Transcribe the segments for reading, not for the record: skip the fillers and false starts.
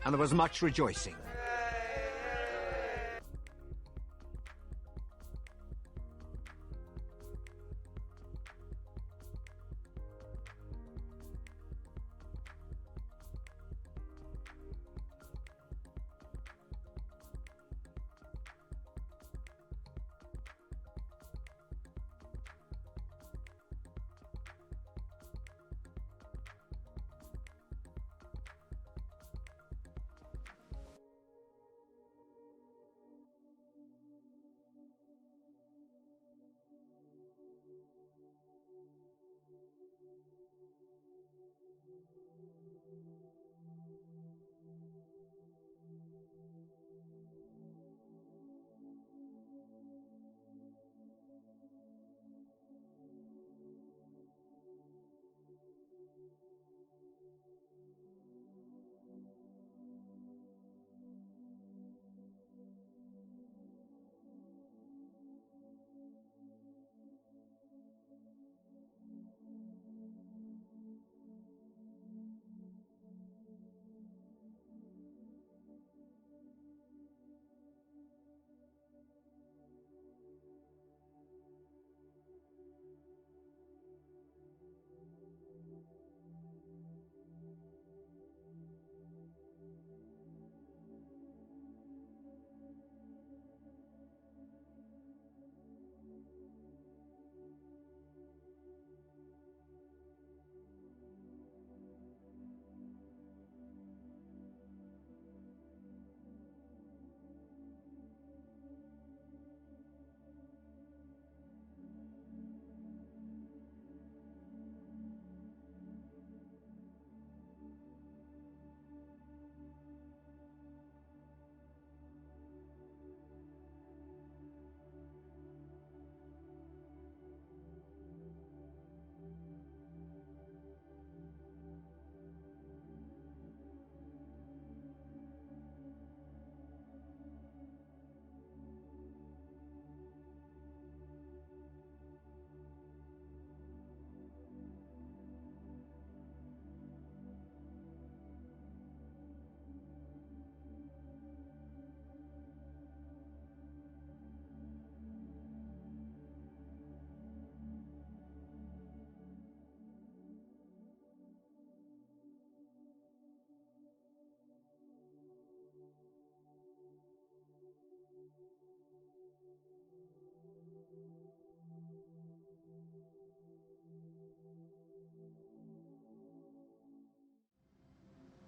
and there was much rejoicing.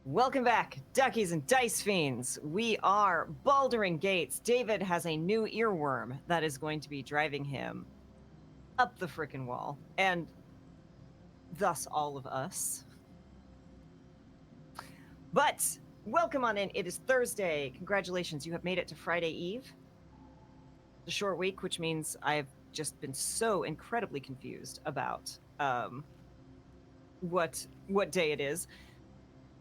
Welcome back, Duckies and Dice Fiends. We are baldering gates. David has a new earworm that is going to be driving him up the frickin' wall, and thus all of us. But welcome on in. It is Thursday. Congratulations, you have made it to Friday Eve. It's a short week, which means I've just been so incredibly confused about what day it is.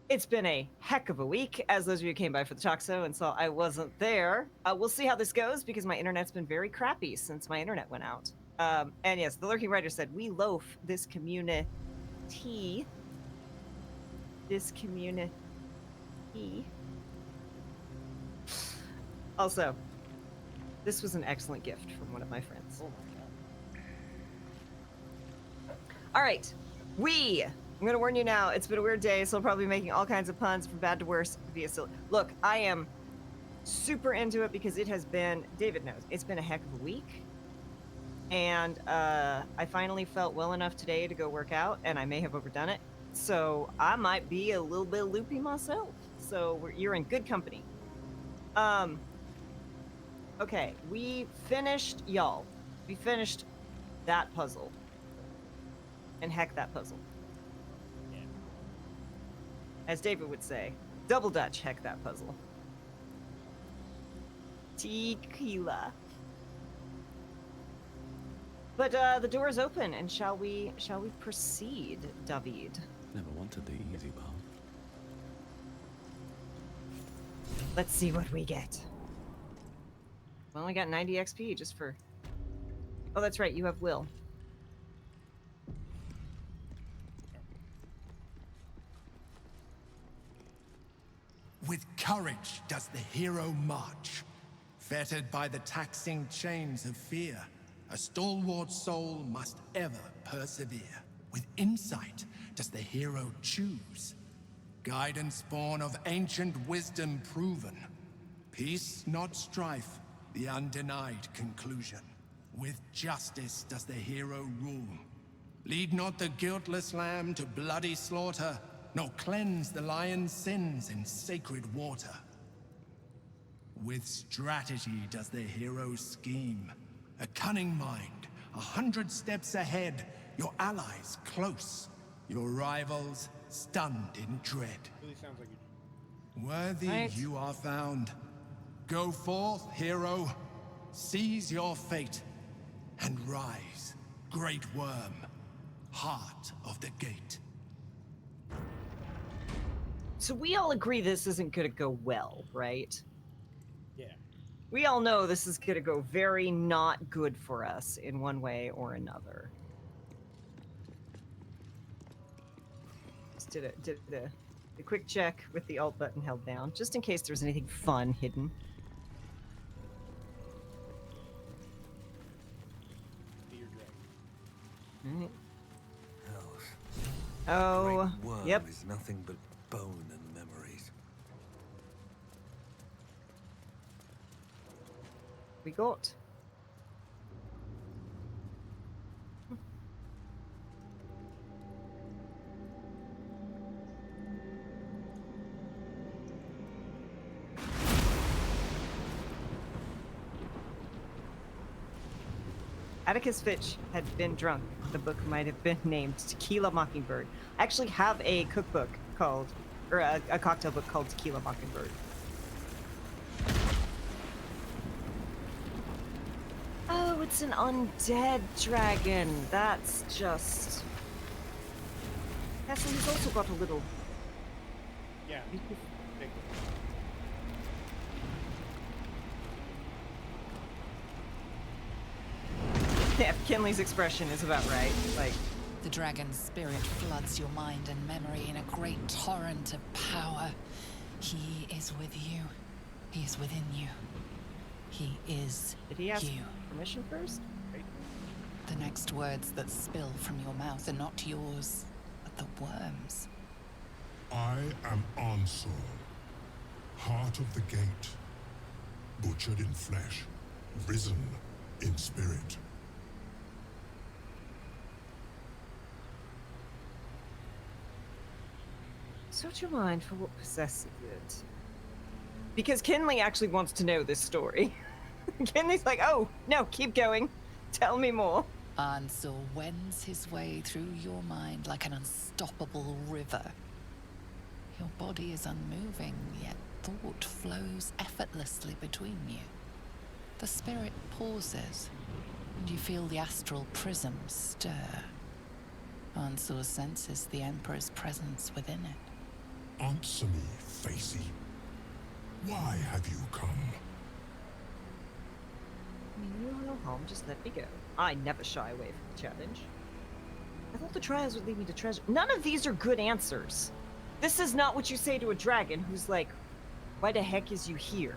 It's been a heck of a week, as those of you who came by for the Toxo and saw I wasn't there. We'll see how this goes, because my internet's been very crappy since my internet went out. And yes, the Lurking Writer said, we loaf this community. This community. Also, this was an excellent gift from one of my friends. Oh my god. All right, I'm gonna warn you now, it's been a weird day, so I'll probably be making all kinds of puns from bad to worse via silly. Look, I am super into it because it has been, David knows, it's been a heck of a week. And I finally felt well enough today to go work out, and I may have overdone it. So I might be a little bit loopy myself. So you're in good company. Okay, we finished, y'all. We finished that puzzle. And heck that puzzle. As David would say, double Dutch heck that puzzle. Tequila. But the door is open, and shall we proceed, David? Never wanted the easy path. Let's see what we get. We only got 90 XP just for... Oh, that's right, you have Will. With courage does the hero march. Fettered by the taxing chains of fear, a stalwart soul must ever persevere. With insight does the hero choose. Guidance born of ancient wisdom proven. Peace, not strife, the undenied conclusion. With justice does the hero rule. Lead not the guiltless lamb to bloody slaughter, nor cleanse the lion's sins in sacred water. With strategy does the hero scheme. A cunning mind, 100 steps ahead, your allies close, your rivals stunned in dread. Really sounds like you. Worthy Right. you are found. Go forth, hero, seize your fate, and rise, great worm, heart of the gate. So we all agree this isn't gonna go well, right? Yeah. We all know this is gonna go very not good for us in one way or another. Just did a quick check with the alt button held down, just in case there's anything fun hidden. Be your dragon. Alright. Hells. Oh, Great worm yep. is nothing but bone and memories. We got. Atticus Fitch had been drunk. The book might have been named Tequila Mockingbird. I actually have a cookbook called, or a cocktail book called Tequila Mockingbird. Oh, it's an undead dragon. That's just. Kesla, he's also got a little. Yeah. Big. Yeah, Kinley's expression is about right. Like, The dragon's spirit floods your mind and memory in a great torrent of power. He is with you. He is within you. He is did he ask you. permission first? The next words that spill from your mouth are not yours, but the worm's. I am Ansel, heart of the gate, butchered in flesh, risen in spirit. Search your mind for what possesses it. Because Kinley actually wants to know this story. Kinley's like, oh, no, keep going. Tell me more. Ansel wends his way through your mind like an unstoppable river. Your body is unmoving, yet thought flows effortlessly between you. The spirit pauses, and you feel the astral prism stir. Ansel senses the Emperor's presence within it. Answer me, Facey. Why have you come? You are no harm, just let me go. I never shy away from the challenge. I thought the trials would lead me to treasure. None of these are good answers. This is not what you say to a dragon who's like, why the heck is you here?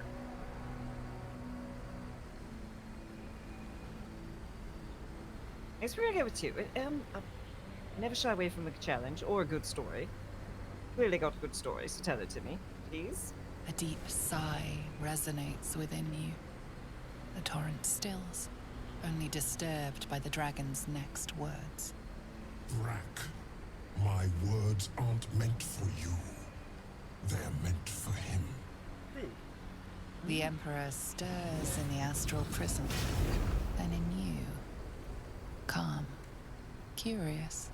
I guess we're gonna go with two. Never shy away from a challenge or a good story. Clearly got good stories, so tell it to me, please. A deep sigh resonates within you. The torrent stills, only disturbed by the dragon's next words. Brack, my words aren't meant for you. They're meant for him. The Emperor stirs in the astral prism, then in you. Calm, curious,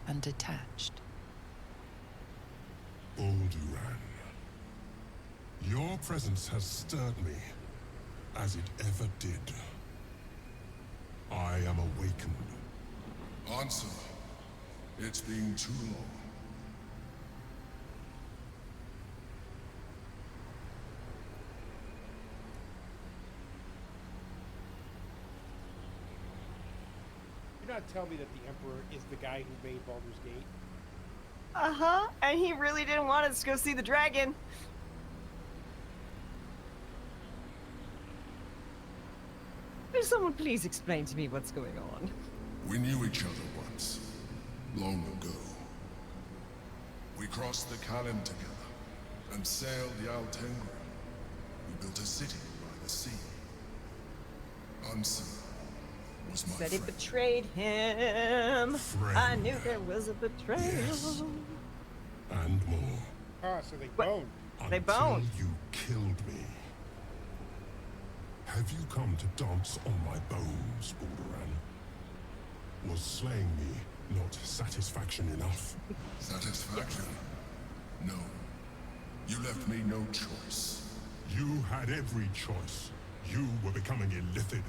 and detached. Balduran, your presence has stirred me, as it ever did. I am awakened. Answer. It's been too long. You're not telling me that the Emperor is the guy who made Baldur's Gate? Uh-huh. And he really didn't want us to go see the dragon. Will someone please explain to me what's going on? We knew each other once, long ago. We crossed the Kalim together and sailed the Altengri. We built a city by the sea. Answer was my Said he friend. betrayed him. I Friend. knew there was a betrayal. Yes. And more. Ah, so they What? boned. They Until boned. you killed me. Have you come to dance on my bones, Balduran? Was slaying me not satisfaction enough? Satisfaction? No. You left me no choice. You had every choice. You were becoming illithid.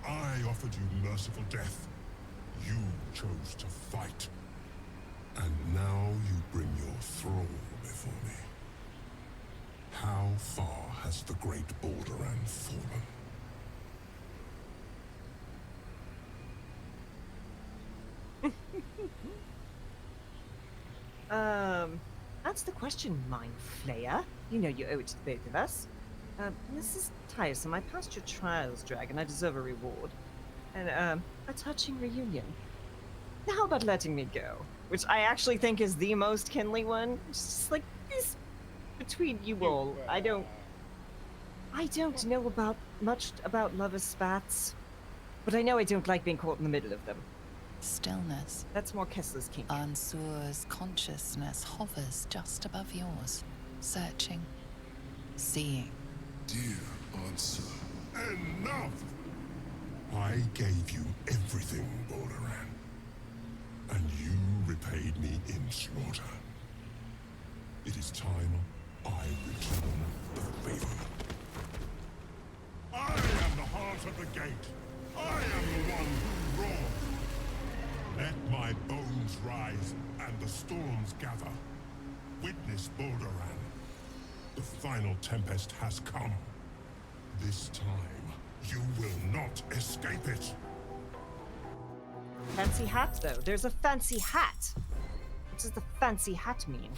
I offered you merciful death. You chose to fight. And now you bring your thrall before me. How far has the great Balduran fallen? That's the question, Mind Flayer. You know you owe it to the both of us. This is tiresome. I passed your trials, Dragon. I deserve a reward. And, a touching reunion. Now how about letting me go? Which I actually think is the most Kinley one. It's just like, this between you all. I don't know about much about lovers' spats. But I know I don't like being caught in the middle of them. Stillness. That's more Kesla's kink. Ansur's consciousness hovers just above yours, searching, seeing. Dear Answer. Enough! I gave you everything, Balduran. And you repaid me in slaughter. It is time I return the favor. I am the heart of the gate. I am the one who roars. Let my bones rise and the storms gather. Witness Balduran. The final tempest has come. This time, you will not escape it. Fancy hat, though. There's a fancy hat. What does the fancy hat mean?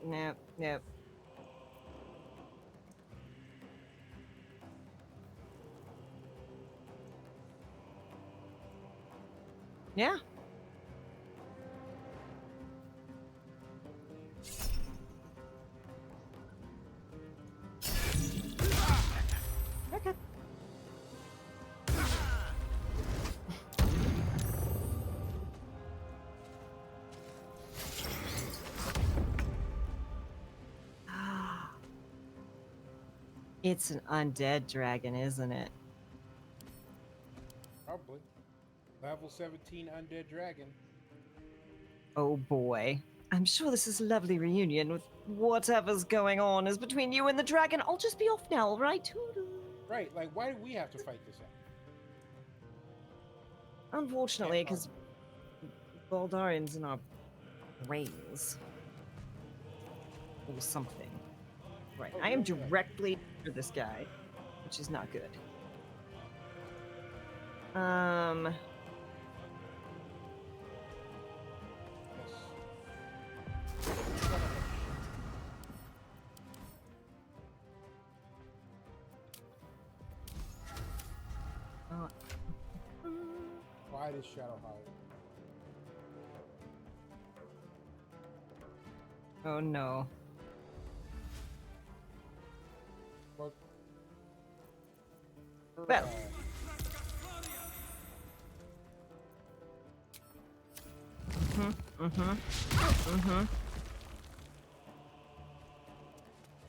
No, no. Yeah. Okay. It's an undead dragon, isn't it? Probably. Level 17 undead dragon. Oh boy. I'm sure this is a lovely reunion with whatever's going on is between you and the dragon. I'll just be off now, all right? Toodle. Right, like why do we have to fight this out? Unfortunately, because Baldarin's in our brains. Or something. Right, I am directly for this guy, which is not good. Why does Shadow Howl? Oh no. Well, Well.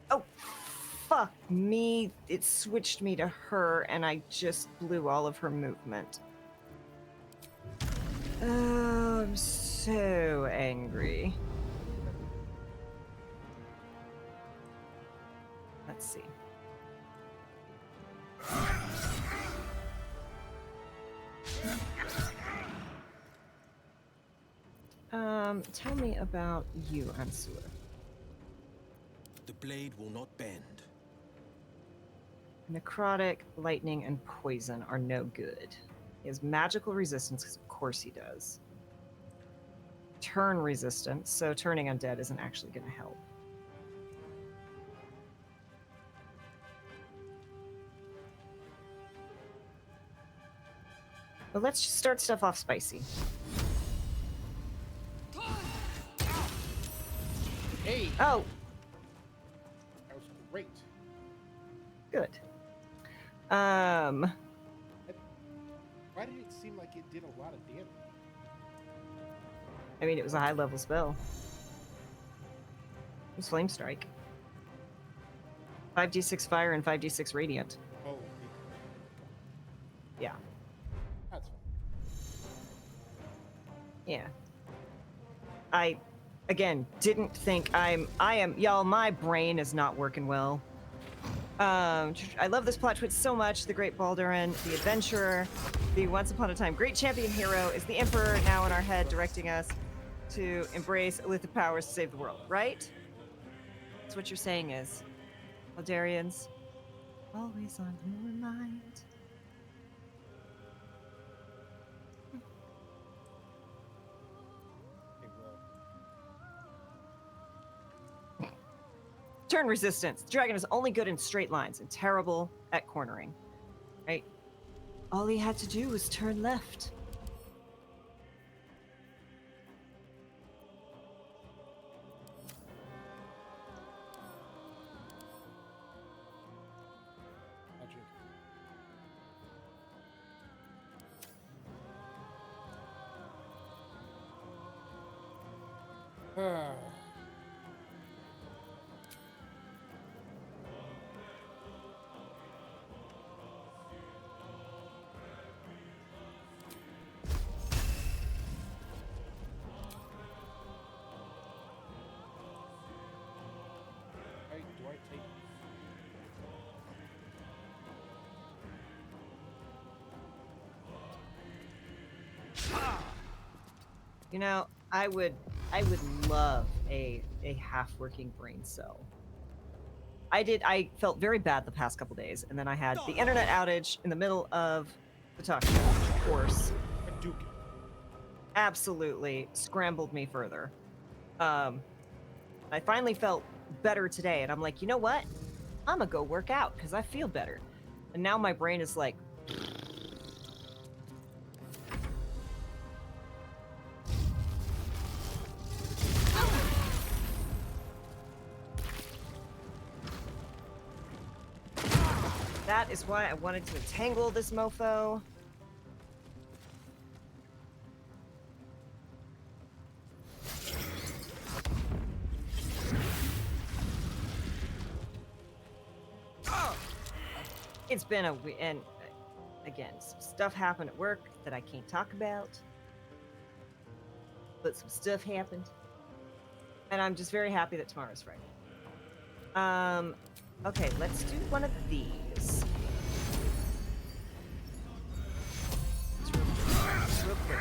Oh, fuck me. It switched me to her, and I just blew all of her movement. Oh, I'm so angry. Let's see. Tell me about you, Ansur. The blade will not bend. Necrotic, lightning, and poison are no good. He has magical resistance, because of course he does. Turn resistance, so turning undead isn't actually going to help. But let's just start stuff off spicy. Hey, Oh, that was great. good. Why did it seem like it did a lot of damage? I mean, it was a high-level spell. It was Flame Strike. 5d6 fire and 5d6 radiant. Oh, Yeah. that's fine. Yeah. I, again, didn't think I am, y'all, my brain is not working well. I love this plot twist so much. The great Baldurin, the adventurer, the once upon a time great champion hero is the emperor now in our head, directing us to embrace illicit powers to save the world, right? That's what you're saying is, Baldarians, always on your mind. Okay, well, Turn resistance. The dragon is only good in straight lines and terrible at cornering. Right? All he had to do was turn left. I'll drink. Do I take? You know, I would love a half-working brain cell. I felt very bad the past couple days, and then I had the internet outage in the middle of the talk show, which of course Hadouken. absolutely scrambled me further. I finally felt better today, and I'm like, you know what? I'm gonna go work out because I feel better. And now my brain is like, that is why I wanted to entangle this mofo. It's been a and again, some stuff happened at work that I can't talk about. But some stuff happened. And I'm just very happy that tomorrow's Friday. Okay, let's do one of these. Just real quick.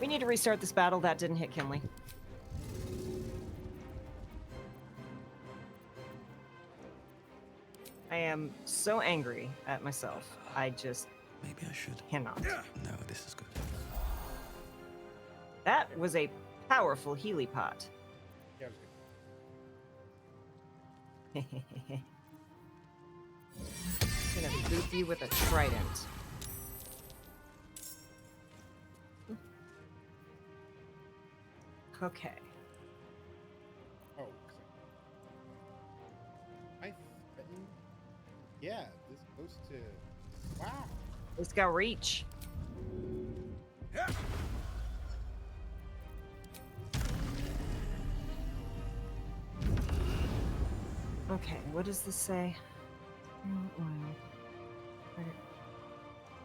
We need to restart this battle. That didn't hit Kinley. I am so angry at myself. I just Maybe I should. cannot. No, this is good. That was a powerful Healy pot. Yeah, I was good. Gonna boot you with a trident. Okay. Oh, I threaten. Yeah, this goes to. Wow. It's got reach. Okay, what does this say?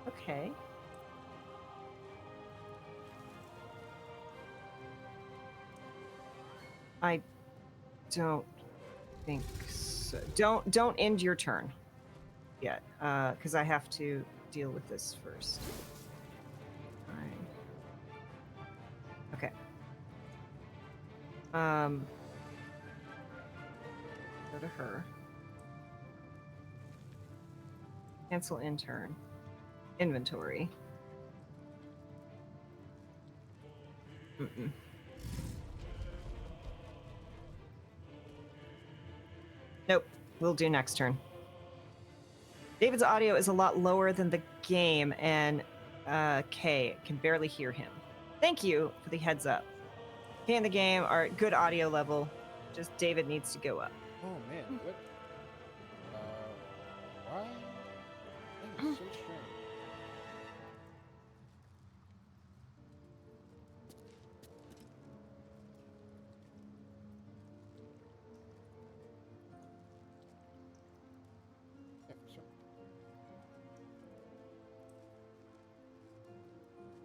Okay. I don't think so. Don't end your turn yet, because I have to deal with this first. Fine. Okay. Go to her. Cancel intern. Inventory. Mm-mm. Nope. We'll do next turn. David's audio is a lot lower than the game, and Kay can barely hear him. Thank you for the heads up. Kay and the game are at good audio level. Just David needs to go up. Oh man, what? Why? That is so strange. Yeah, for sure.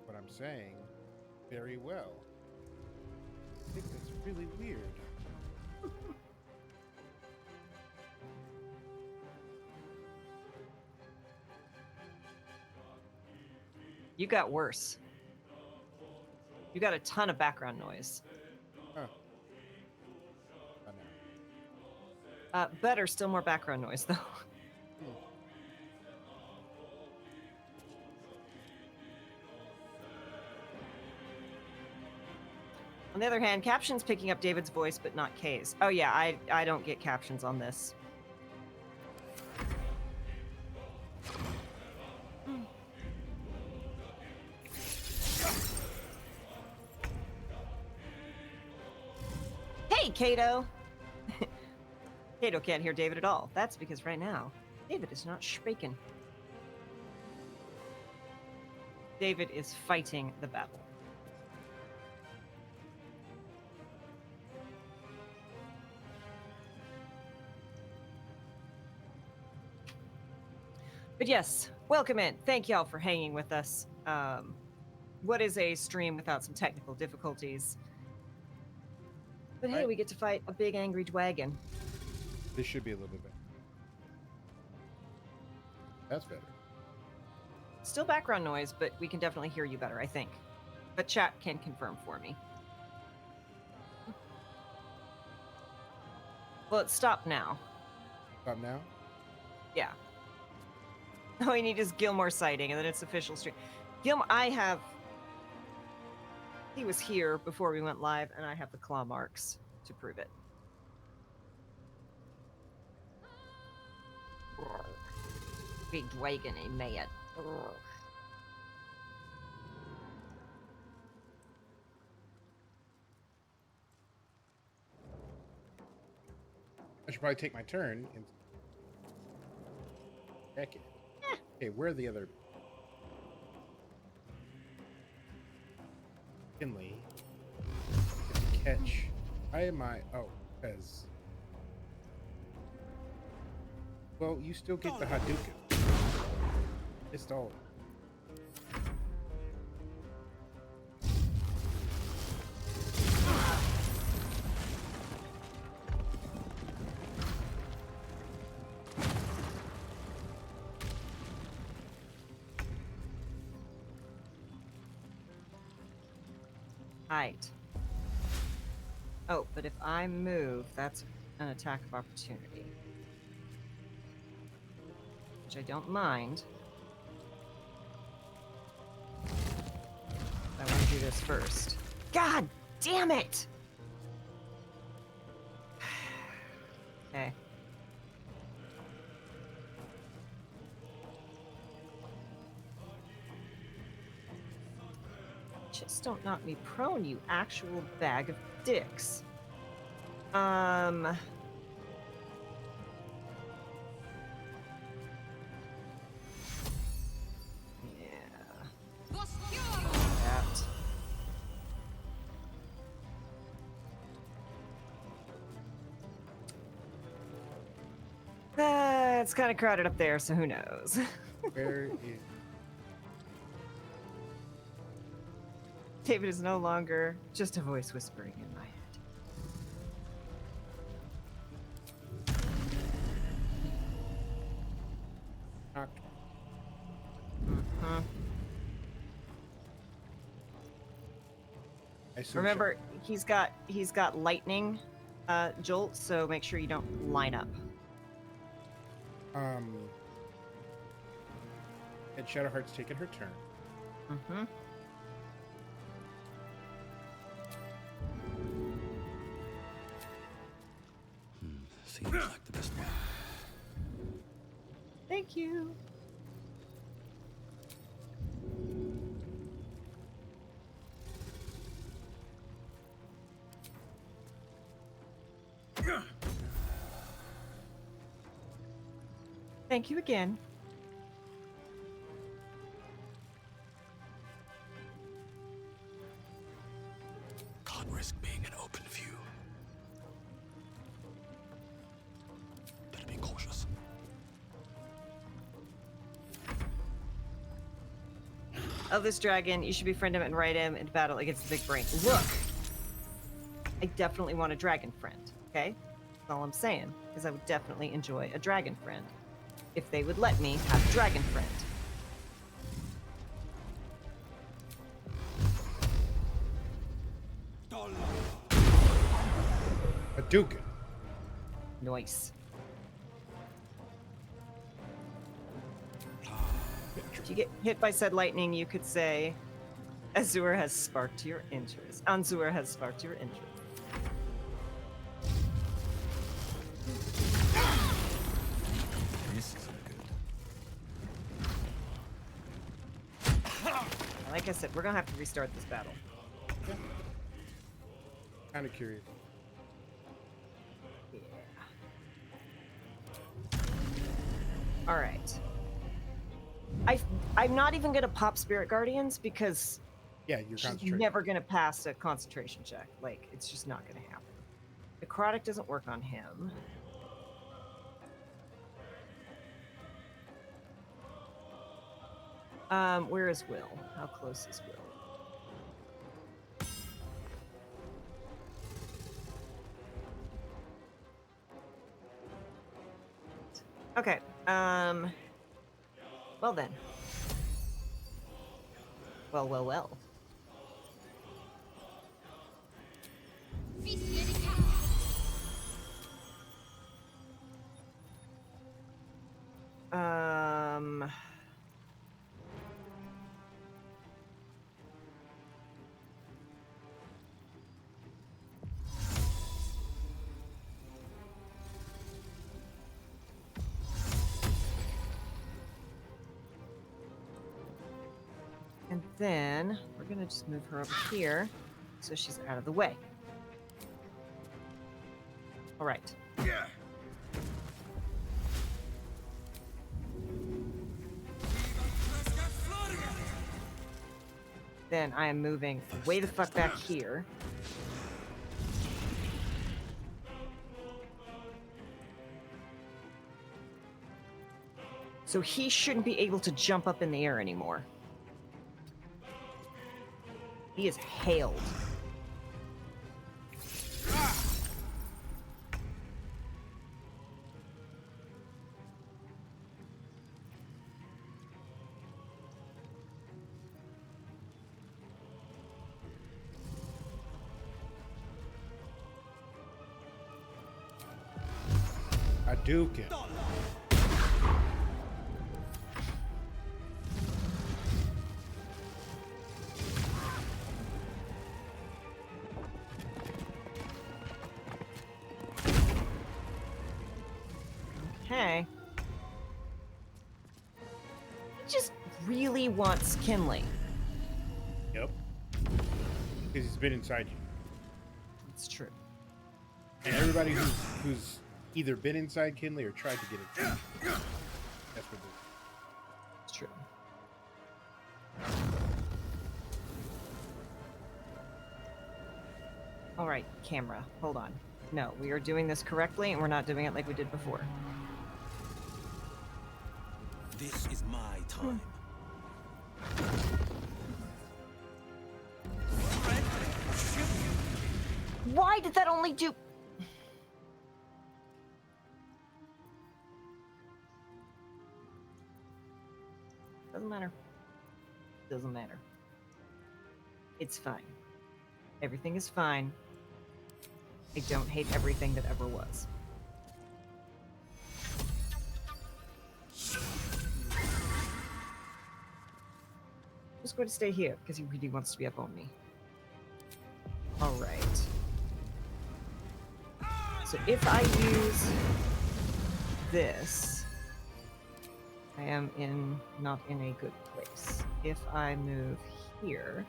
What I'm saying, very well. I think that's really weird. You got worse. You got a ton of background noise. Huh. I know. Better, still more background noise, though. On the other hand, captions picking up David's voice, but not Kay's. Oh yeah, I don't get captions on this. Hey, Kato! Kato can't hear David at all. That's because right now, David is not speaking. David is fighting the battle. But yes, welcome in. Thank y'all for hanging with us. What is a stream without some technical difficulties? But hey, Right. we get to fight a big angry dragon. This should be a little bit better. That's better. Still background noise, but we can definitely hear you better, I think. But chat can confirm for me. Well, it stopped now. Stop now? Yeah. All you need is Gilmore sighting, and then it's official stream. Gilmore, he was here before we went live, and I have the claw marks to prove it. Big dragon, a mad. I should probably take my turn and check it. Okay, where are the other Kinley? Catch. Why am I? Oh, because. Well, you still get the Hadouken. It's all. Right. Oh, but if I move, that's an attack of opportunity. Which I don't mind. I want to do this first. God damn it! Okay. Just don't knock me prone, you actual bag of dicks. Yeah. That. It's kind of crowded up there, so who knows? Where is? David is no longer just a voice whispering in my head. I assume Remember, he's got lightning Jolt, so make sure you don't line up. And Shadowheart's taken her turn. Mm-hmm. Seems like the best one. Thank you. Thank you again. Can't risk being an open view. Better be cautious. Of this dragon, you should befriend him and ride him into battle against the big brain. Look! I definitely want a dragon friend, okay? That's all I'm saying, because I would definitely enjoy a dragon friend. If they would let me have a dragon friend. A Duke. Nice. If you get hit by said lightning, you could say, Azur has sparked your interest. Anzur has sparked your interest. This isn't good. Like I said, we're gonna have to restart this battle. Kind of curious. Yeah. All right. I'm not even gonna pop Spirit Guardians because Yeah, you're she's concentrating. never gonna pass a concentration check. Like, it's just not gonna happen. Necrotic doesn't work on him. Where is Will? How close is Will? Okay. Well then. Well. Um. And then we're gonna just move her over here so she's out of the way. All right. Then I am moving way the fuck back here. So he shouldn't be able to jump up in the air anymore. He is hailed. A Duke. Okay. He just really wants Kinley. Yep. Because he's been inside you. It's true. And everybody who's either been inside Kinley or tried to get inside Kinley. That's what it is. It's true. All right, camera. Hold on. No, we are doing this correctly, and we're not doing it like we did before. This is my time. Why did that only do... Doesn't matter. Doesn't matter. It's fine. Everything is fine. I don't hate everything that ever was. Just going to stay here because he really wants to be up on me. All right. So if I use this, I am not in a good place. If I move here,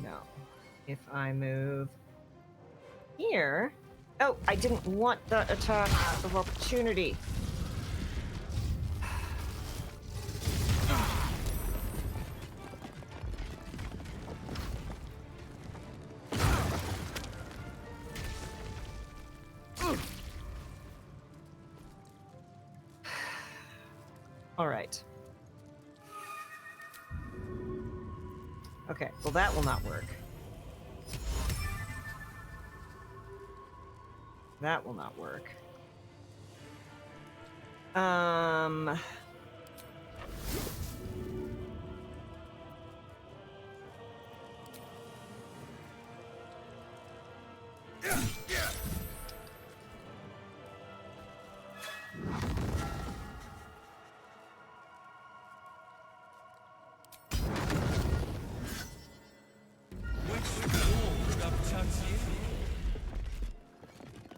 no. If I move here, oh, I didn't want the attack of opportunity. All right. Okay, well that will not work. That will not work.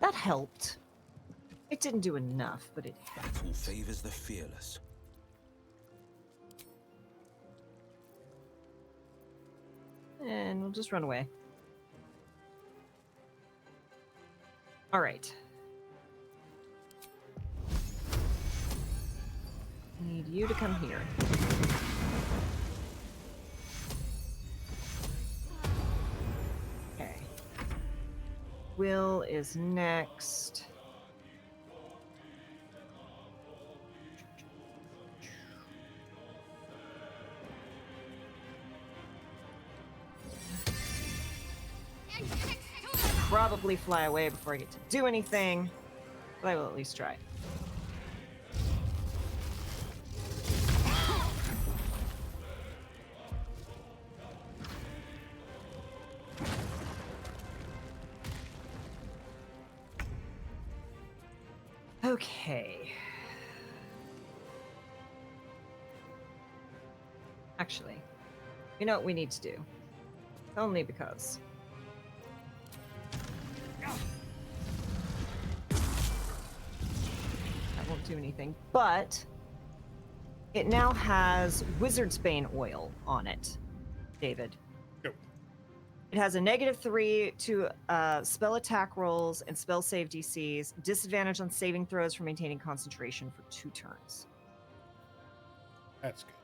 That helped. It didn't do enough, but it helped. Battle favors the fearless. And we'll just run away. All right. Need you to come here. Okay. Will is next. Probably fly away before I get to do anything, but I will at least try. Okay. Actually, you know what we need to do? Only because. That won't do anything, but it now has Wizard's Bane oil on it, David. Yep. It has a -3 to spell attack rolls and spell save DCs, disadvantage on saving throws for maintaining concentration for 2 turns. That's good.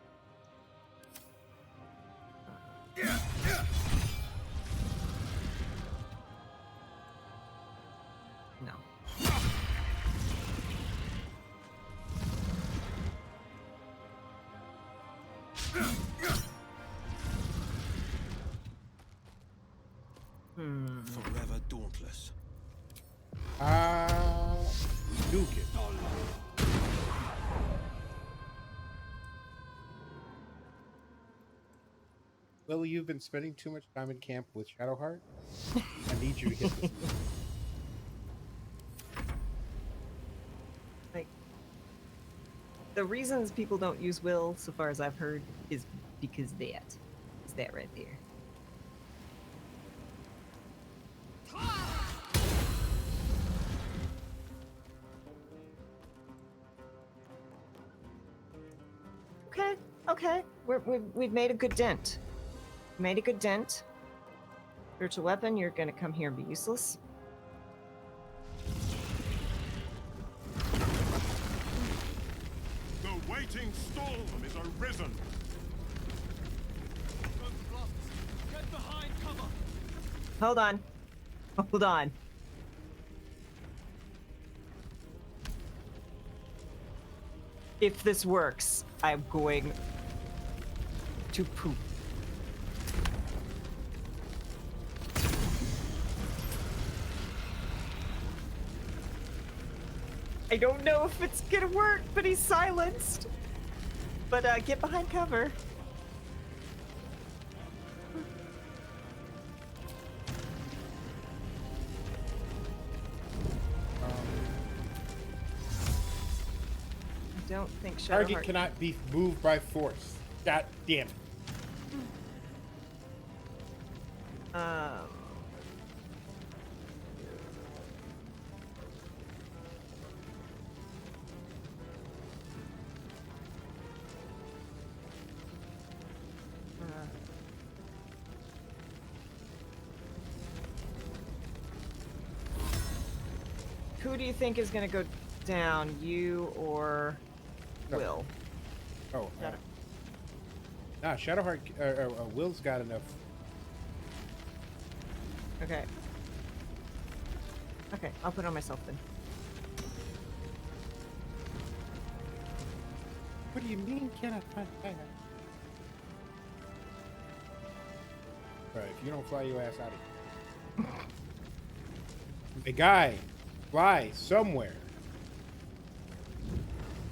No. Forever dauntless. Duke it. Well, you've been spending too much time in camp with Shadowheart. I need you to hit this. Like, the reasons people don't use will, so far as I've heard, is because it's that right there. Okay. We've made a good dent. Made a good dent. Spiritual weapon, you're gonna come here and be useless. The waiting storm is arisen. Get behind cover. Hold on. If this works, I'm going to poop. I don't know if it's gonna work, but he's silenced. But get behind cover. don't think Target Shadowheart... cannot be moved by force. God damn it. Who do you think is going to go down, you or Will? Oh, Shadow. nah, Shadowheart, Will's got enough. Okay. Okay, I'll put it on myself then. What do you mean, cannot find fire? Alright, if you don't fly your ass out of here. Hey, guy, fly somewhere.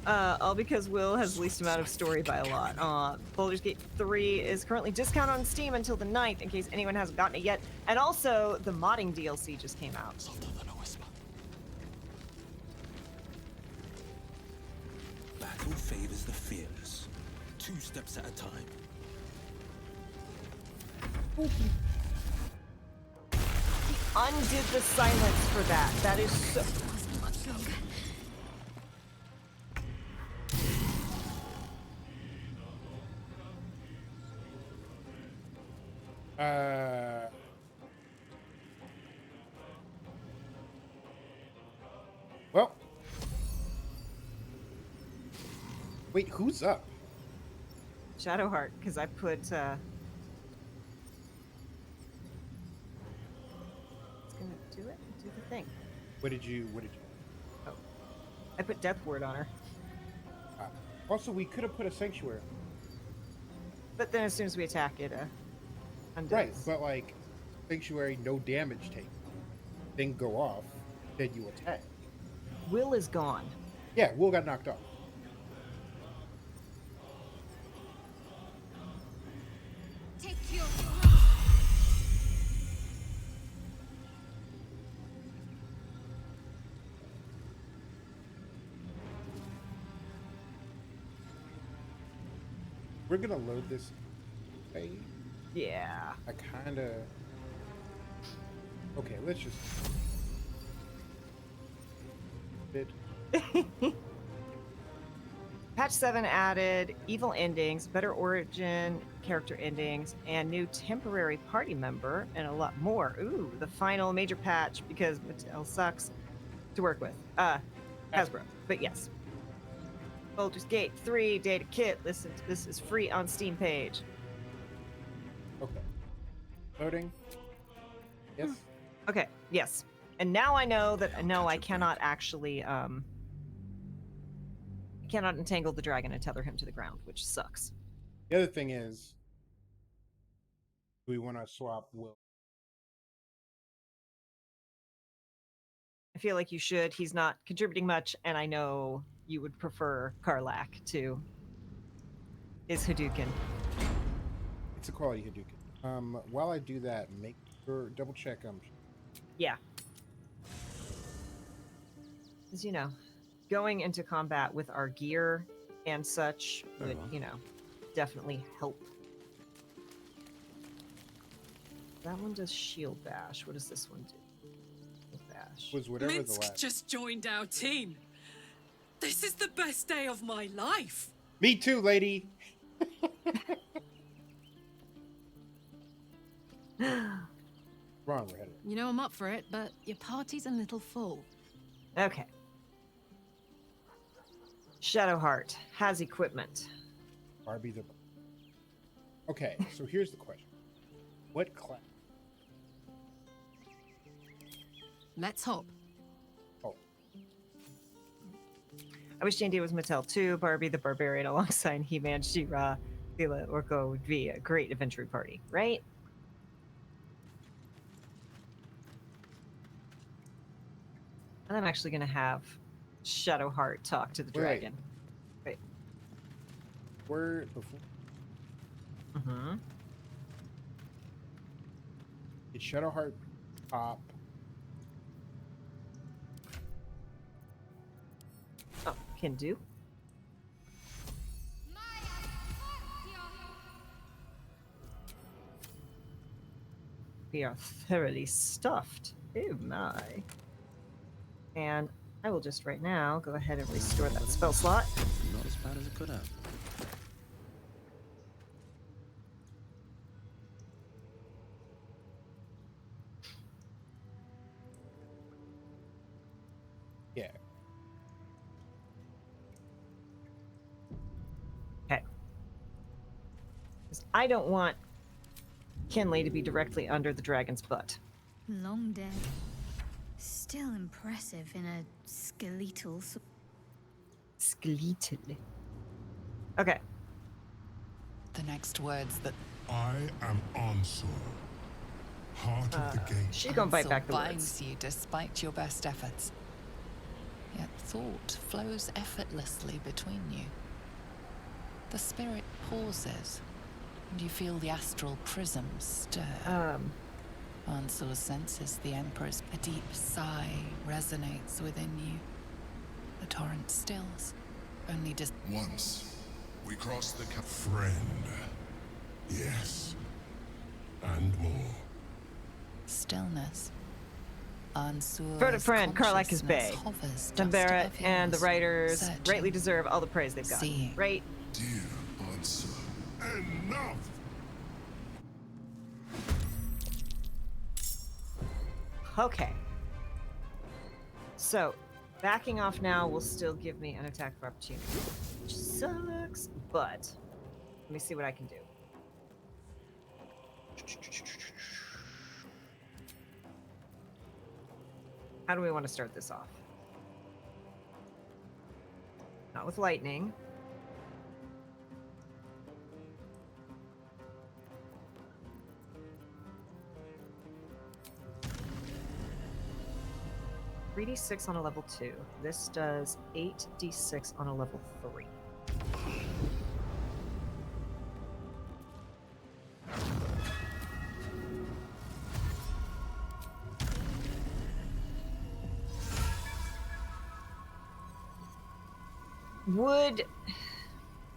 All because Will has least amount of story by a lot. Baldur's Gate 3 is currently discounted on Steam until the 9th, in case anyone hasn't gotten it yet. And also, the modding DLC just came out. Softer than a whisper. Battle favors the fearless. 2 steps at a time. He undid the silence for that. That is so... Well. Wait, who's up? Shadowheart, because I put, It's gonna do it? Do the thing. What did you? Oh. I put Death Ward on her. Also, we could have put a sanctuary. But then as soon as we attack it, undoes. Right, but like, sanctuary, no damage taken. Then go off, then you attack. Will is gone. Yeah, Will got knocked off. Take your... We're gonna load this. Hey, Yeah. I kinda. Okay, let's just. Bit. Patch 7 added evil endings, better origin character endings, and new temporary party member, and a lot more. Ooh, the final major patch because Mattel sucks to work with. Hasbro, but yes. Baldur's Gate 3 data kit. Listen, this is free on Steam page. Okay. Loading. Yes. Okay, yes. And now I know that no, I cannot actually I cannot entangle the dragon and tether him to the ground, which sucks. The other thing is, do we want to swap Will? I feel like you should. He's not contributing much, and I know you would prefer Karlak to his Hadouken. It's a quality Hadouken. While I do that, make sure double check. Yeah. As you know, going into combat with our gear and such would, you know, definitely help. That one does shield bash. What does this one do? Shield bash. Was whatever the Minsk last. just joined our team. This is the best day of my life. Me too, lady. Wrong, we're headed. You know I'm up for it, but your party's a little full. Okay. Shadowheart has equipment. Barbie the. Okay, so here's the question: what class? Let's hop. Oh, I wish D&D was Mattel too. Barbie the Barbarian alongside He-Man, She-Ra, Thela, Orko would be a great adventure party, right? And I'm actually going to have Shadowheart talk to the Wait. dragon. Wait. we're before. Mm-hmm. Did Shadowheart pop? Oh, can do. We are thoroughly stuffed. Oh my. And I will just right now go ahead and restore that spell slot. Not as bad as it could have. Yeah. Okay. 'Cause I don't want Kinley to be directly under the dragon's butt. Long dead. Still impressive in a skeletal. Skeletal. Okay. The next words that I am Ansel, heart of the gate. She's gonna bite Ansel back the binds words. you despite your best efforts. Yet thought flows effortlessly between you. The spirit pauses, and you feel the astral prism stir. Ansel senses the Emperor's. A deep sigh resonates within you. The torrent stills, only just. Once, we crossed the Friend. Yes. And more. Stillness. Ansur's Furtive friend, Karlak Bay. hovers just Tambera above and the yours, writers searching, rightly deserve all the praise they've got. seeing. Right? dear Answer. Enough! Okay. So, backing off now will still give me an attack of opportunity, which sucks, but let me see what I can do. How do we want to start this off? Not with lightning. $3d6 on a level 2. This does 8d6 on a level 3.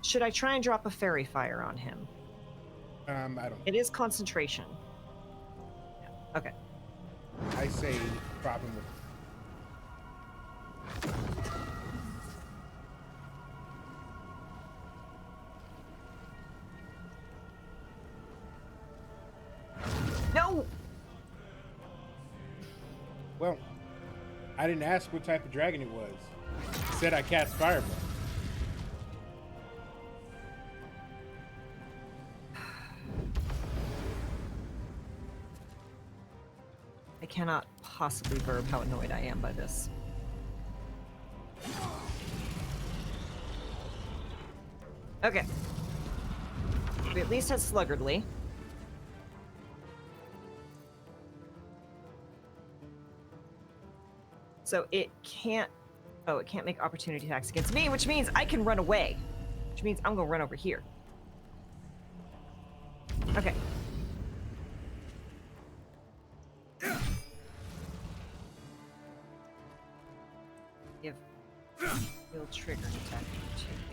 Should I try and drop a fairy fire on him? I don't. It is concentration. Yeah. Okay. I say prop him with. No! Well, I didn't ask what type of dragon it was. It said I cast fireball. I cannot possibly verb how annoyed I am by this. Okay. We at least had sluggardly. So it can't... Oh, it can't make opportunity attacks against me, which means I can run away. Which means I'm gonna run over here. Okay. If will trigger an attack opportunity.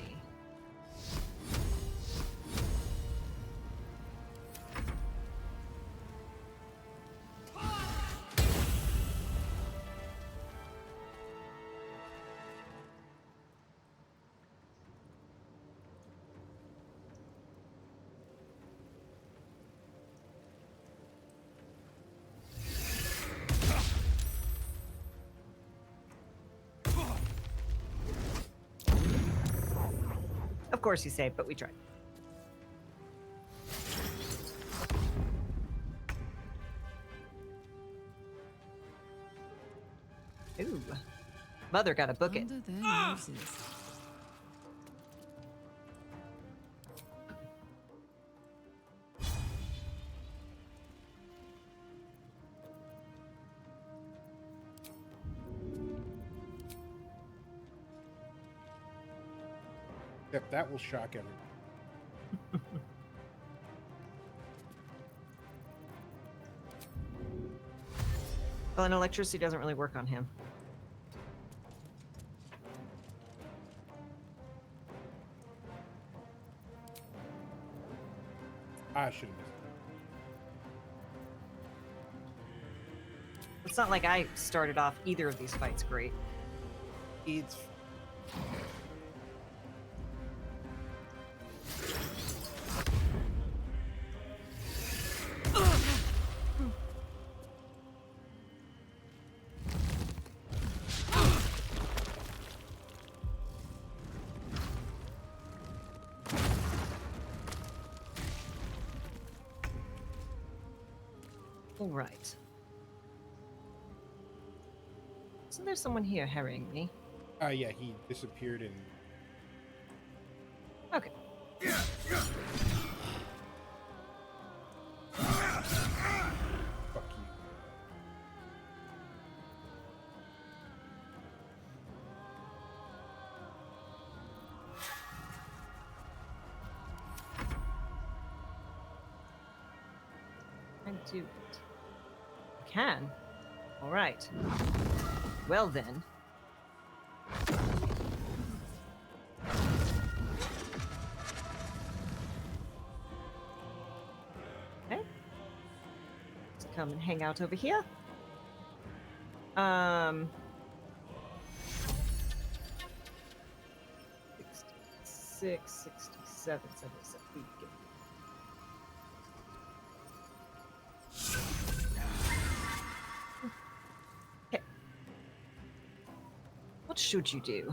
Of course he's safe, but we tried. Ooh. Mother got a book it. Under their noses. Except that will shock everyone. Well, and electricity doesn't really work on him. I should have missed It's not like I started off either of these fights great. It's All right. So there's someone here harrying me. yeah, he disappeared and Okay. fuck you. I do it. I can. All right. Well then. Okay. Let's come and hang out over here. 66, 67, 77. We get Okay. What should you do?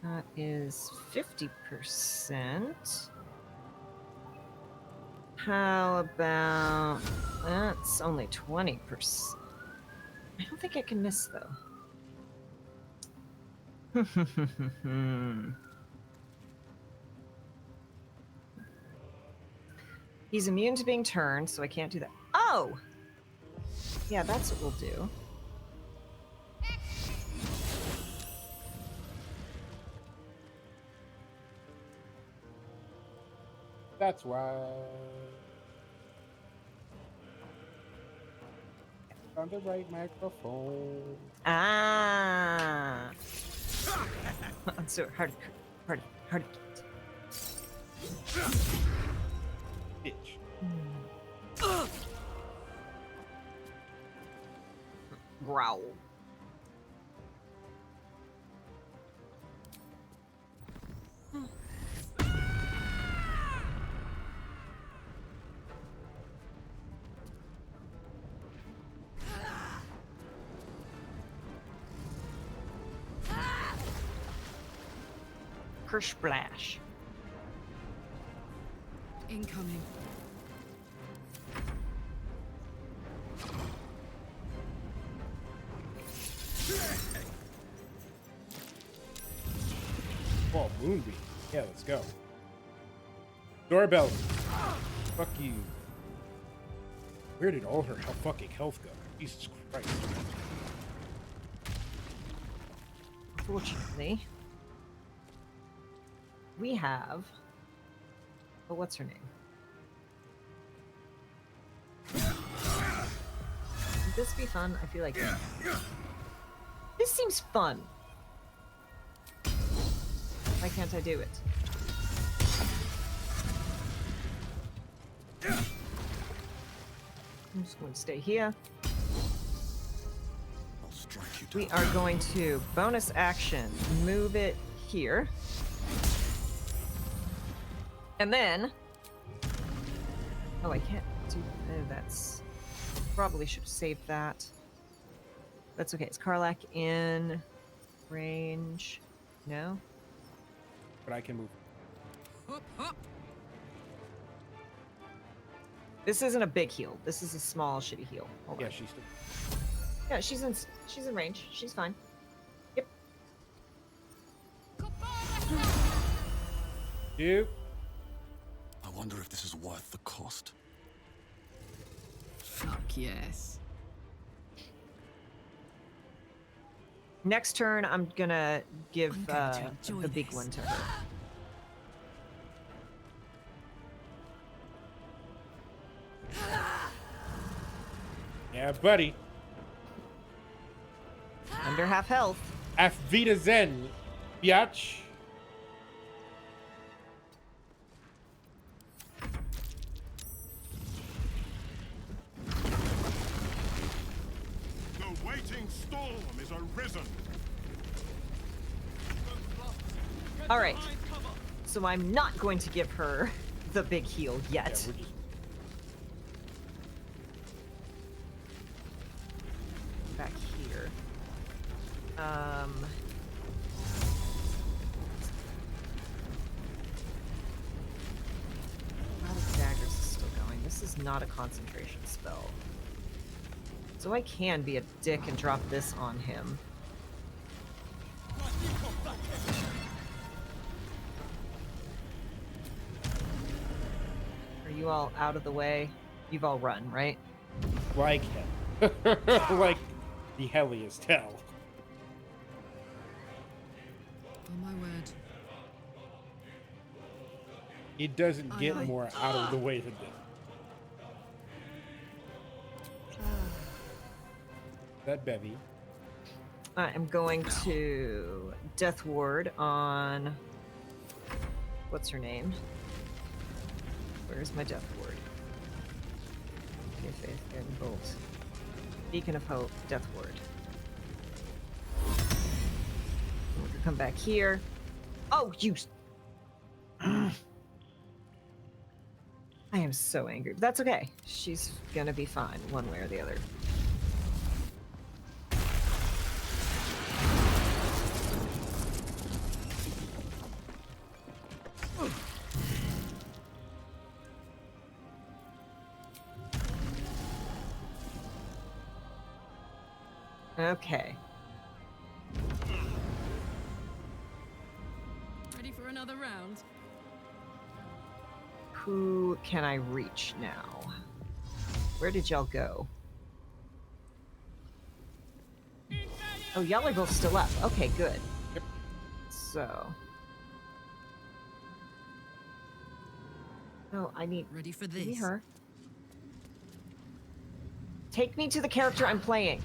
That is 50%. How about... That's only 20%. I don't think I can miss, though. He's immune to being turned, so I can't do that. Oh! Yeah, that's what we'll do. That's why. On the right microphone. Ah! So hard to get. Bitch. Growl. Kersplash. Incoming. Oh, Moonbeam. Yeah, let's go. Doorbell. Fuck you. Where did all her fucking health go? Jesus Christ. Fortunately, we have. Oh, what's her name? Would this be fun? I feel like this seems fun. Why can't I do it? I'm just going to stay here. I'll strike you down. We are going to bonus action, move it here. And then, oh, I can't do, oh, that's, probably should have saved that. That's okay. Is Karlak in range? No? But I can move. Hop, hop. This isn't a big heal. This is a small, shitty heal. Hold Yeah, on. she's still. Yeah, she's in range. She's fine. Yep. You. I wonder if this is worth the cost. Fuck yes. Next turn, I'm gonna give I'm going to enjoy the big this. one to her. Yeah, buddy. Under half health. Auf Wiedersehen, biatch. The waiting storm is arisen. All right. So I'm not going to give her the big heal Yeah, yet. we're just... Back here. Lot of daggers is still going. This is not a concentration spell. So I can be a dick and drop this on him. Are you all out of the way? You've all run, right? Like him. Like the helliest hell. Oh my word. It doesn't get Aye, aye. more out of the way than this. That bevy. I am going to Death Ward on... What's her name? Where's my Death Ward? Faith, and Bolt. Beacon of Hope, Death Ward. We're gonna come back here. Oh, you... I am so angry. But that's okay. She's gonna be fine, one way or the other. Okay. Ready for another round? Who can I reach now? Where did y'all go? Oh, y'all are both still up. Okay, good. Yep. So. Oh, I need. Ready for Give me this? her. Take me to the character I'm playing.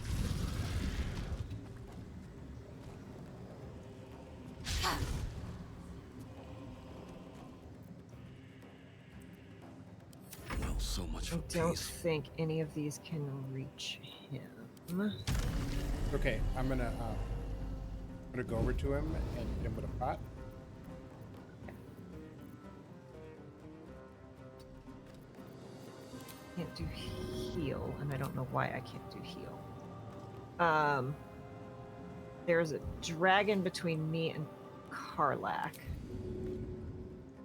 Well, so much I for don't peace. think any of these can reach him. Okay, I'm gonna go over to him and hit him with a pot. Can't do heal, and I don't know why I can't do heal. There's a dragon between me and Karlak.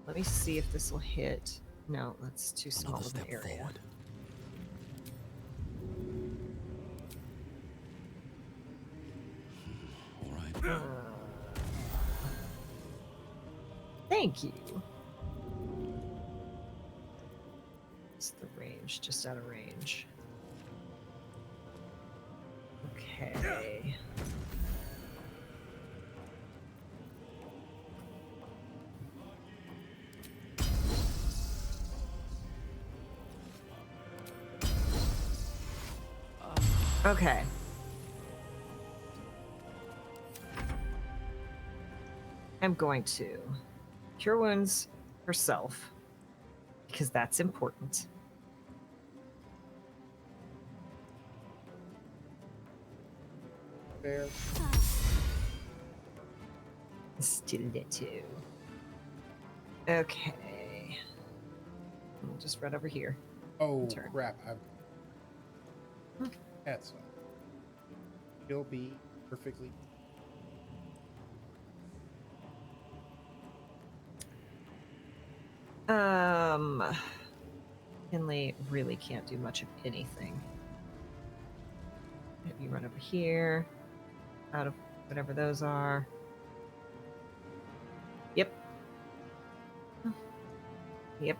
Let me see if this will hit. No, that's too small Another of an step area. forward. All right. Thank you. It's the range, just out of range. Okay. Okay. I'm going to cure wounds herself because that's important. There. Still there too. Okay. We'll just run over here. Oh Turn. crap! That's he'll be perfectly. Kinley really can't do much of anything. Have you run over here, out of whatever those are. Yep. Yep.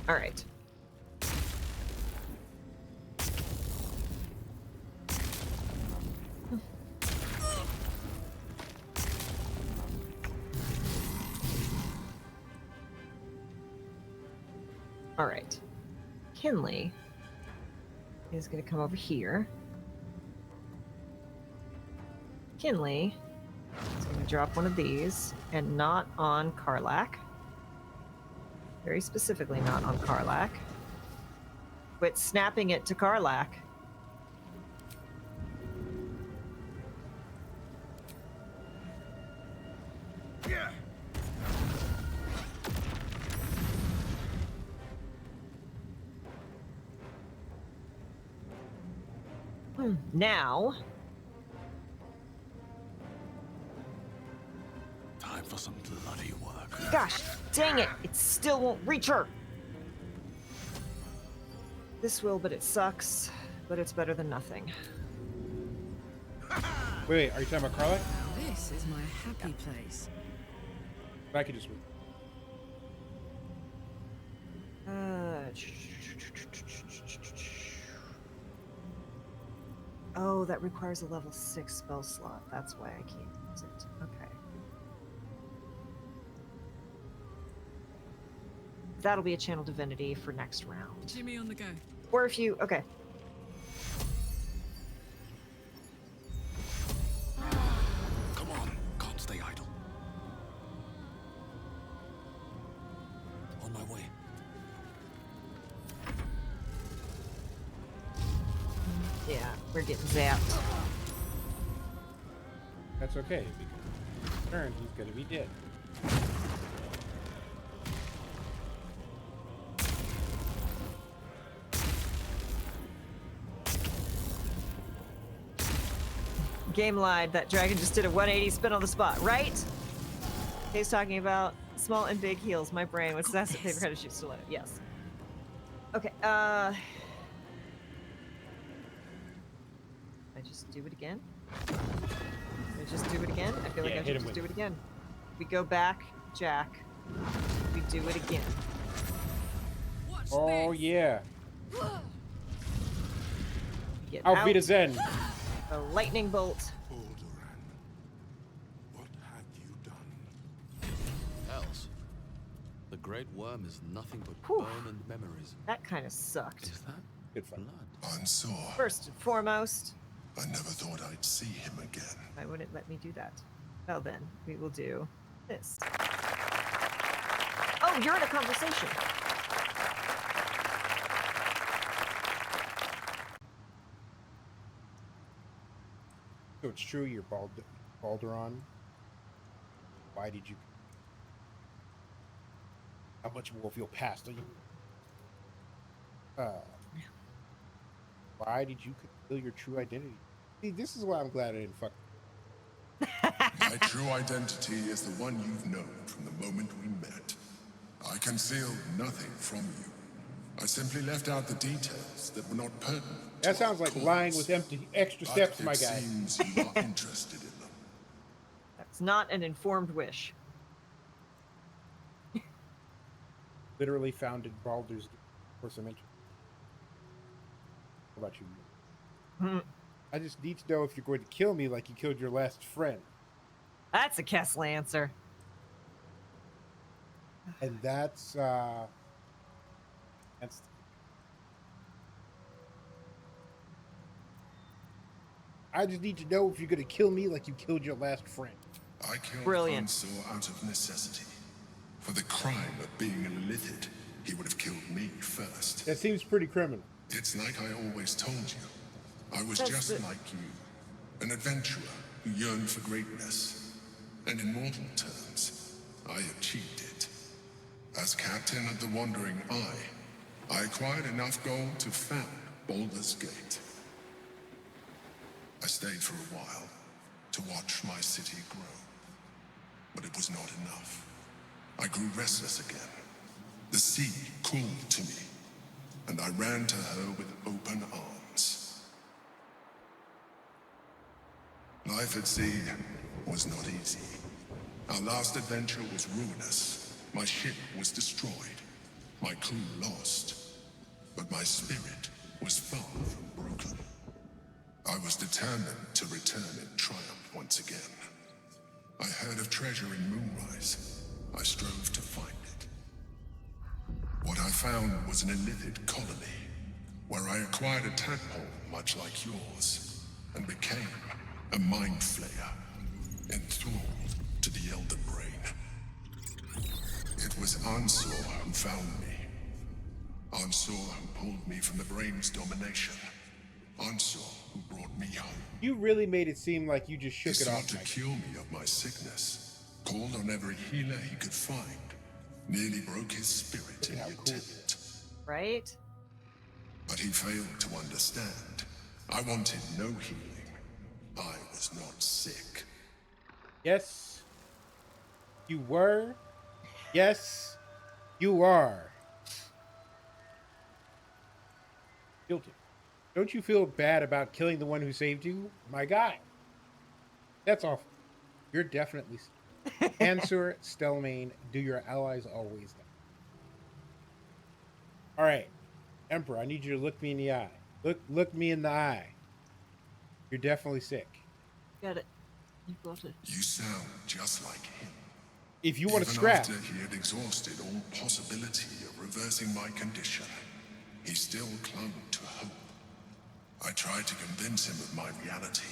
All right. All right. Kinley is going to come over here. Kinley is going to drop one of these, and not on Karlak. Very specifically not on Karlak. Quit snapping it to Karlak. Yeah. Now, Time for some bloody work. gosh, dang it, it still won't reach her. This will, but it sucks. But it's better than nothing. Wait, are you talking about Karlak? This is my happy place. I could just. Oh, that requires a level 6 spell slot. That's why I can't use it. Okay. That'll be a channel divinity for next round. Jimmy on the go. Or if you... Okay. Come on, can't stay idle. On my way. Yeah, we're getting zapped. That's okay, because in turn he's gonna be dead. Game lied. That dragon just did a 180 spin on the spot, right? He's talking about small and big heals. My brain was that's paper credit sheet still in it. Yes. Okay. I just do it again. I just do it again. I feel like I should just do it again. We go back, Jack. We do it again. Oh yeah. Get Auf out. Wiedersehen. A lightning bolt. Baldur, what have you done? Else, the Great Worm is nothing but Whew. bone and memories. That kind of sucked. Is that Good fun. blood? I'm sore. First and foremost, I never thought I'd see him again. I wouldn't let me do that. Well then, we will do this. Oh, you're in a conversation. So it's true you're Balduron. Why did you? How much more of your past are you? Why did you conceal your true identity? See, this is why I'm glad I didn't fuck. My true identity is the one you've known from the moment we met. I concealed nothing from you. I simply left out the details that were not pertinent. That sounds like lying with empty extra steps, my guy. It seems you are interested in them. That's not an informed wish. Literally founded Baldur's for some interest. How about you? I just need to know if you're going to kill me like you killed your last friend. That's a Kesla answer. And that's I just need to know if you're going to kill me like you killed your last friend. I killed Brilliant. Ansor out of necessity. For the crime of being a Lithid, he would have killed me first. That seems pretty criminal. It's like I always told you. I was That's just like you. An adventurer who yearned for greatness. And in mortal terms, I achieved it. As captain of the Wandering Eye, I acquired enough gold to found Baldur's Gate. I stayed for a while to watch my city grow. But it was not enough. I grew restless again. The sea called to me, and I ran to her with open arms. Life at sea was not easy. Our last adventure was ruinous. My ship was destroyed. My crew lost. But my spirit was far from broken. I was determined to return in triumph once again. I heard of treasure in Moonrise. I strove to find it. What I found was an illithid colony, where I acquired a tadpole much like yours, and became a mind flayer, enthralled to the Elder Brain. It was Ansor who found me. Ansor who pulled me from the Brain's domination. Ansor who brought me home. You really made it seem like you just shook He it off. sought to cure me of my sickness, called on every healer he could find, nearly broke his spirit in the attempt. Right? But he failed to understand. I wanted no healing. I was not sick. Yes, you were. Yes, you are. Guilty. Don't you feel bad about killing the one who saved you? My guy. That's awful. You're definitely sick. Answer, Stelmane, do your allies always know? All right. Emperor, I need you to look me in the eye. Look me in the eye. You're definitely sick. Got it. You got it. You sound just like him. If you want to Even scrap, after he had exhausted all possibility of reversing my condition, he still clung to hope. I tried to convince him of my reality.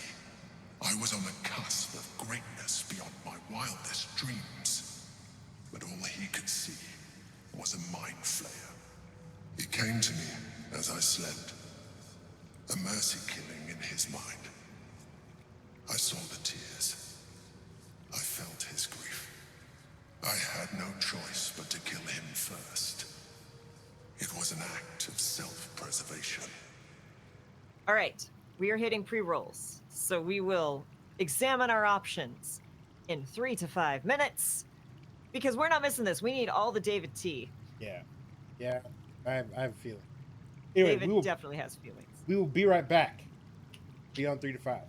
I was on the cusp of greatness beyond my wildest dreams. But all he could see was a mind flayer. It came to me as I slept. A mercy killing in his mind. I saw the tears. I felt his grief. I had no choice but to kill him first. It was an act of self-preservation. All right. We are hitting pre-rolls. So we will examine our options in 3 to 5 minutes. Because we're not missing this. We need all the David tea. yeah. I have a feeling. Anyway, David definitely has feelings. We will be right back. Be on 3 to 5.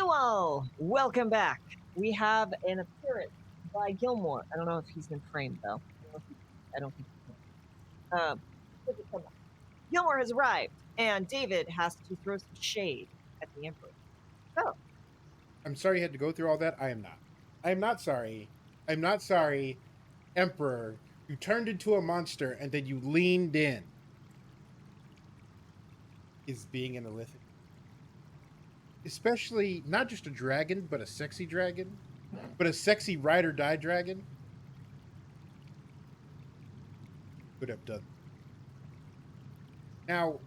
you all. Welcome back. We have an appearance by Gilmore. I don't know if he's in frame though. I don't think he's in frame. Gilmore has arrived, and David has to throw some shade at the Emperor. So, I'm sorry you had to go through all that. I am not. I am not sorry. I'm not sorry, Emperor. You turned into a monster and then you leaned in. Is being an Illithid. Especially not just a dragon, but a sexy dragon. But a sexy ride or die dragon. Could have done. Now,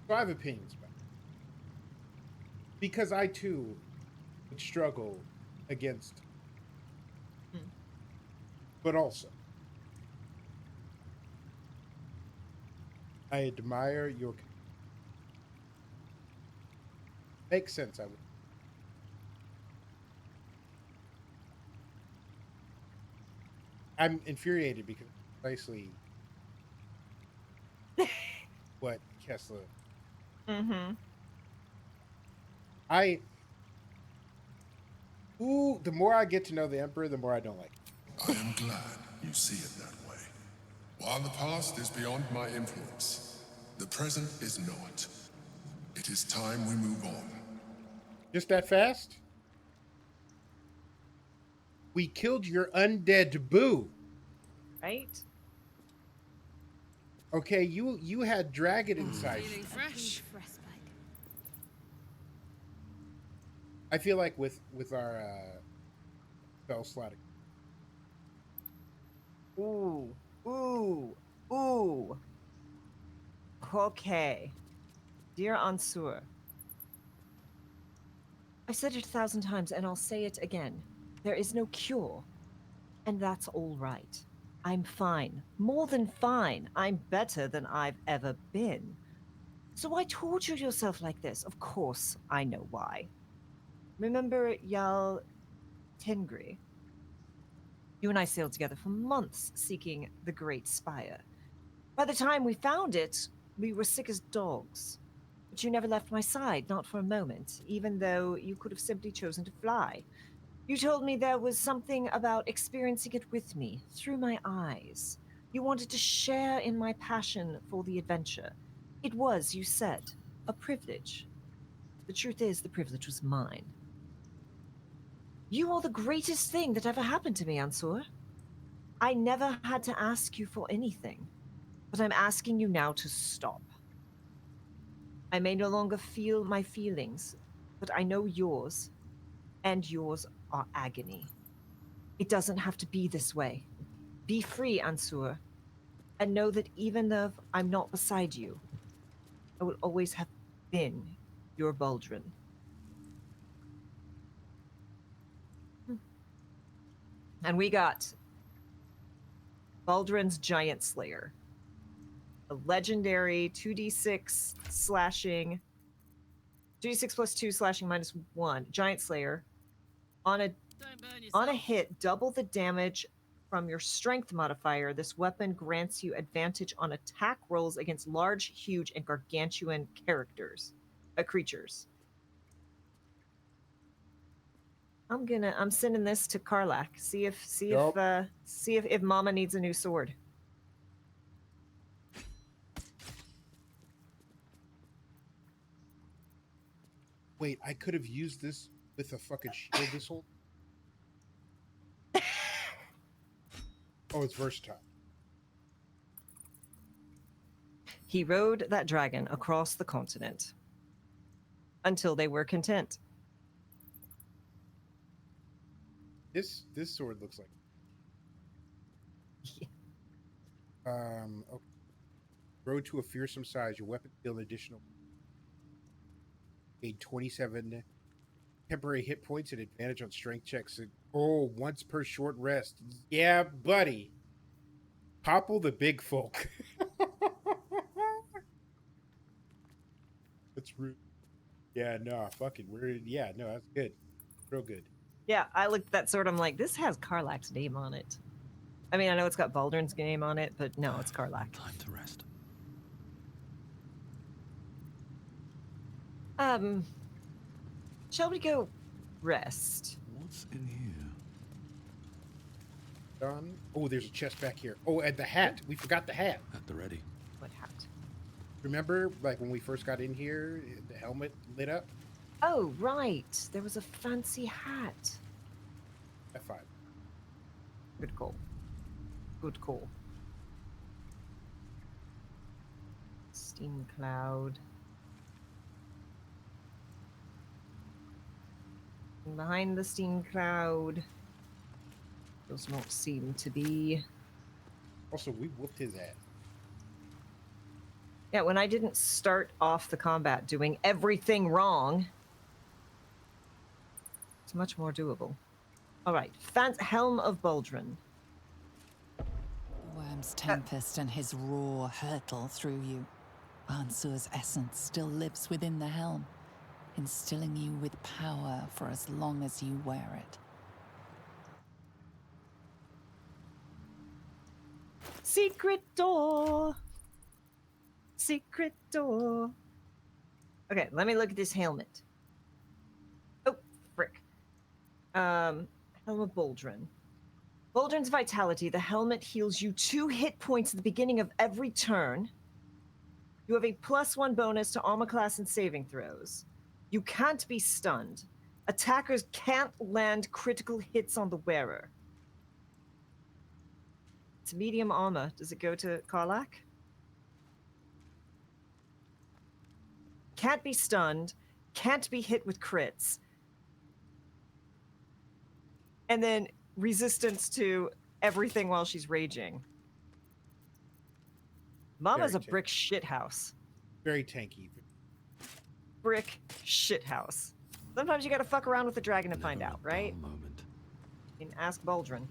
so I have opinions about it. Because I too would struggle against. But also, I admire your. Makes sense, I would. I'm infuriated because precisely what Kesla. mm-hmm. The more I get to know the Emperor, the more I don't like it. I am glad you see it that way. While the past is beyond my influence, the present is not. It is time we move on. Just that fast? We killed your undead boo. Right? Okay, you had dragon inside. Feeling fresh. I feel like with our spell slotting. Ooh. Okay. Dear Ansur, I've said it 1,000 times and I'll say it again. There is no cure. And that's all right. I'm fine. More than fine. I'm better than I've ever been. So why torture yourself like this? Of course, I know why. Remember Yal Tengri? You and I sailed together for months seeking the Great Spire. By the time we found it, we were sick as dogs. But you never left my side, not for a moment, even though you could have simply chosen to fly. You told me there was something about experiencing it with me, through my eyes. You wanted to share in my passion for the adventure. It was, you said, a privilege. The truth is, the privilege was mine. You are the greatest thing that ever happened to me, Ansur. I never had to ask you for anything, but I'm asking you now to stop. I may no longer feel my feelings, but I know yours, and yours are agony. It doesn't have to be this way. Be free, Ansur, and know that even though I'm not beside you, I will always have been your Baldrin. And we got Baldrin's Giant Slayer. A legendary 2d6 slashing, 2d6 plus 2 slashing minus 1 Giant Slayer. On a hit, double the damage from your strength modifier. This weapon grants you advantage on attack rolls against large, huge, and gargantuan creatures. I'm sending this to Karlach. See if Mama needs a new sword. Wait, I could have used this with a fucking shield this whole. Oh, it's versatile. He rode that dragon across the continent until they were content. This sword looks like. Yeah. Okay. Grow to a fearsome size. Your weapon deal an additional. Gain 27 temporary hit points and advantage on strength checks. Once per short rest. Yeah, buddy. Popple the big folk. That's rude. Yeah, no, fucking weird. Yeah, no, that's good. Real good. Yeah, I looked at that sword. I'm like, this has Karlach's name on it. I mean, I know it's got Baldrin's name on it, but no, it's Karlach. Time to rest. Shall we go rest? What's in here? Done. Oh, there's a chest back here. Oh, and the hat. We forgot the hat. At the ready. What hat? Remember, like when we first got in here, the helmet lit up? Oh, right. There was a fancy hat. F5. Good call. Good call. Steam cloud. And behind the steam cloud does not seem to be. Also, we whooped his ass. Yeah, when I didn't start off the combat doing everything wrong, it's much more doable. All right, Helm of Baldrin. The worm's tempest and his roar hurtle through you. Ansur's essence still lives within the helm, instilling you with power for as long as you wear it. Secret door. Secret door. Okay, let me look at this helmet. Oh, frick. Helm of Baldrin. Baldrin's vitality. The helmet heals you 2 hit points at the beginning of every turn. You have a +1 bonus to armor class and saving throws. You can't be stunned. Attackers can't land critical hits on the wearer. It's medium armor. Does it go to Karlach? Can't be stunned. Can't be hit with crits. And then resistance to everything while she's raging. Mama's Very a brick shithouse. Very tanky. Brick shithouse. Sometimes you gotta fuck around with the dragon to find out, right? Moment. You can ask Baldrin.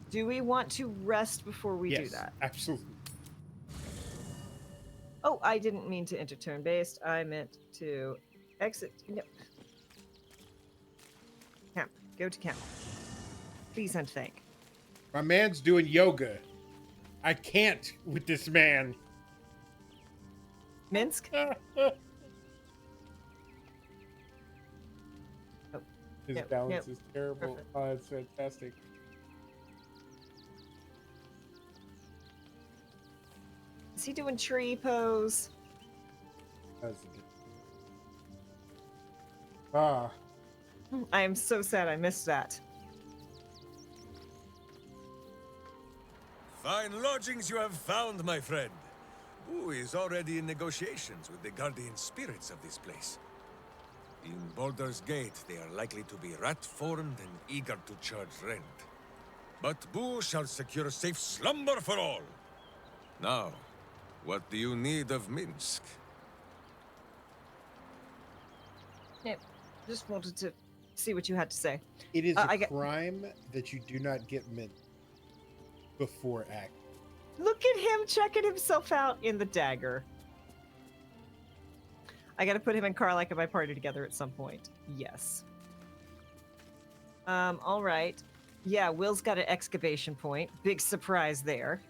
Do we want to rest before we do that? Absolutely. Oh, I didn't mean to enter turn-based. I meant to exit. No. Camp. Go to camp. Please and thank. My man's doing yoga. I can't with this man. Minsk? His Yep, balance yep. is terrible. Perfect. Oh, it's fantastic. Is he doing tree pose? That was a good. Ah. I am so sad I missed that. Fine lodgings you have found, my friend. Who is already in negotiations with the guardian spirits of this place. In Baldur's Gate, they are likely to be rat-formed and eager to charge rent. But Boo shall secure safe slumber for all. Now, what do you need of Minsk? Yep. Just wanted to see what you had to say. It is a crime that you do not get mint before act. Look at him checking himself out in the dagger. I gotta put him and Karlach and my party together at some point. Yes. All right. Yeah, Will's got an excavation point. Big surprise there.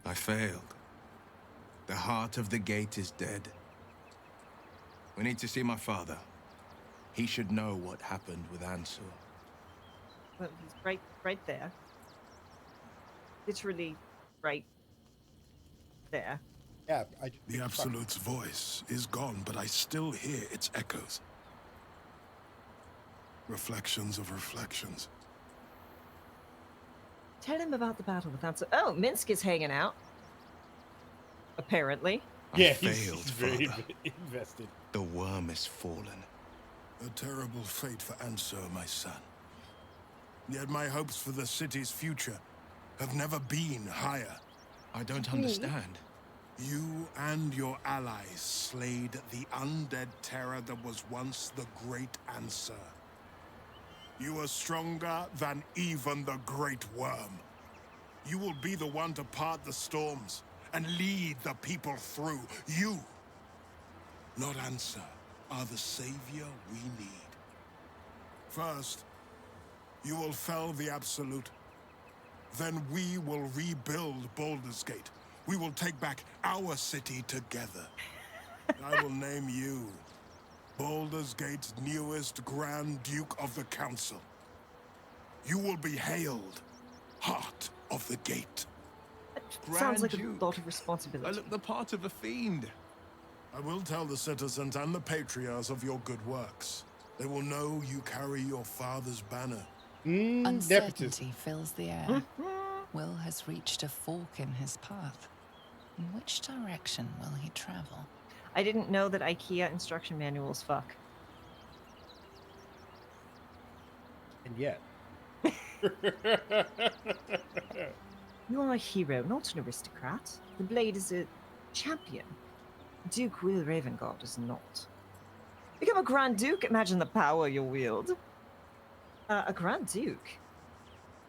I failed. The heart of the gate is dead. We need to see my father. He should know what happened with Ansur. Well, he's right there. Literally right there. Yeah, The Absolute's voice is gone, but I still hear its echoes. Reflections of reflections. Tell him about the battle with Ansur. Oh, Minsk is hanging out. Apparently. I failed, he's very Father. invested. The worm is fallen. A terrible fate for Ansur, my son. Yet my hopes for the city's future have never been higher. I don't understand. You and your allies slayed the undead terror that was once the Great Ansur. You are stronger than even the Great Worm. You will be the one to part the storms and lead the people through. You, not Ansur, are the savior we need. First, you will fell the Absolute. Then we will rebuild Baldur's Gate. We will take back our city together. I will name you Baldur's Gate's newest Grand Duke of the Council. You will be hailed Heart of the Gate. Sounds like Grand a lot of responsibility. I look the part of a fiend. I will tell the citizens and the patriarchs of your good works. They will know you carry your father's banner. Uncertainty fills the air. Will has reached a fork in his path. In which direction will he travel? I didn't know that IKEA instruction manuals fuck. And yet. You are a hero, not an aristocrat. The blade is a champion. Duke Will Ravengard is not. Become a Grand Duke? Imagine the power you'll wield. A Grand Duke?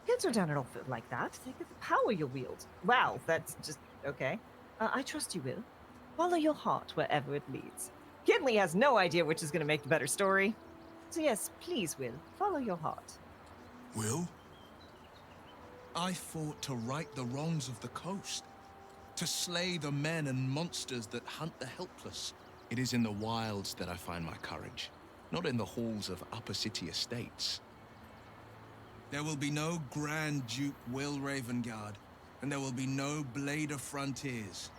Can't turn down an offer like that. Think of the power you'll wield. Wow, that's just... okay. I trust you, Will. Follow your heart wherever it leads. Kinley has no idea which is going to make the better story. So yes, please, Will, follow your heart. Will? I fought to right the wrongs of the coast, to slay the men and monsters that hunt the helpless. It is in the wilds that I find my courage, not in the halls of upper city estates. There will be no Grand Duke Will Ravengard, and there will be no Blade of Frontiers.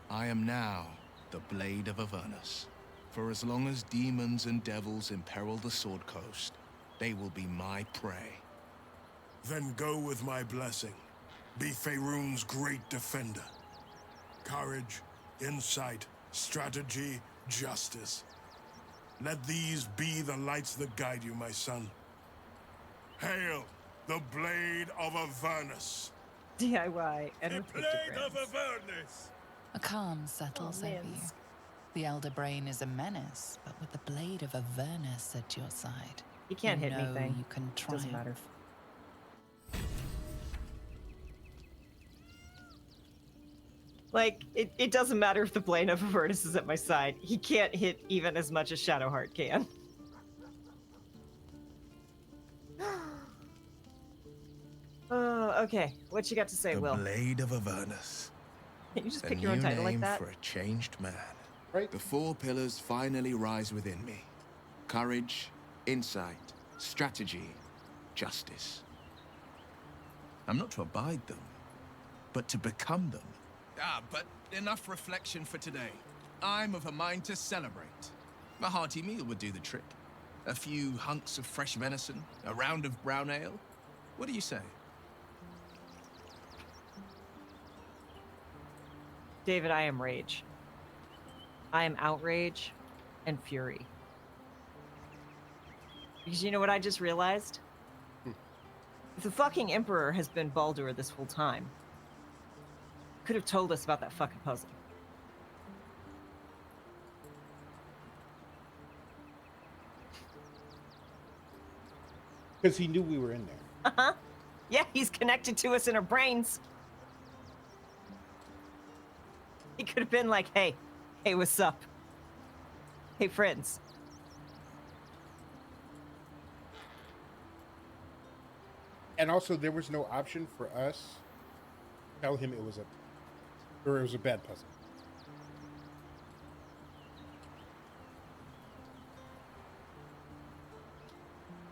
I am now the Blade of Avernus. For as long as demons and devils imperil the Sword Coast, they will be my prey. Then go with my blessing. Be Faerun's great defender. Courage, insight, strategy, justice. Let these be the lights that guide you, my son. Hail the Blade of Avernus! DIY and The with Blade pictograms. of Avernus! A calm settles over you. The Elder Brain is a menace, but with the Blade of Avernus at your side, He can't you hit know anything. you can triumph. Doesn't matter. Like, it doesn't matter if the Blade of Avernus is at my side. He can't hit even as much as Shadowheart can. Okay. What you got to say, The Will? Blade of Avernus. Can you just A pick your own new title like name that? for a changed man. Right. The four pillars finally rise within me. Courage, insight, strategy, justice. I'm not to abide them, but to become them. But enough reflection for today. I'm of a mind to celebrate. A hearty meal would do the trick. A few hunks of fresh venison, a round of brown ale. What do you say? David, I am rage. I am outrage and fury. Because you know what I just realized? The fucking Emperor has been Baldur this whole time. Could have told us about that fucking puzzle. Because he knew we were in there. Uh-huh. Yeah, he's connected to us in our brains. He could have been like, hey, what's up? Hey, friends. And also, there was no option for us to tell him it was a bad puzzle.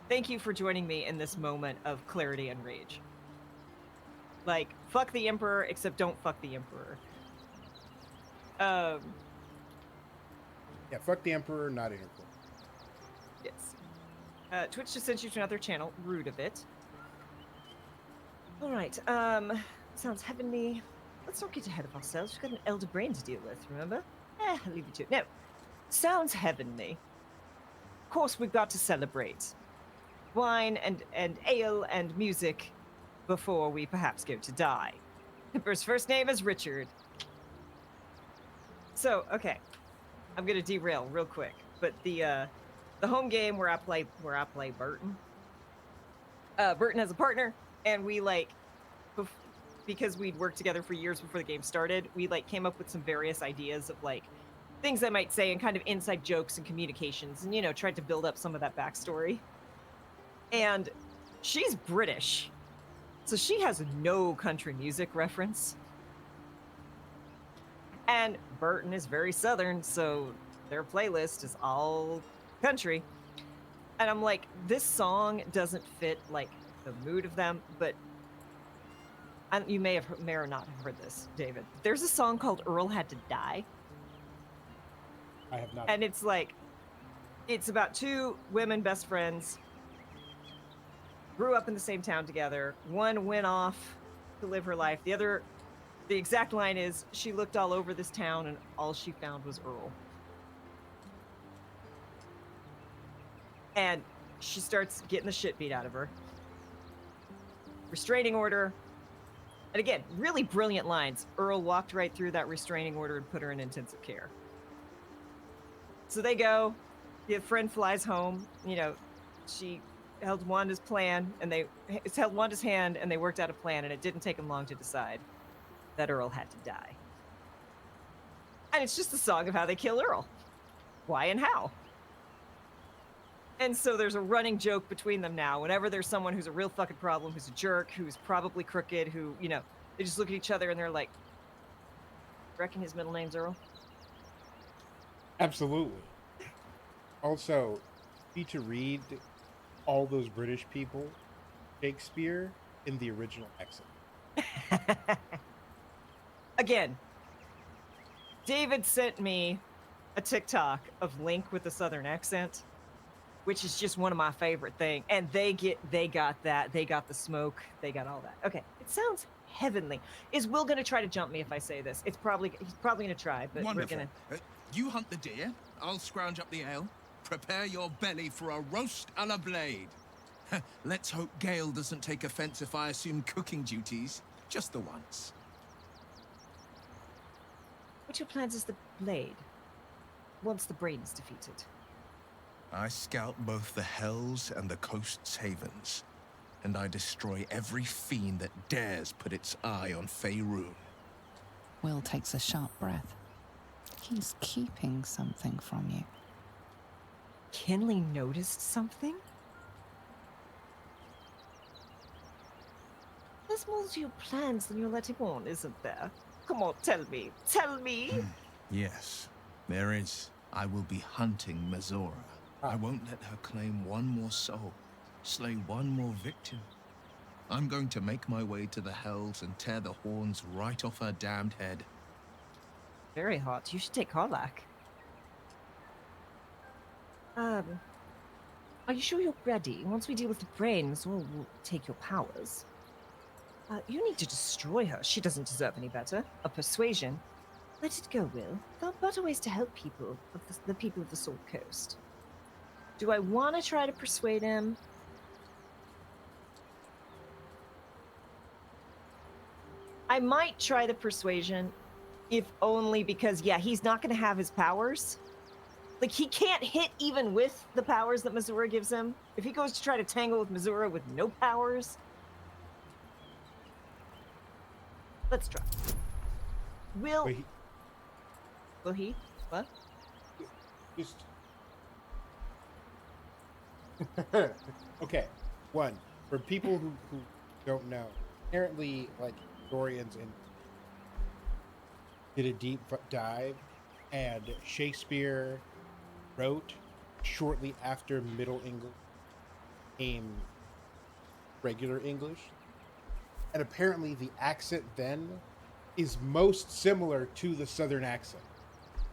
Thank you for joining me in this moment of clarity and rage. Like, fuck the Emperor, except don't fuck the Emperor. Yeah, fuck the Emperor, not Interpol. Yes. Twitch just sent you to another channel. Rude of it. Alright, sounds heavenly. Let's not get ahead of ourselves. We've got an elder brain to deal with, remember? I'll leave you to it. No. Sounds heavenly. Of course, we've got to celebrate. Wine and ale and music before we perhaps go to die. Emperor's first name is Richard. So, okay. I'm gonna derail real quick. But the home game where I play Burton. Burton has a partner, and we because we'd worked together for years before the game started, we came up with some various ideas of things I might say and kind of inside jokes and communications, and tried to build up some of that backstory. And she's British, so she has no country music reference. And Burton is very southern, so their playlist is all country. And I'm like, this song doesn't fit like the mood of them, but you may or not have heard this, David. There's a song called Earl Had to Die. I have not. And it's like, it's about two women best friends, grew up in the same town together. One went off to live her life. The other, the exact line is, she looked all over this town and all she found was Earl. And she starts getting the shit beat out of her. Restraining order. And again, really brilliant lines. Earl walked right through that restraining order and put her in intensive care. So they go, the friend flies home. You know, she held Wanda's plan and it's held Wanda's hand and they worked out a plan, and it didn't take them long to decide that Earl had to die. And it's just a song of how they kill Earl. Why and how. And so there's a running joke between them now. Whenever there's someone who's a real fucking problem, who's a jerk, who's probably crooked, who, you know, they just look at each other and they're like, reckon his middle name's Earl? Absolutely. Also, need to read all those British people Shakespeare in the original accent. Again, David sent me a TikTok of Link with a Southern accent, which is just one of my favorite things. And they got that. They got the smoke. They got all that. Okay, it sounds heavenly. Is Will going to try to jump me if I say this? He's probably going to try, but Wonderful. we're going to... You hunt the deer, I'll scrounge up the ale. Prepare your belly for a roast a la blade. Let's hope Gale doesn't take offense if I assume cooking duties, just the once. What's your plans as the blade, once the brain is defeated? I scout both the hells and the coast's havens, and I destroy every fiend that dares put its eye on Faerun. Will takes a sharp breath. He's keeping something from you. Kinley noticed something? There's more to your plans than you're letting on, isn't there? Come on, tell me. Tell me! Yes, there is. I will be hunting Mazora. I won't let her claim one more soul, slay one more victim. I'm going to make my way to the hells and tear the horns right off her damned head. Very hot. You should take Harlach. Are you sure you're ready? Once we deal with the brain, Mazora will take your powers. You need to destroy her. She doesn't deserve any better. A persuasion. Let it go, Will. There are better ways to help people, the people of the Sword Coast. Do I want to try to persuade him? I might try the persuasion, if only because, yeah, he's not going to have his powers. Like, he can't hit even with the powers that Mazora gives him. If he goes to try to tangle with Mazora with no powers... Let's try. Will he? What? Just... Okay, one, for people who don't know, apparently, like, historians did a deep dive, and Shakespeare wrote shortly after Middle English came regular English, and apparently the accent then is most similar to the Southern accent,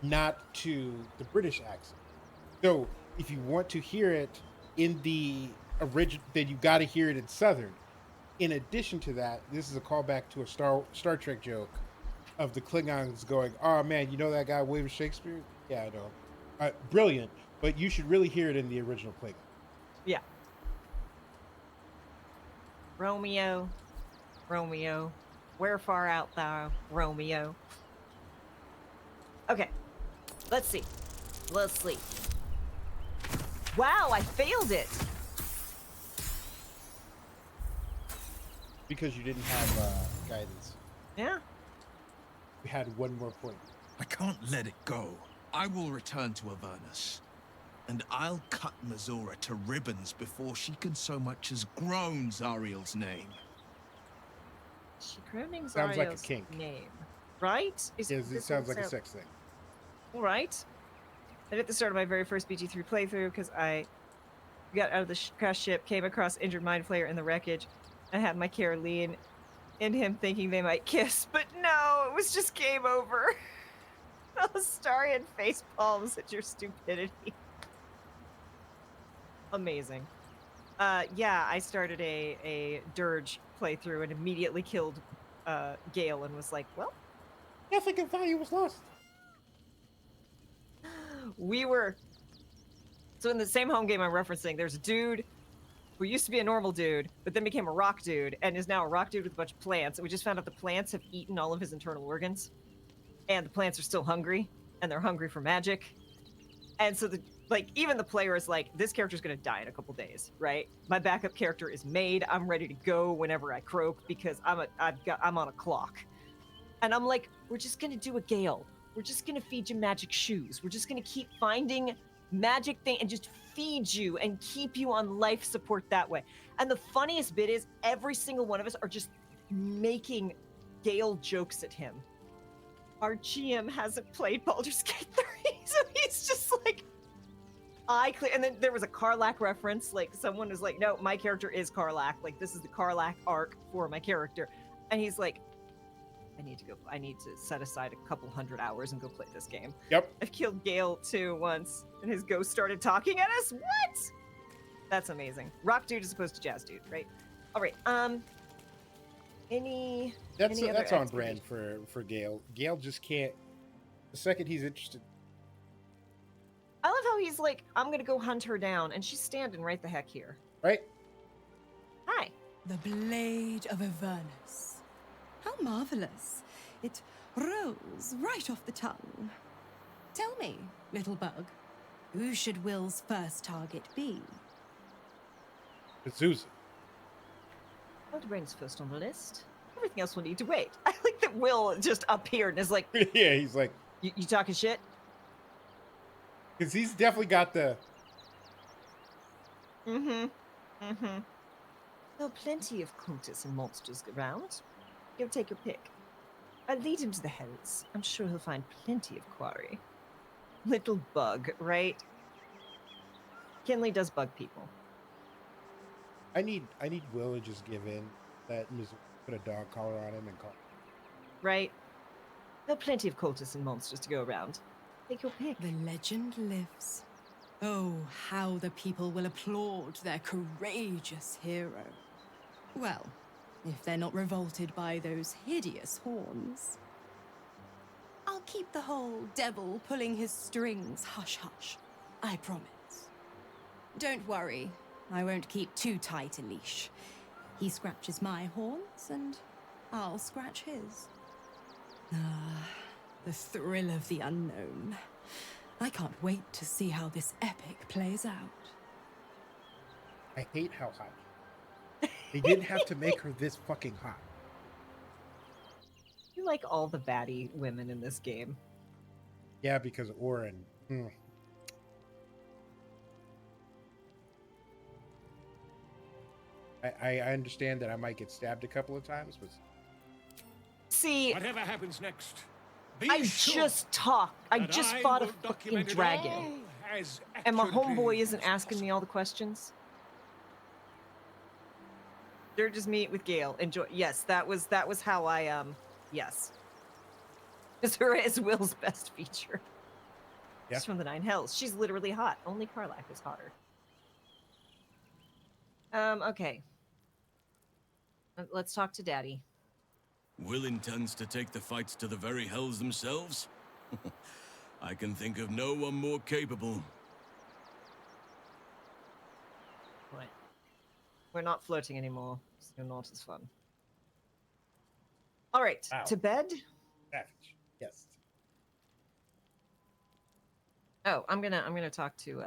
not to the British accent. So if you want to hear it in the original, then you got to hear it in Southern. In addition to that, this is a callback to a Star Trek joke of the Klingons going, "Oh man, you know that guy William Shakespeare? Yeah, I know. Brilliant, but you should really hear it in the original Klingon." Yeah. Romeo, where art thou, Romeo? Okay, let's see. Wow, I failed it. Because you didn't have guidance. Yeah. We had one more point. I can't let it go. I will return to Avernus, and I'll cut Mazora to ribbons before she can so much as groan Zariel's name. She groaning Sounds like a Zariel's kink. name, right? It sounds like a sex thing. All right. I did at the start of my very first BG3 playthrough because I got out of the crash ship, came across injured mind flayer in the wreckage, and had my care lean in him thinking they might kiss, but no, it was just game over. Astarion face palms at your stupidity. Amazing. Yeah, I started a Dirge playthrough and immediately killed Gale and was like, well, Nothing of value was lost. we were... So in the same home game I'm referencing, there's a dude who used to be a normal dude, but then became a rock dude, and is now a rock dude with a bunch of plants. And we just found out the plants have eaten all of his internal organs. And the plants are still hungry, and they're hungry for magic. And so even the player is like, this character's gonna die in a couple days, right? My backup character is made. I'm ready to go whenever I croak because I'm on a clock. And I'm like, we're just gonna do a Gale. We're just gonna feed you magic shoes. We're just gonna keep finding magic thing and just feed you and keep you on life support that way. And the funniest bit is every single one of us are just making Gale jokes at him. Our GM hasn't played Baldur's Gate 3, so he's just like, and then there was a Karlach reference, like someone was like, no, my character is Karlach, like this is the Karlach arc for my character. And he's like, I need to set aside a couple 100 hours and go play this game. Yep. I've killed Gale too once, and his ghost started talking at us. What? That's amazing. Rock dude as opposed to jazz dude, right? All right. That's on brand for Gale. Gale just can't. The second he's interested. I love how he's like, I'm gonna go hunt her down, and she's standing right the heck here. Right. Hi. The blade of Avernus. How marvelous. It rolls right off the tongue. Tell me, little bug, who should Will's first target be? Azusa. Aldebaran's first on the list. Everything else will need to wait. I like that Will just appeared and is like, yeah, he's like, you talking shit? Because he's definitely got the... There are plenty of cultists and monsters around. Go take your pick. I'll lead him to the Hells. I'm sure he'll find plenty of quarry. Little bug, right? Kinley does bug people. I need Will to just give in. That just put a dog collar on him and call. Right? There are plenty of cultists and monsters to go around. Take your pick. The legend lives. Oh, how the people will applaud their courageous hero. Well, if they're not revolted by those hideous horns. I'll keep the whole devil pulling his strings hush-hush. I promise. Don't worry. I won't keep too tight a leash. He scratches my horns, and I'll scratch his. Ah, the thrill of the unknown. I can't wait to see how this epic plays out. I hate how hot. They didn't have to make her this fucking hot. You like all the baddie women in this game. Yeah, because Orin. I understand that I might get stabbed a couple of times, but... See... Whatever happens next, I just fought a fucking dragon. And my homeboy isn't asking me all the questions. They're just meet with Gale. Enjoy. Yes, that was how I yes. Azura is Will's best feature. Yeah. She's from the Nine Hells. She's literally hot. Only Karlach is hotter. Okay. Let's talk to Daddy. Will intends to take the fights to the very hells themselves? I can think of no one more capable. Right. We're not flirting anymore. So not as fun. All right, Wow. to bed. Savage. Yes. Oh, I'm gonna talk to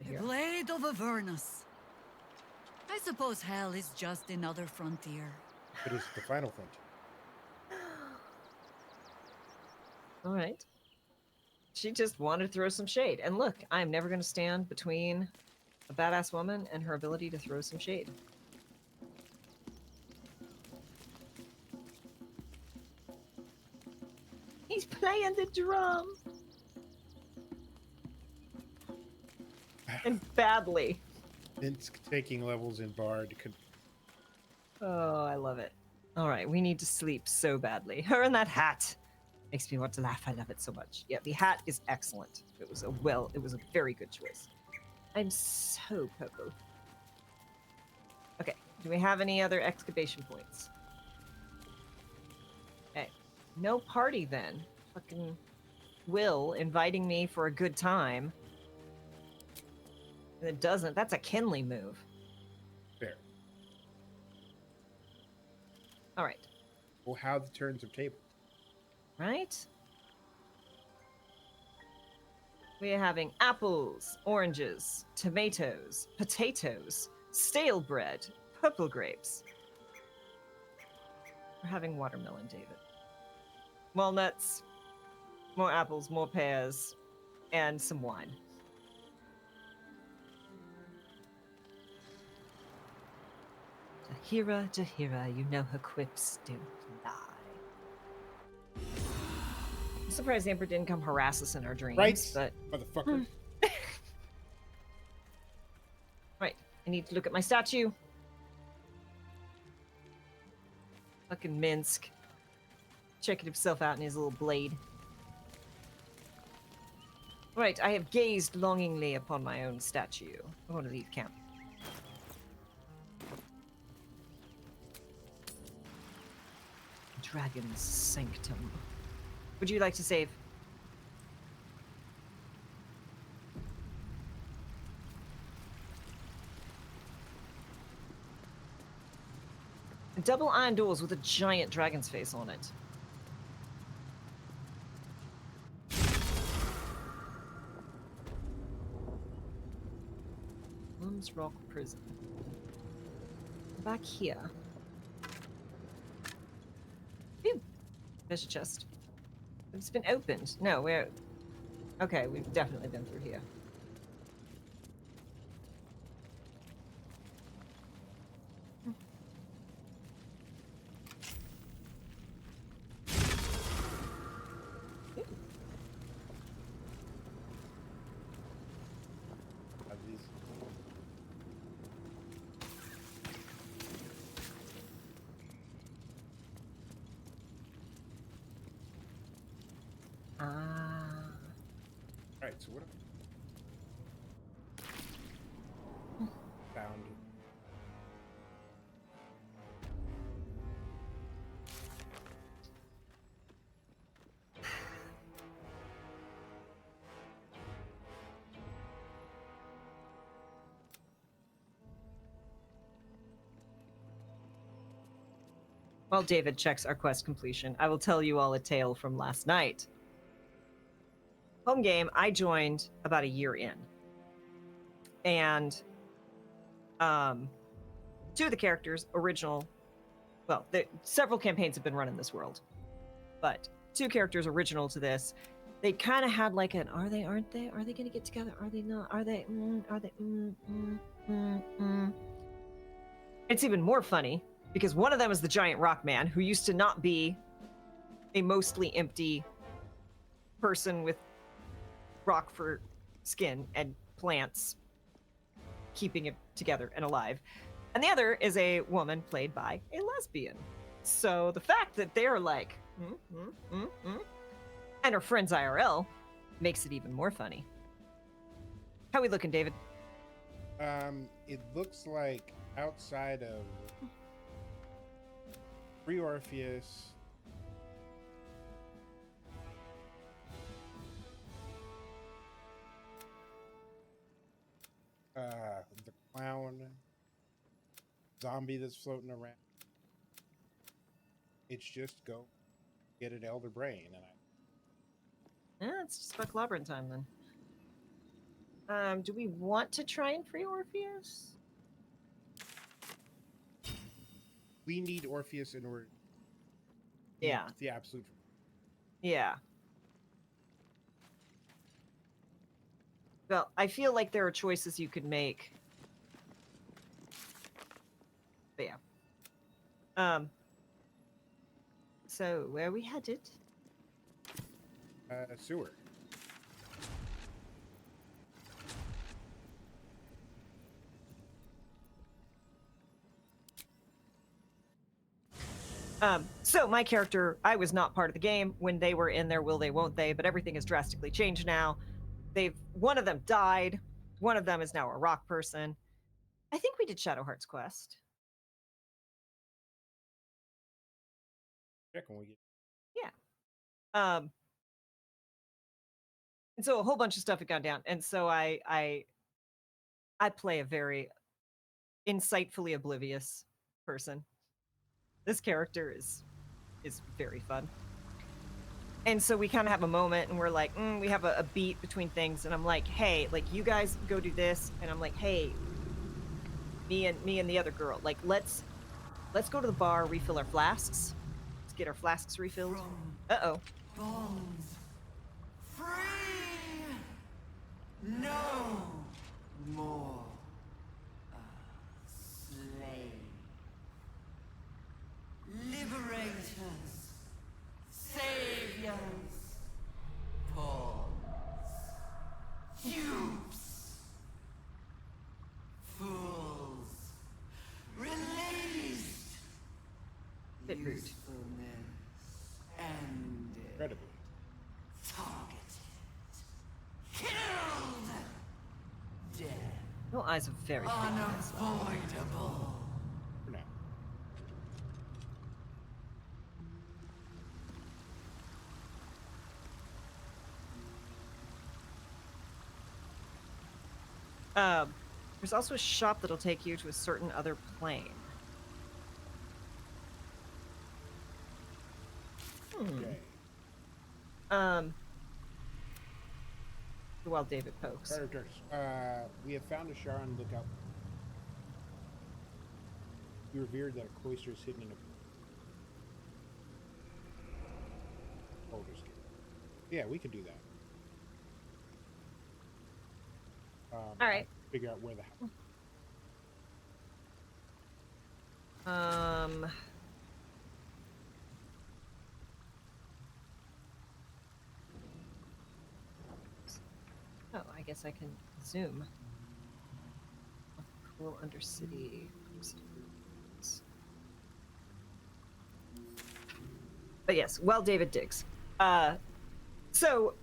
The blade of Avernus. I suppose hell is just another frontier. It is the final frontier. All right. She just wanted to throw some shade. And look, I'm never going to stand between a badass woman and her ability to throw some shade. He's playing the drum. And badly. Minsk taking levels in Bard. Oh, I love it. All right, we need to sleep so badly. Her and that hat makes me want to laugh. I love it so much. Yeah, the hat is excellent. It was a very good choice. I'm so purple. Okay, do we have any other excavation points? Okay, no party then. Fucking Will inviting me for a good time. And it doesn't. That's a Kinley move. Fair. All right. Well, how the turns of tables. Right? We are having apples, oranges, tomatoes, potatoes, stale bread, purple grapes. We're having watermelon, David. Walnuts, more apples, more pears, and some wine. Jahira, you know her quips don't lie. I'm surprised the Emperor didn't come harass us in our dreams, Right, but... motherfucker. Right, I need to look at my statue. Fucking Minsk. Checking himself out in his little blade. Right, I have gazed longingly upon my own statue. I want to leave camp. Dragon's Sanctum. Would you like to save? Double iron doors with a giant dragon's face on it. Plums Rock Prison. Back here. Phew. Treasure chest. It's been opened. No, we're... Okay, we've definitely been through here. Alright, so what found While David checks our quest completion, I will tell you all a tale from last night. Home game, I joined about a year in. And two of the characters, original, well, several campaigns have been run in this world, but two characters original to this, they kind of had like an, are they, aren't they? Are they going to get together? Are they not? Are they? Are they? It's even more funny because one of them is the giant rock man who used to not be a mostly empty person with rock for skin and plants keeping it together and alive. And the other is a woman played by a lesbian. So the fact that they're like, and her friends IRL makes it even more funny. How we looking, David? It looks like outside of Free Orpheus, the clown zombie that's floating around. It's just go get an elder brain, and Yeah, it's just about clobbering time then. Do we want to try and free Orpheus? we need Orpheus in order. Yeah. The absolute. Yeah. Well, I feel like there are choices you could make. But yeah. So where are we headed? Sewer. So my character, I was not part of the game when they were in there, will they, won't they, but everything has drastically changed now. One of them died. One of them is now a rock person. I think we did Shadowheart's quest. Check when we get. Yeah. And so a whole bunch of stuff had gone down. And so I play a very insightfully oblivious person. This character is very fun. And so we kind of have a moment and we're like, we have a beat between things. And I'm like, hey, like you guys go do this. And I'm like, hey, me and the other girl, like, let's go to the bar, refill our flasks. Let's get our flasks refilled. Uh-oh. Bones. Free. No more. Slave. Liberators. Saviors. Pawns. Dupes. Fools. Released. Bit rude. Usefulness ended. Incredibly. Targeted. Killed. Dead. No eyes are very big. Unavoidable. For now. There's also a shop that'll take you to a certain other plane. Okay. While David pokes. We have found a Sharon lookout. You revered that a cloister is hidden in a Baldur's Gate. Yeah, we could do that. All right. Figure out where the house. Oh, I guess I can zoom. Cool Undercity. But yes, well, David digs. So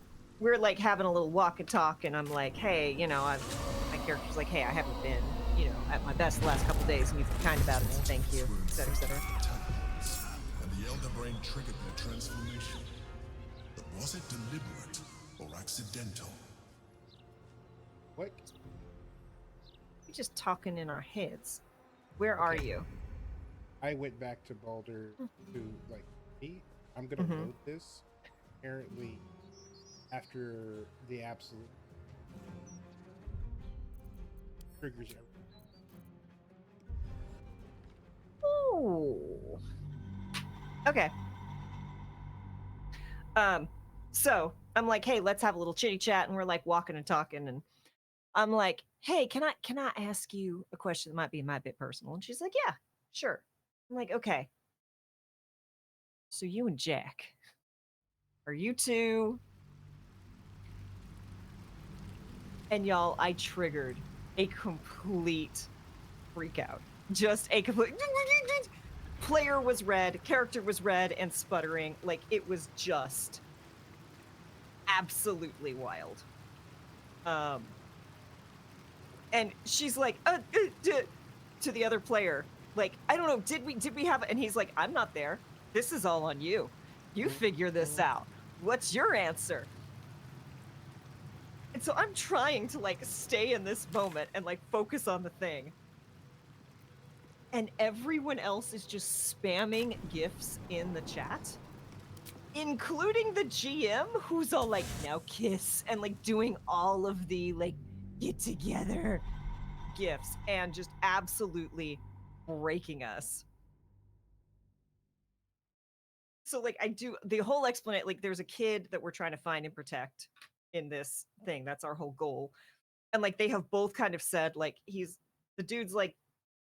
we're like having a little walk and talk, and I'm like, hey, you know, my character's like, hey, I haven't been, you know, at my best the last couple of days, and you've been kind about it, so thank you, et cetera, et cetera. And the Elder Brain triggered their transformation. But was it deliberate or accidental? What? We're just talking in our heads. Where are you? I went back to Baldur to, like, I'm gonna load this. Apparently, after the absolute triggers everything. Ooh. Okay. So I'm like, hey, let's have a little chitty chat, and we're like walking and talking, and I'm like, hey, can I ask you a question that might be a bit personal? And she's like, yeah, sure. I'm like, okay. So you and Jack, are you two? And y'all, I triggered a complete freak out. Just a complete player was red, character was red and sputtering. Like, it was just absolutely wild. And she's like, to the other player, like, I don't know, did we have, and he's like, I'm not there. This is all on you. You figure this out. What's your answer? And so I'm trying to like stay in this moment and like focus on the thing. And everyone else is just spamming GIFs in the chat, including the GM, who's all like, now kiss, and like doing all of the like get together GIFs and just absolutely breaking us. So like I do the whole explanation, like there's a kid that we're trying to find and protect in this thing. That's our whole goal. And like they have both kind of said like the dude's like,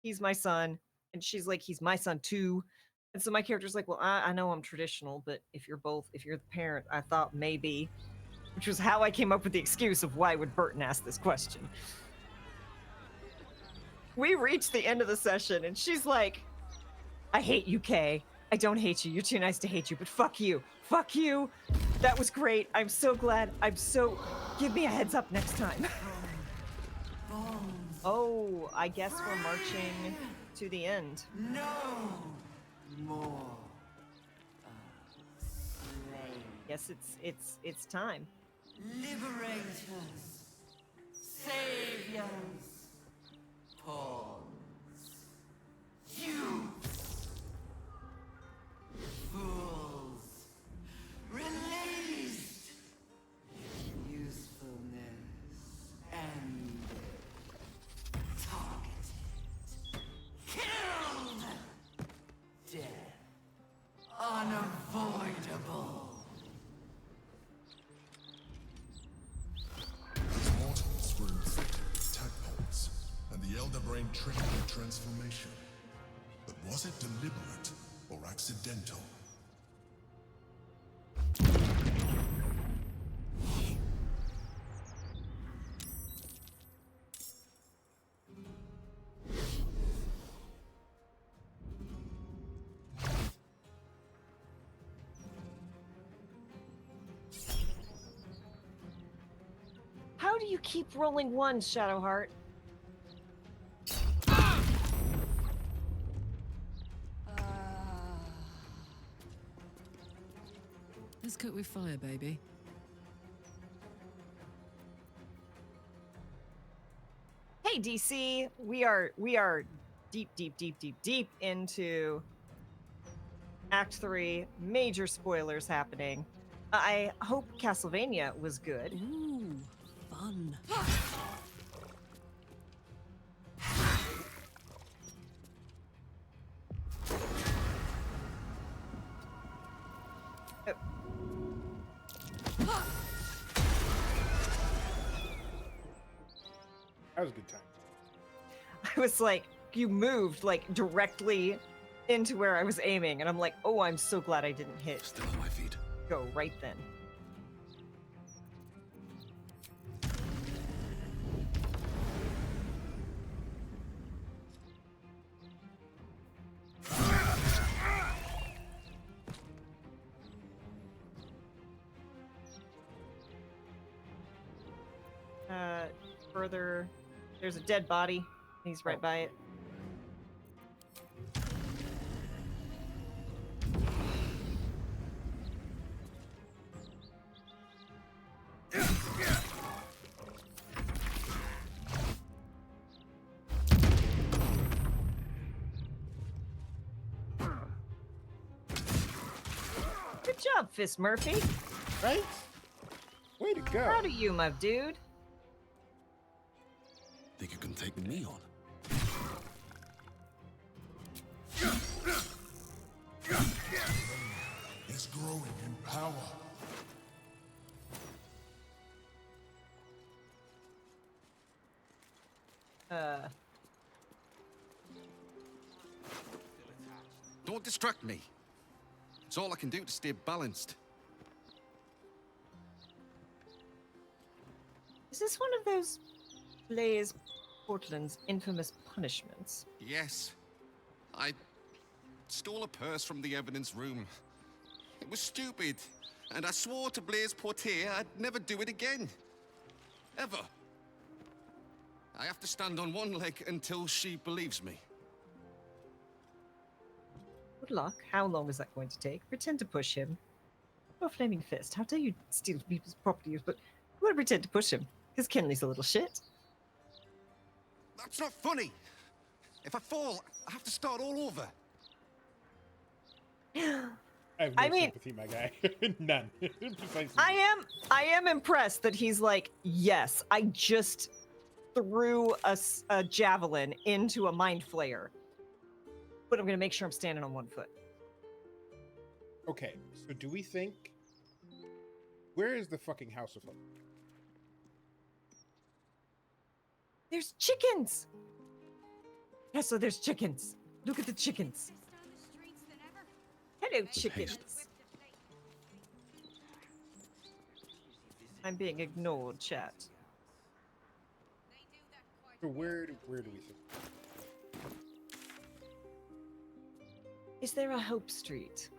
he's my son, and she's like, he's my son too. And so my character's like, well, I know I'm traditional, but if you're the parent, I thought maybe, which was how I came up with the excuse of why would Burton ask this question. We reached the end of the session and she's like, I hate you, Kay. I don't hate you. You're too nice to hate you, but fuck you. Fuck you. That was great. I'm so glad. Give me a heads up next time. Oh, I guess we're marching to the end. No more. Guess it's time. Liberators, saviors, pawns, youths, fools, released, usefulness ended, targeted, killed, death unavoidable. Mortals were infected with tadpoles, and the Elder Brain triggered the transformation. But was it deliberate or accidental? How do you keep rolling ones, Shadowheart? Let's cook with fire, baby. Hey DC, we are deep into Act 3. Major spoilers happening. I hope Castlevania was good. Ooh, fun. That was a good time. I was like, you moved like directly into where I was aiming, and I'm like, oh, I'm so glad I didn't hit. Still on my feet. Go right then. Further, there's a dead body. He's right by it. Good job, Fist Murphy. Right? Way to go. Proud of you, my dude. Think you can take me on? It's growing in power. Don't distract me. It's all I can do to stay balanced. Is this one of those Blaze Portland's infamous punishments? Yes. I stole a purse from the evidence room. It was stupid, and I swore to Blaze Portier I'd never do it again. Ever. I have to stand on one leg until she believes me. Good luck. How long is that going to take? Pretend to push him. Oh, Flaming Fist. How dare you steal people's properties, but I'm going to pretend to push him, because Kinley's a little shit. That's not funny. If I fall, I have to start all over. I have no sympathy, my guy. None. Precisely. I am impressed that he's like, yes, I just threw a javelin into a mind flayer, but I'm going to make sure I'm standing on one foot. Okay, so do we think... Where is the fucking House of Hope? There's chickens! Yeah, so there's chickens. Look at the chickens. Hello, chickens. I'm being ignored, chat. So where do we think? Is there a Hope Street?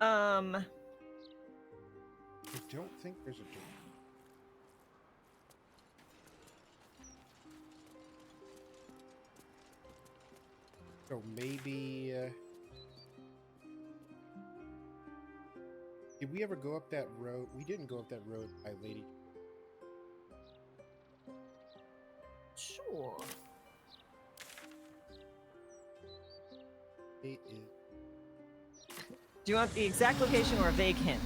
I don't think there's a door. So maybe... did we ever go up that road? We didn't go up that road by Lady. Sure. It is. Do you want the exact location or a vague hint?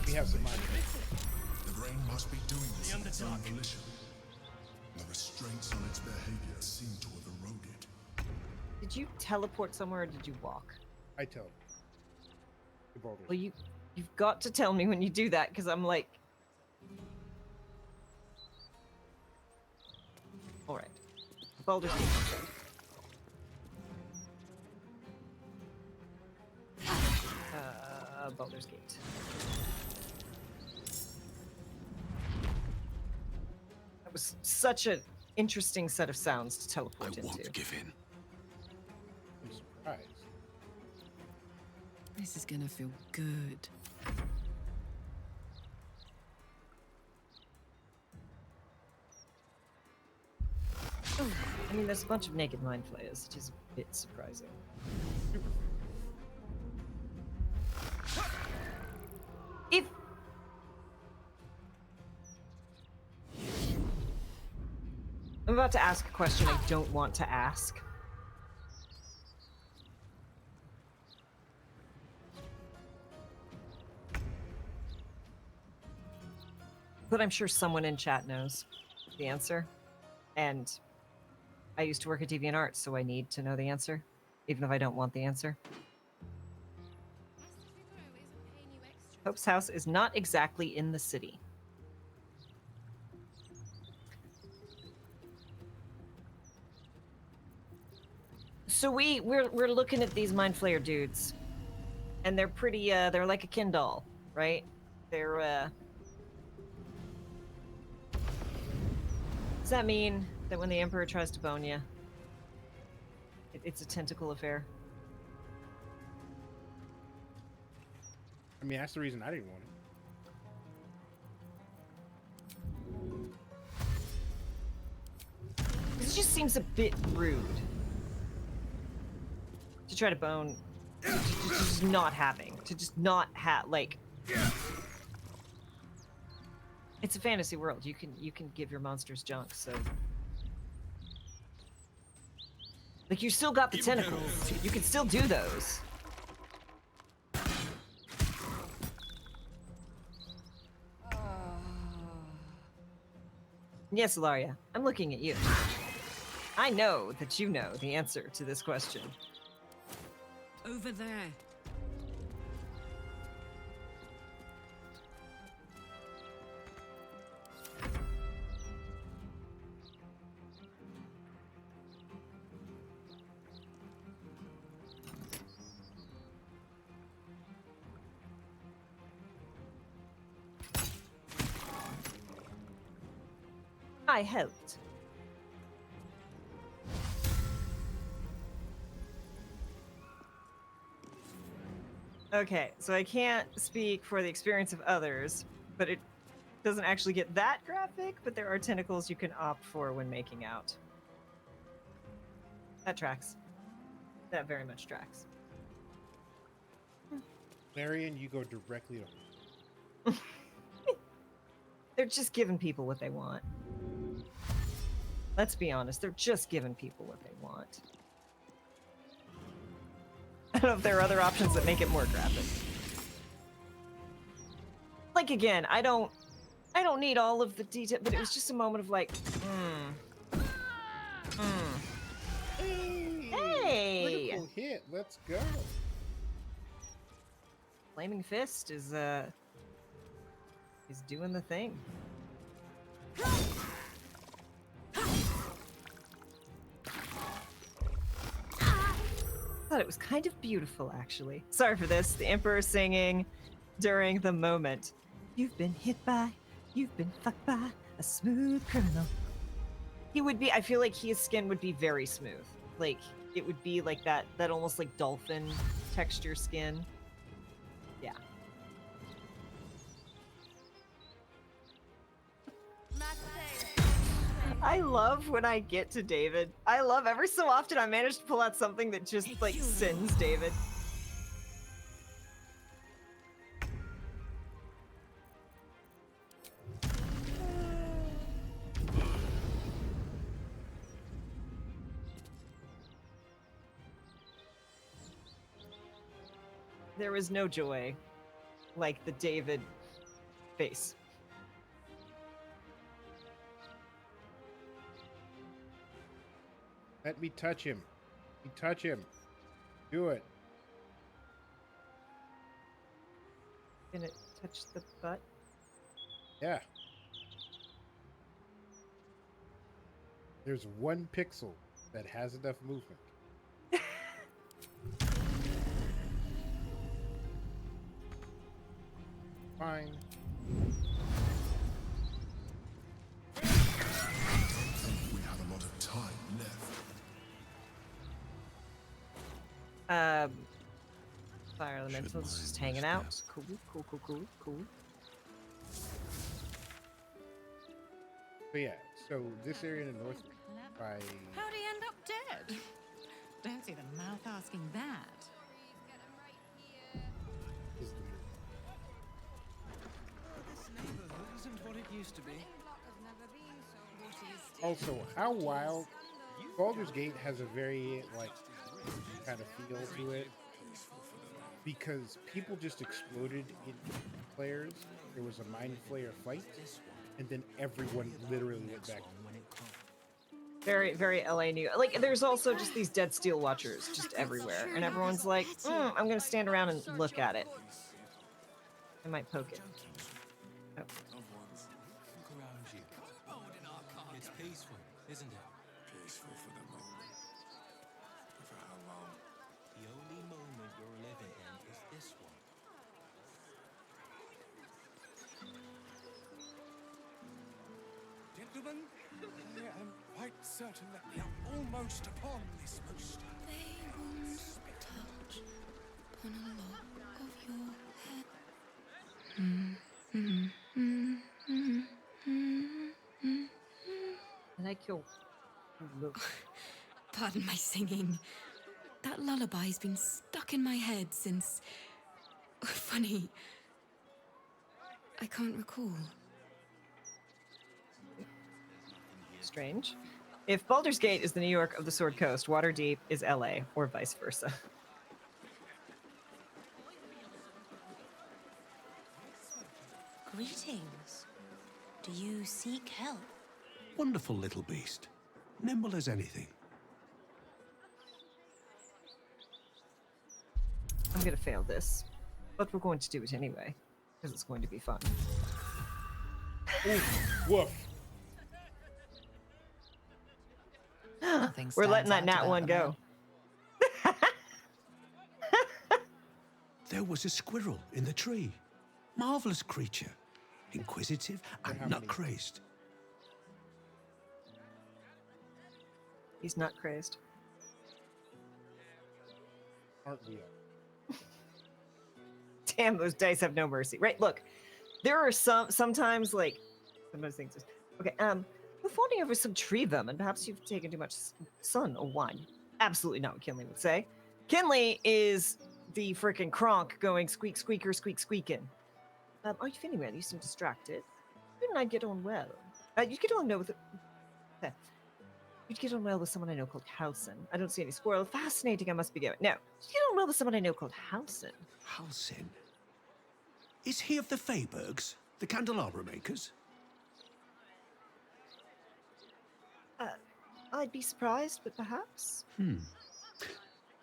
We have some money. The brain must be doing this of its own volition. The restraints on its behavior seem to have eroded. Did you teleport somewhere or did you walk? I tell. Well, you've got to tell me when you do that, because I'm like... Alright. Baldur's Gate. Baldur's Gate. That was such an interesting set of sounds to teleport into. I won't give in. I'm surprised. This is gonna feel good. I mean, there's a bunch of naked mind flayers, which is a bit surprising. If... I'm about to ask a question I don't want to ask. But I'm sure someone in chat knows the answer. And I used to work at DeviantArt, so I need to know the answer, even if I don't want the answer. Hope's house is not exactly in the city. So we're looking at these Mind Flayer dudes, and they're pretty. They're like a kin doll, right? They're. Does that mean that when the Emperor tries to bone you, it's a tentacle affair? I mean, that's the reason I didn't want it. This just seems a bit rude to try to bone, to just not having, to just not have, like. It's a fantasy world. You can give your monsters junk, so. Like, you still got the tentacles. You can still do those. Yes, Ilaria, I'm looking at you. I know that you know the answer to this question. Over there. I helped. Okay, so I can't speak for the experience of others, but it doesn't actually get that graphic, but there are tentacles you can opt for when making out. That tracks. That very much tracks. Larian, you go directly to... They're just giving people what they want. Let's be honest, they're just giving people what they want. I don't know if there are other options that make it more graphic. Like, again, I don't need all of the detail, but it was just a moment of like, Hey! Critical hit, let's go. Flaming Fist is doing the thing. I thought it was kind of beautiful, actually. Sorry for this. The Emperor singing during the moment. You've been hit by, you've been fucked by a smooth criminal. He would be, I feel like his skin would be very smooth. Like, it would be like that almost like dolphin texture skin. Yeah. I love when I get to David. I love every so often I manage to pull out something that just like sends David. There was no joy like the David face. Let me touch him. You touch him. Do it. Gonna touch the butt? Yeah. There's one pixel that has enough movement. Fine. We have a lot of time left. Fire elementals just hanging out. Cool, cool, cool, cool, cool. But yeah, so this area in the north by How'd he end up dead? Don't see the mouth asking that. is This neighborhood isn't what it used to be. also how wild. Baldur's Gate has a very like kind of feel to it because people just exploded in players. There was a mind flayer fight, and then everyone literally went back. Very, very LA New. Like, there's also just these dead steel watchers just everywhere, and everyone's like, I'm gonna stand around and look at it. I might poke it. Oh. It's peaceful, isn't it? Peaceful for the moment. But for how long? The only moment you're living in is this one. Gentlemen, I am quite certain that we are almost upon this most. They won't touch upon a lock of your head. And I kill. Pardon my singing. That lullaby's been stuck in my head since. Funny. I can't recall. Strange. If Baldur's Gate is the New York of the Sword Coast, Waterdeep is LA, or vice versa. Greetings. Do you seek help? Wonderful little beast. Nimble as anything. I'm gonna fail this, but we're going to do it anyway, because it's going to be fun. Woof. We're letting that nat one go. There was a squirrel in the tree. Marvelous creature. Inquisitive and nut-crazed. He's not crazed. Aren't we all? Damn, those dice have no mercy. Right, look. There are sometimes things just okay, we're falling over some tree vermin. Perhaps you've taken too much sun or wine. Absolutely not what Kinley would say. Kinley is the freaking Kronk going squeak, squeaker, squeak, squeaking. Are you feeling well? You seem distracted. You and I get on well. You'd get on well with You'd get on well with someone I know called Halson. I don't see any squirrel. Fascinating, I must be going. No, you'd get on well with someone I know called Halson. Halsin? Is he of the Feybergs? The candelabra makers? I'd be surprised, but perhaps.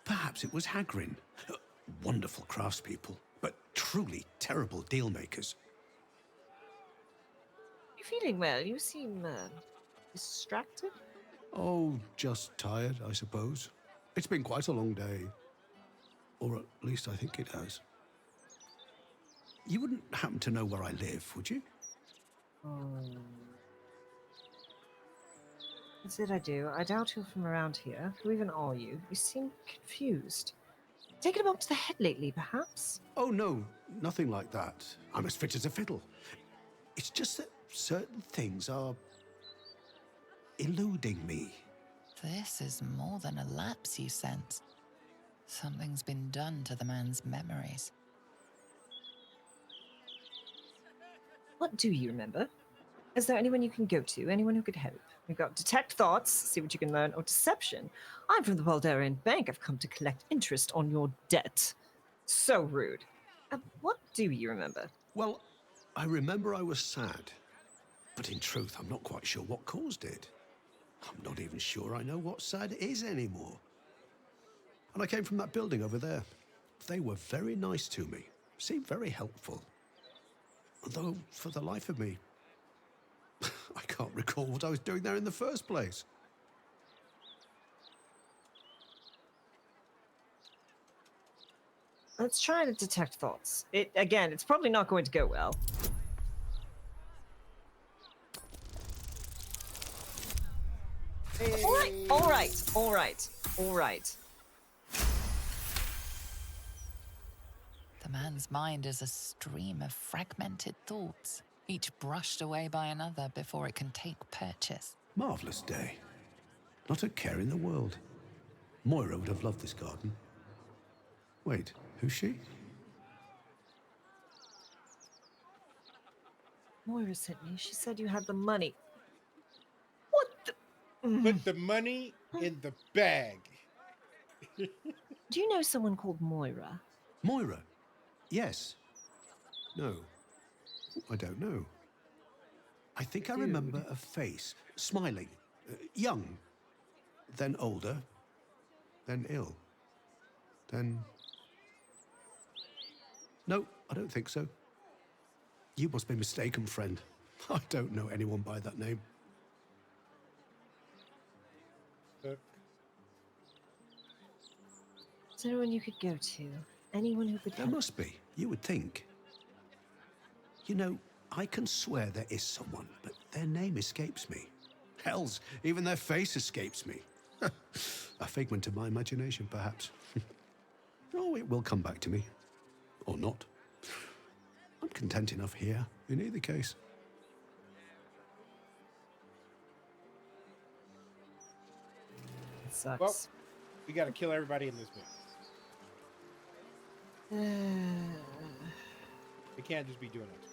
Perhaps it was Hagrin. Wonderful craftspeople, but truly terrible deal makers. You feeling well? You seem distracted. Oh, just tired, I suppose. It's been quite a long day. Or at least I think it has. You wouldn't happen to know where I live, would you? That's it, I do. I doubt you're from around here. Who even are you? You seem confused. Taken a bump to the head lately, perhaps? Oh, no, nothing like that. I'm as fit as a fiddle. It's just that certain things are eluding me. This is more than a lapse, you sense. Something's been done to the man's memories. What do you remember? Is there anyone you can go to? Anyone who could help? We've got detect thoughts, see what you can learn, or deception. I'm from the Baldurian Bank. I've come to collect interest on your debt. So rude. What do you remember? Well, I remember I was sad. But in truth, I'm not quite sure what caused it. I'm not even sure I know what sad is anymore. And I came from that building over there. They were very nice to me. Seemed very helpful. Although, for the life of me, I can't recall what I was doing there in the first place. Let's try to detect thoughts. Again, it's probably not going to go well. All right, all right, all right, all right. The man's mind is a stream of fragmented thoughts, each brushed away by another before it can take purchase. Marvellous day. Not a care in the world. Moira would have loved this garden. Wait, who's she? Moira sent me. She said you had the money. What the? Put the money in the bag. Do you know someone called Moira? Moira? Yes. No. I don't know. I think I remember a face, smiling, young, then older, then ill, then... No, I don't think so. You must be mistaken, friend. I don't know anyone by that name. Is there anyone you could go to? Anyone who could There help? must be. You would think. You know, I can swear there is someone, but their name escapes me. Hells, even their face escapes me. A figment of my imagination, perhaps. Oh, it will come back to me. Or not. I'm content enough here, in either case. It sucks. Well, we gotta kill everybody in this bit. They can't just be doing it.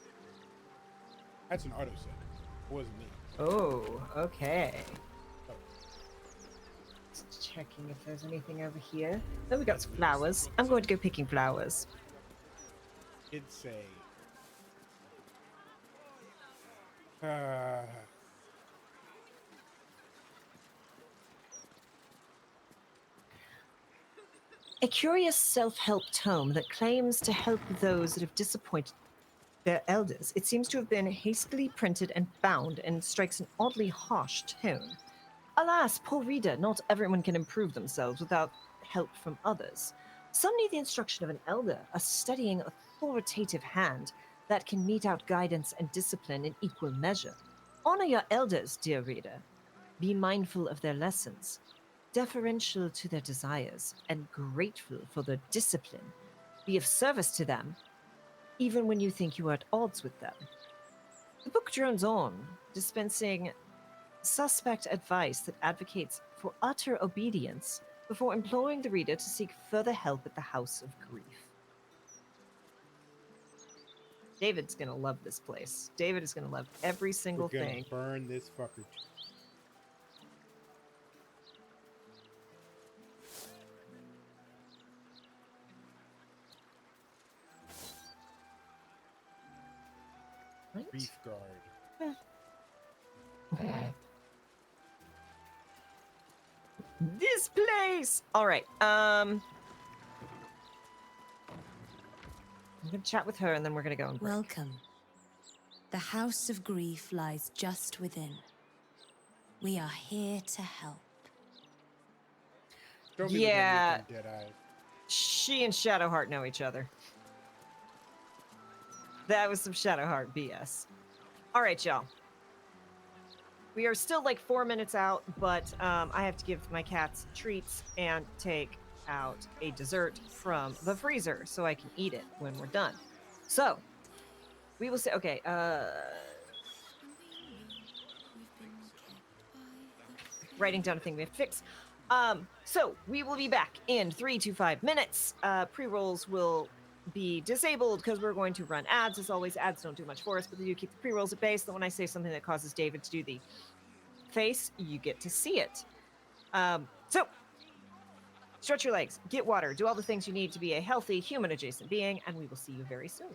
That's an auto set. It wasn't me. Oh, okay. Just checking if there's anything over here. Oh, we got some flowers. I'm going to go picking flowers. It's a... A curious self-help tome that claims to help those that have disappointed their elders. It seems to have been hastily printed and bound and strikes an oddly harsh tone. Alas, poor reader, not everyone can improve themselves without help from others. Some need the instruction of an elder, a steadying, authoritative hand that can mete out guidance and discipline in equal measure. Honor your elders, dear reader. Be mindful of their lessons, deferential to their desires, and grateful for their discipline. Be of service to them, even when you think you are at odds with them. The book drones on, dispensing suspect advice that advocates for utter obedience before imploring the reader to seek further help at the House of Grief. David's gonna love this place. David is gonna love every single We're gonna thing. burn this fucker. Right? Grief guard. This place! Alright, I'm gonna chat with her and then we're gonna go and break. Welcome. The House of Grief lies just within. We are here to help. Show me the Yeah. Dead Eye. She and Shadowheart know each other. That was some Shadowheart BS. All right, y'all. We are still like 4 minutes out, but I have to give my cats treats and take out a dessert from the freezer so I can eat it when we're done. So, we will say, okay, writing down a thing we have to fix. So we will be back in 3 to 5 minutes. Pre-rolls will be disabled because we're going to run ads. As always, ads don't do much for us, but they do keep the pre-rolls at bay. So when I say something that causes David to do the face, you get to see it. So stretch your legs, get water, do all the things you need to be a healthy human-adjacent being, and we will see you very soon.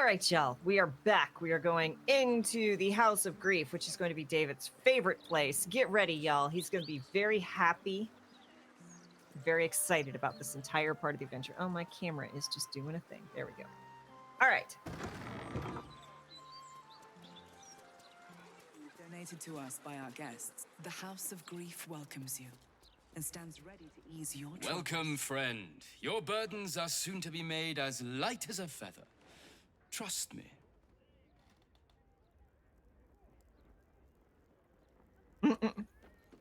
All right, y'all. We are back. We are going into the House of Grief, which is going to be David's favorite place. Get ready, y'all. He's going to be very happy, very excited about this entire part of the adventure. Oh, my camera is just doing a thing. There we go. All right. Donated to us by our guests, the House of Grief welcomes you and stands ready to ease your troubles. Welcome, friend. Your burdens are soon to be made as light as a feather. Trust me.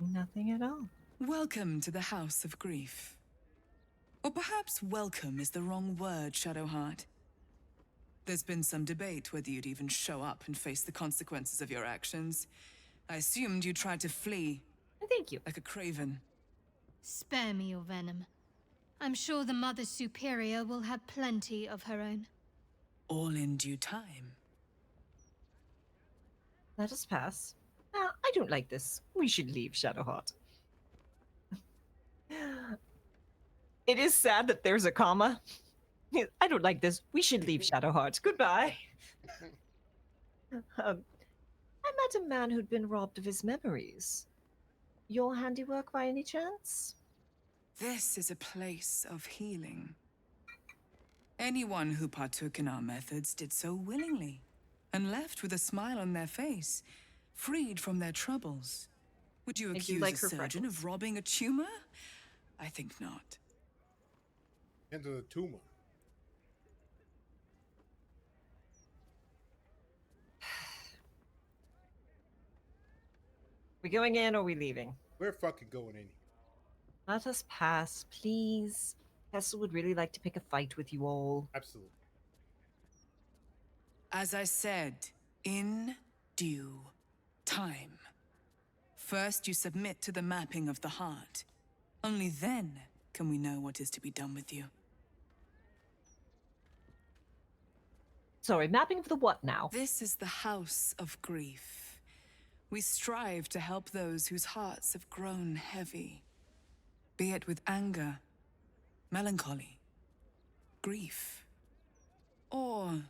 Nothing at all. Welcome to the House of Grief. Or perhaps welcome is the wrong word, Shadowheart. There's been some debate whether you'd even show up and face the consequences of your actions. I assumed you tried to flee. Thank you. Like a craven. Spare me your venom. I'm sure the Mother Superior will have plenty of her own. All in due time. Let us pass. I don't like this. We should leave Shadowheart. It is sad that there's a comma. I don't like this. We should leave Shadowheart. Goodbye. I met a man who'd been robbed of his memories. Your handiwork by any chance? This is a place of healing. Anyone who partook in our methods did so willingly, and left with a smile on their face, freed from their troubles. Would you accuse a surgeon of robbing a tumor? I think not. Into the tumor. We going in or we leaving? We're fucking going in. Let us pass, please. Kesla would really like to pick a fight with you all. Absolutely. As I said, in due time. First, you submit to the mapping of the heart. Only then can we know what is to be done with you. Sorry, mapping of the what now? This is the House of Grief. We strive to help those whose hearts have grown heavy. Be it with anger, melancholy, grief, or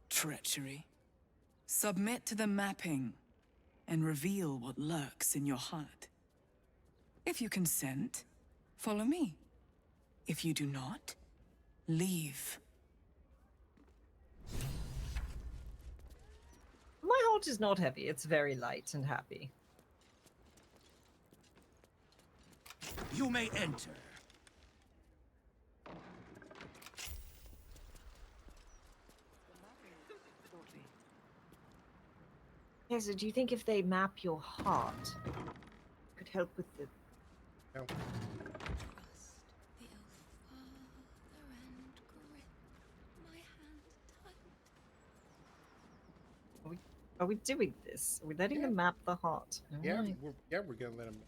treachery. Submit to the mapping and reveal what lurks in your heart. If you consent, follow me. If you do not, leave. My heart is not heavy. It's very light and happy. You may enter. Yeah, so do you think if they map your heart, could help with the... No. Are we doing this? Are we letting them map the heart? Yeah, Alright. we're gonna let them.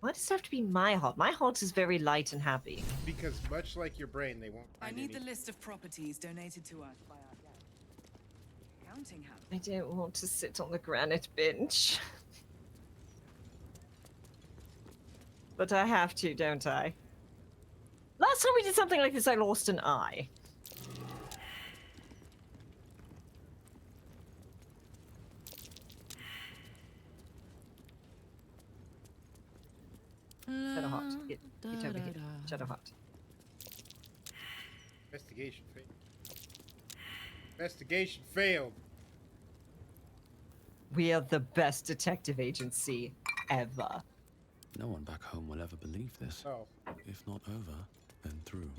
Why does it have to be my heart? My heart is very light and happy. Because much like your brain, they won't. I need the list of properties donated to us by our guests. Counting how. I don't want to sit on the granite bench. But I have to, don't I? Last time we did something like this, I lost an eye. Shadowheart. Get over here. Shadowheart. Investigation failed. Investigation failed. We are the best detective agency ever. No one back home will ever believe this. Oh. If not over, then through.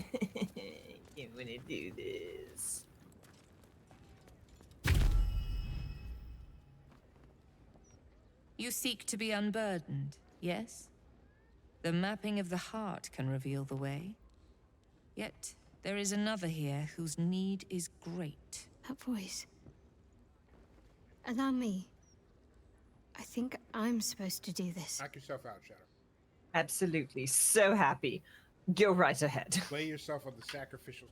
You wanna do this? You seek to be unburdened, yes? The mapping of the heart can reveal the way. Yet, there is another here whose need is great. That voice. Allow me. I think I'm supposed to do this. Knock yourself out, Shadow. Absolutely. So happy. Go right ahead. Lay yourself on the sacrificial.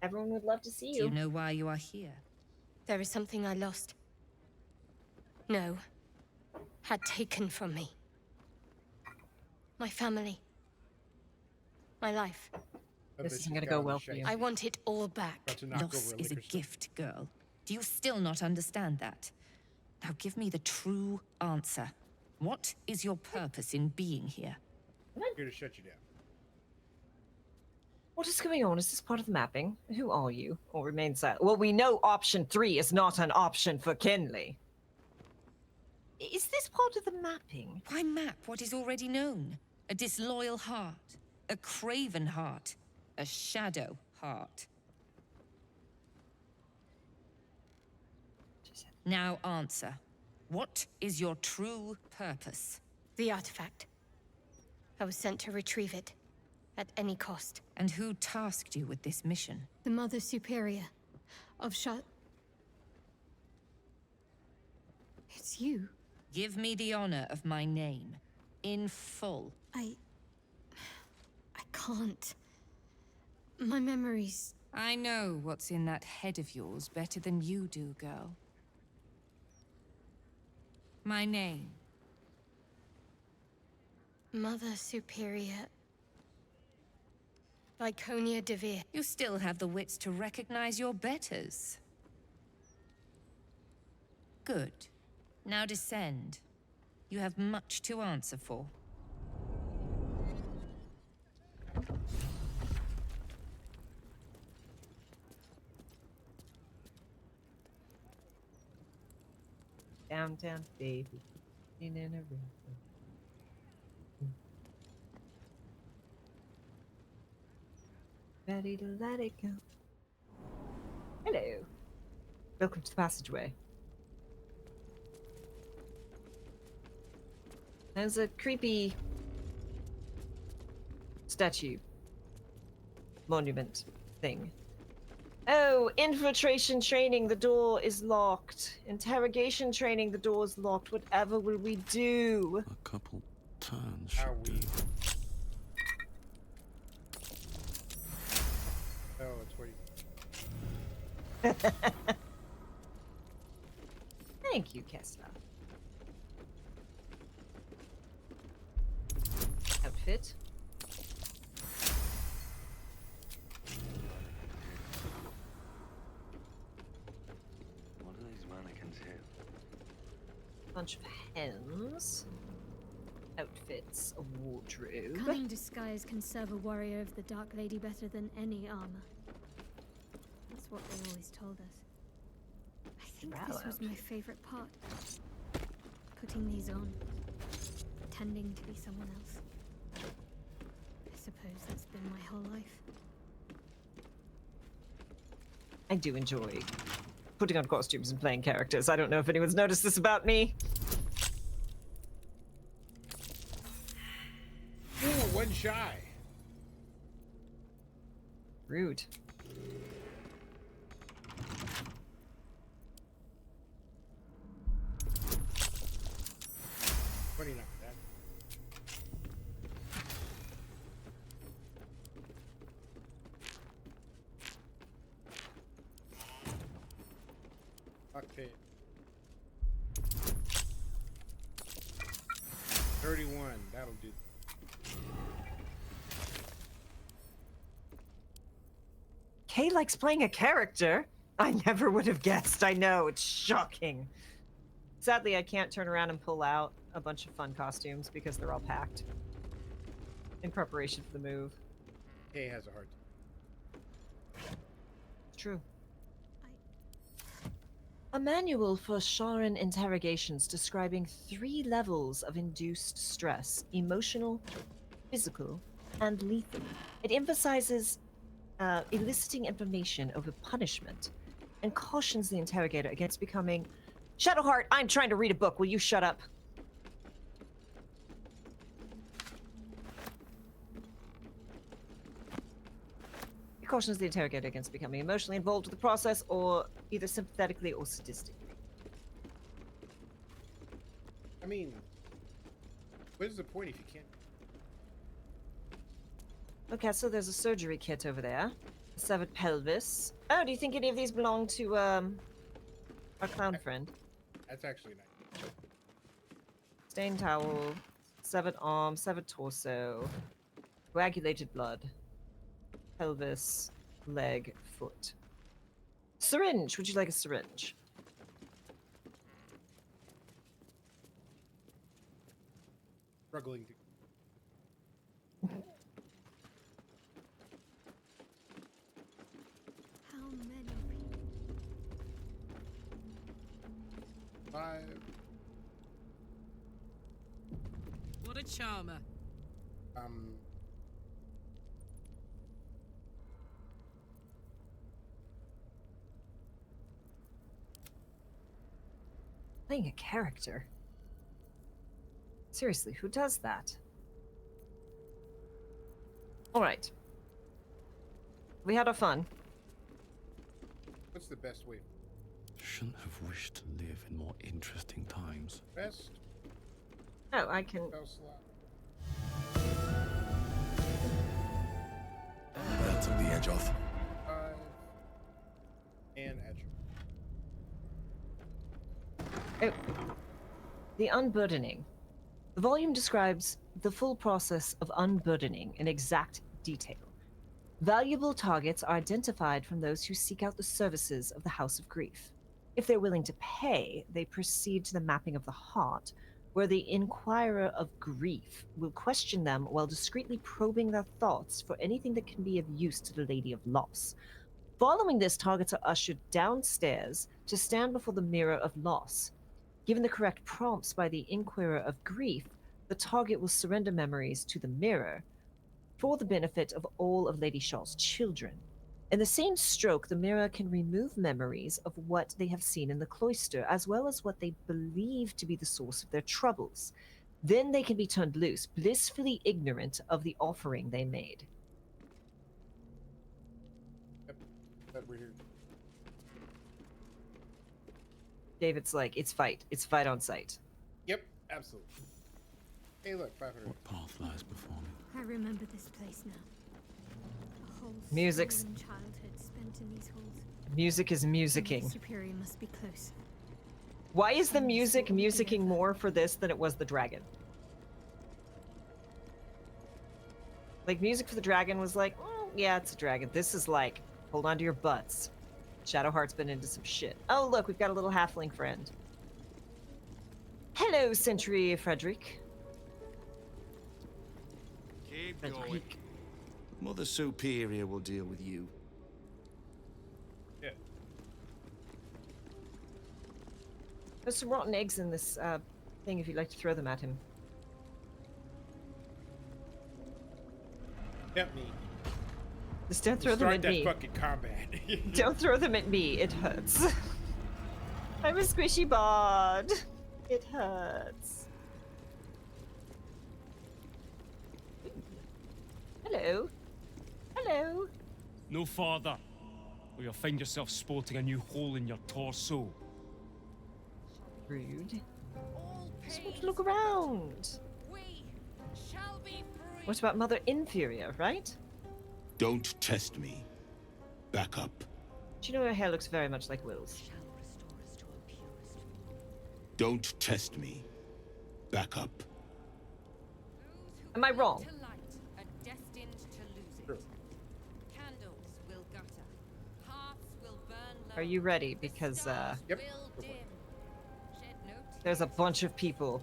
Everyone would love to see Do you know why you are here? There is something I lost. No. Had taken from me. My family. My life. This isn't gonna go well for you. I want it all back. Loss is a gift, girl. Do you still not understand that? Now give me the true answer. What is your purpose in being here? I'm here to shut you down. What is going on? Is this part of the mapping? Who are you? Or remain silent? Well, we know option 3 is not an option for Kinley. Is this part of the mapping? Why map what is already known? A disloyal heart, a craven heart, a shadow heart. Now answer. What is your true purpose? The artifact. I was sent to retrieve it. At any cost. And who tasked you with this mission? The Mother Superior of It's you. Give me the honor of my name. In full. I can't. My memories... I know what's in that head of yours better than you do, girl. My name. Mother Superior... Viconia Devere. You still have the wits to recognize your betters. Good. Now descend. You have much to answer for. Downtown baby. In a room. Ready to let it go. Hello. Welcome to the passageway. There's a creepy statue. Monument thing. Oh, infiltration training, the door is locked. Interrogation training, the door is locked. Whatever will we do? A couple turns How should do. we? Oh, it's where you... Thank you, Kesla. Outfit. What are these mannequins here? Bunch of hems. Outfits, a wardrobe. Cunning disguise can serve a warrior of the Dark Lady better than any armor. That's what they always told us. I think this was my favorite part. Putting these on. Pretending to be someone else. I suppose that's been my whole life. I do enjoy putting on costumes and playing characters. I don't know if anyone's noticed this about me. Ooh, one shy. Rude. That. Cockpit. 31. That'll do. Kay likes playing a character. I never would have guessed. I know, it's shocking. Sadly, I can't turn around and pull out a bunch of fun costumes because they're all packed in preparation for the move. Kay has a hard time. It's true. A manual for Sharan interrogations describing 3 levels of induced stress: emotional, physical, and lethal. It emphasizes eliciting information over punishment and cautions the interrogator against becoming... Shadowheart, I'm trying to read a book. Will you shut up? It cautions the interrogator against becoming emotionally involved with the process, or either sympathetically or sadistically. I mean, what is the point if you can't? Okay, so there's a surgery kit over there. A severed pelvis. Oh, do you think any of these belong to our clown friend? That's actually nice. Stained towel, severed arm, severed torso, coagulated blood, pelvis, leg, foot. Syringe. Would you like a syringe? Struggling to. How many people? 5. What a charmer. Playing a character. Seriously, who does that? Alright. We had our fun. What's the best way? Shouldn't have wished to live in more interesting times. Best? Oh, I can. That took the edge off. 5. And attribute. Oh. The unburdening. The volume describes the full process of unburdening in exact detail. Valuable targets are identified from those who seek out the services of the House of Grief. If they're willing to pay, they proceed to the mapping of the heart, where the Inquirer of Grief will question them while discreetly probing their thoughts for anything that can be of use to the Lady of Loss. Following this, targets are ushered downstairs to stand before the Mirror of Loss. Given the correct prompts by the Inquirer of Grief, the target will surrender memories to the mirror for the benefit of all of Lady Shaw's children. In the same stroke, the mirror can remove memories of what they have seen in the cloister, as well as what they believe to be the source of their troubles. Then they can be turned loose, blissfully ignorant of the offering they made. Yep. That we're here. David's like, it's fight. It's fight on sight. Yep, absolutely. Hey, look, 500. What path lies before me? I remember this place now. A whole Music's- stolen childhood spent in these halls. Music is musicking. The Superior must be close. Why is the music musicking more for this than it was the dragon? Like, music for the dragon was like, oh, yeah, it's a dragon. This is like, hold on to your butts. Shadowheart's been into some shit. Oh, look, we've got a little halfling friend. Hello, Sentry Frederick. Keep Frederick. going. Mother Superior will deal with you. Yeah. There's some rotten eggs in this thing if you'd like to throw them at him. Yep, me. Just don't throw them Start at that me. fucking combat. Don't throw them at me. It hurts. I'm a squishy bod. It hurts. Hello. Hello. No farther, or you'll find yourself sporting a new hole in your torso. Rude. Just want to look around. What about Mother Inferior, right? Don't test me. Back up. Do you know her hair looks very much like Will's? Don't test me. Back up. Am I wrong? Are you ready? Because, Yep. there's a bunch of people.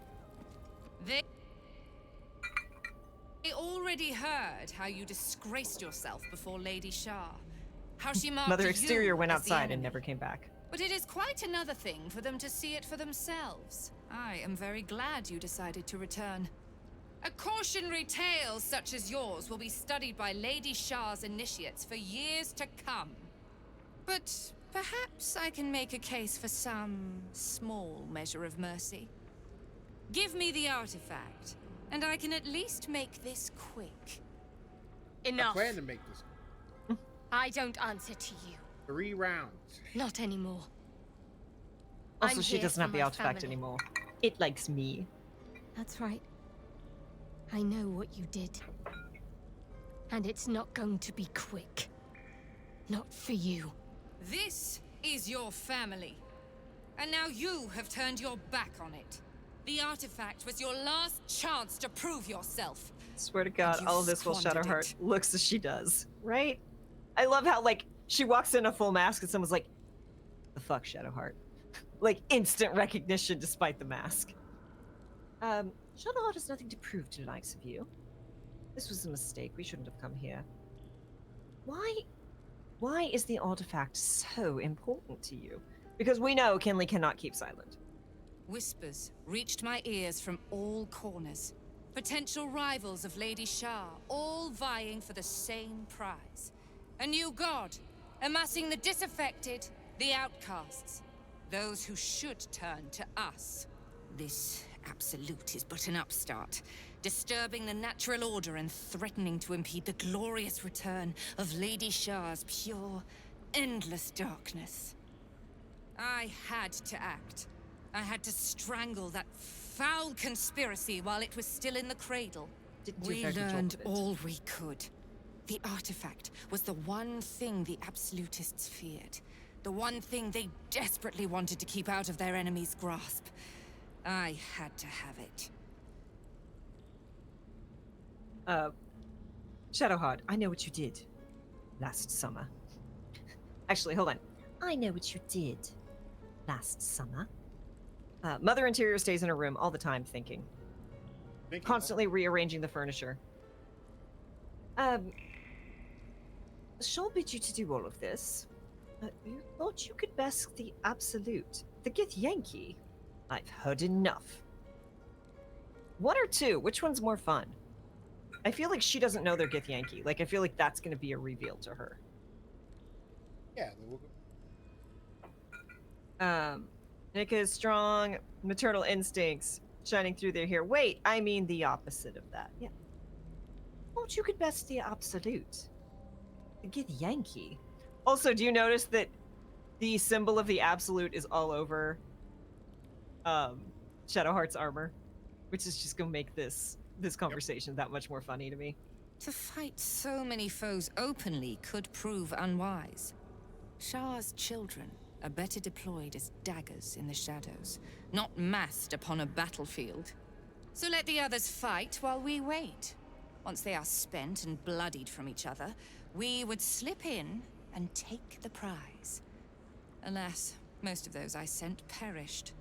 They already heard how you disgraced yourself before Lady Shah. How she marked Mother you Exterior went as the outside and enemy. never came back. But it is quite another thing for them to see it for themselves. I am very glad you decided to return. A cautionary tale such as yours will be studied by Lady Shah's initiates for years to come. But perhaps I can make a case for some small measure of mercy. Give me the artifact, and I can at least make this quick. Enough. I plan to make this I don't answer to you. 3 rounds. Not anymore. Also, I'm she here doesn't for have the my artifact family. anymore. It likes me. That's right. I know what you did. And it's not going to be quick. Not for you. This is your family. And now you have turned your back on it. The artifact was your last chance to prove yourself. Swear to God, You all of this while squandered Shadowheart it. looks as she does. Right? I love how, like, she walks in a full mask and someone's like, the fuck, Shadowheart? Like, instant recognition despite the mask. Shadowheart has nothing to prove to the likes of you. This was a mistake. We shouldn't have come here. Why is the artifact so important to you? Because we know Kinley cannot keep silent. Whispers reached my ears from all corners. Potential rivals of Lady Shah, all vying for the same prize. A new god, amassing the disaffected, the outcasts. Those who should turn to us. This absolute is but an upstart, disturbing the natural order and threatening to impede the glorious return of Lady Shah's pure, endless darkness. I had to act. I had to strangle that foul conspiracy while it was still in the cradle. We learned all we could. The artifact was the one thing the absolutists feared. The one thing they desperately wanted to keep out of their enemy's grasp. I had to have it. Shadowheart, I know what you did last summer. Actually, hold on. I know what you did last summer. Mother Interior stays in her room all the time thinking. Constantly rearranging the furniture. Shaw bid you to do all of this. You thought you could best the Absolute, the Githyanki. I've heard enough. One or two? Which one's more fun? I feel like she doesn't know they're Githyanki. Like, I feel like that's going to be a reveal to her. Yeah. We'll go. Nika's strong maternal instincts shining through there here. Wait, I mean the opposite of that. Yeah. Thought you could best the Absolute. The Githyanki. Also, do you notice that the symbol of the Absolute is all over Shadowheart's armor? Which is just gonna make this conversation that much more funny to me. To fight so many foes openly could prove unwise. Shah's children are better deployed as daggers in the shadows, not massed upon a battlefield. So let the others fight while we wait. Once they are spent and bloodied from each other, we would slip in and take the prize. Alas, most of those I sent perished.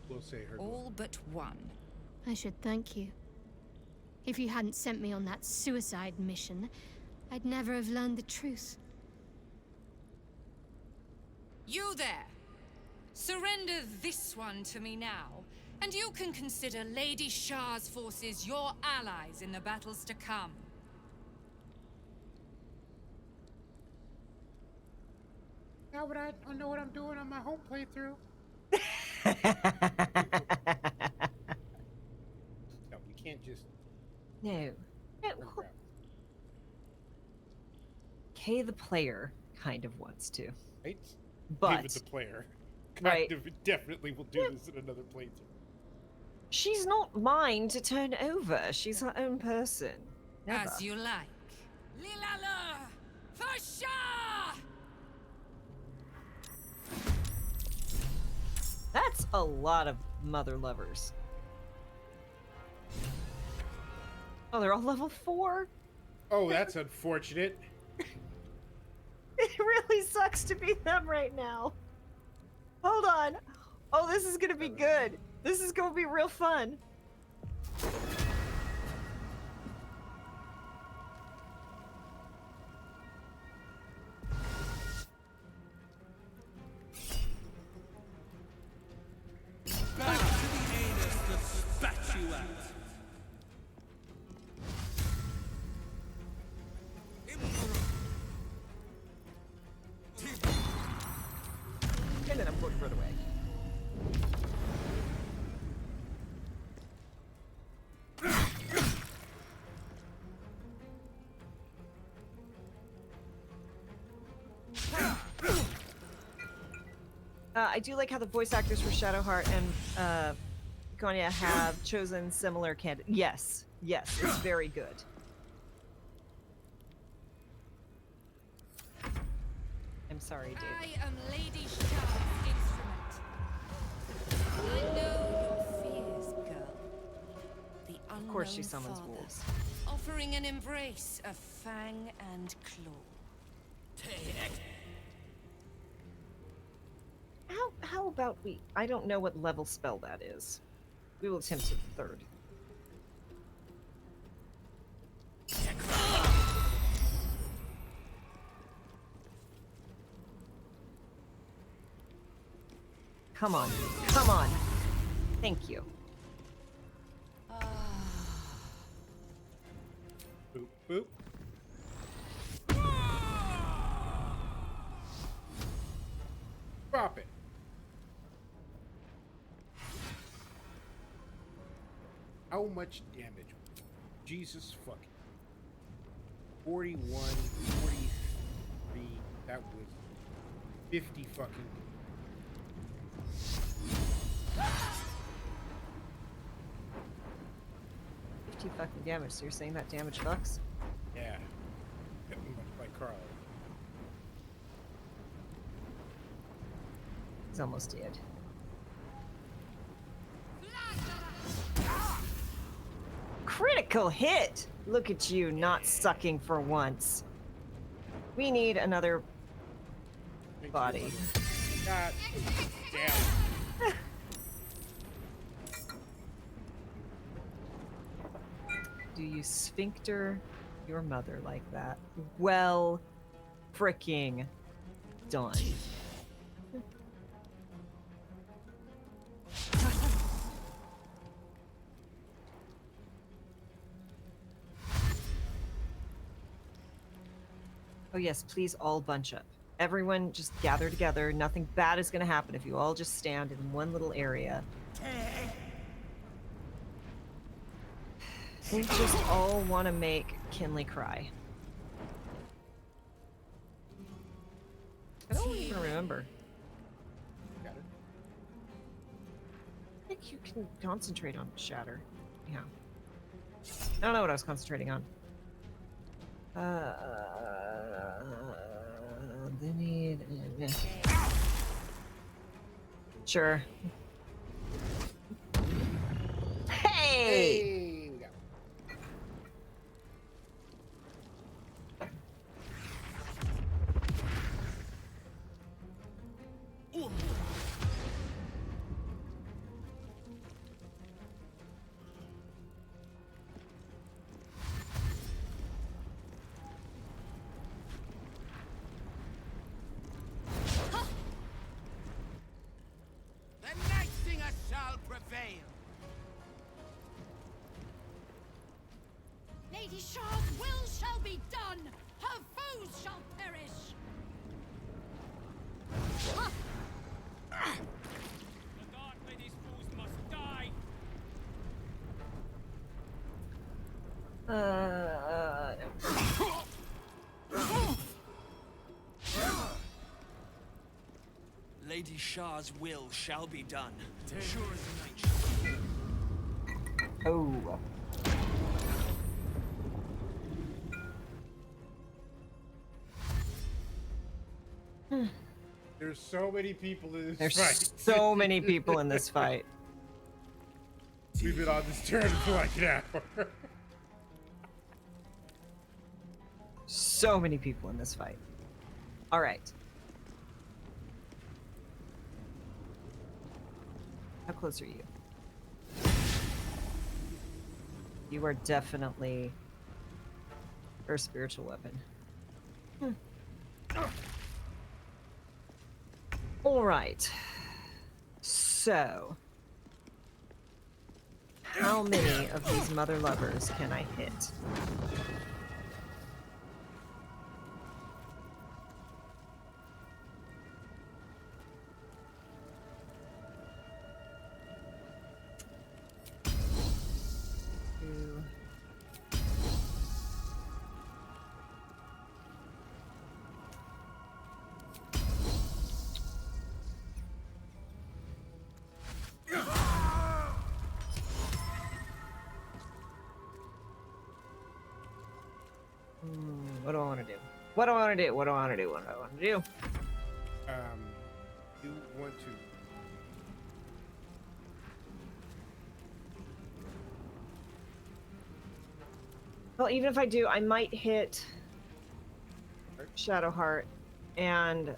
We'll say her. All but one. I should thank you. If you hadn't sent me on that suicide mission, I'd never have learned the truth. You there! Surrender this one to me now, and you can consider Lady Shah's forces your allies in the battles to come. Now would I know what I'm doing on my home playthrough? No, we can't just. No. Kay the player kind of wants to. Right? But David the player. right. Kind of definitely will do this in another playthrough. She's not mine to turn over. She's her own person. Never. As you like. Lilala! For Shah! That's a lot of mother lovers. Oh, they're all level 4? Oh, that's unfortunate. It really sucks to be them right now. Hold on. Oh, this is gonna be good. This is gonna be real fun. Back to the anus that spat you out. And then I'm going to run away. I do like how the voice actors for Shadowheart and Gonya have chosen similar candidates. Yes, yes, it's very good. I'm sorry, David. I am Lady Shah's instrument. I know your fears, girl. course she unknown summons father, wolves. offering an embrace of fang and claw. How about we... I don't know what level spell that is. We will attempt it the third. Come on. Come on. Thank you. Boop, boop. Drop it. How much damage? Jesus fucking. 41, 43. That was 50 fucking. Fucking damage. So you're saying that damage fucks? Yeah. Much like Carl. He's almost dead. Critical hit! Look at you, not sucking for once. We need another body. God damn. Do you sphincter your mother like that? Well, fricking done. Oh yes, please all bunch up. Everyone just gather together. Nothing bad is going to happen if you all just stand in one little area. We just all want to make Kinley cry. I don't even remember. Got it. I think you can concentrate on shatter. Yeah. I don't know what I was concentrating on. They need... Sure. Hey! We got The Night Singer shall prevail. Lady Shaw's will shall be done. Her foes shall perish. The Dark Lady's foes must die. Lady Shaw's will shall be done. Sure as the night shall. Oh. There's so many people in this There's fight. so many people in this fight. We've been on this turn for like an hour. So many people in this fight. All right. How close are you? You are definitely her spiritual weapon. All right. So, how many of these mother lovers can I hit? Two. What do I want to do? What do I want to do? What do I want to do? What do I want to do? You want to Well, even if I do, I might hit Shadowheart, and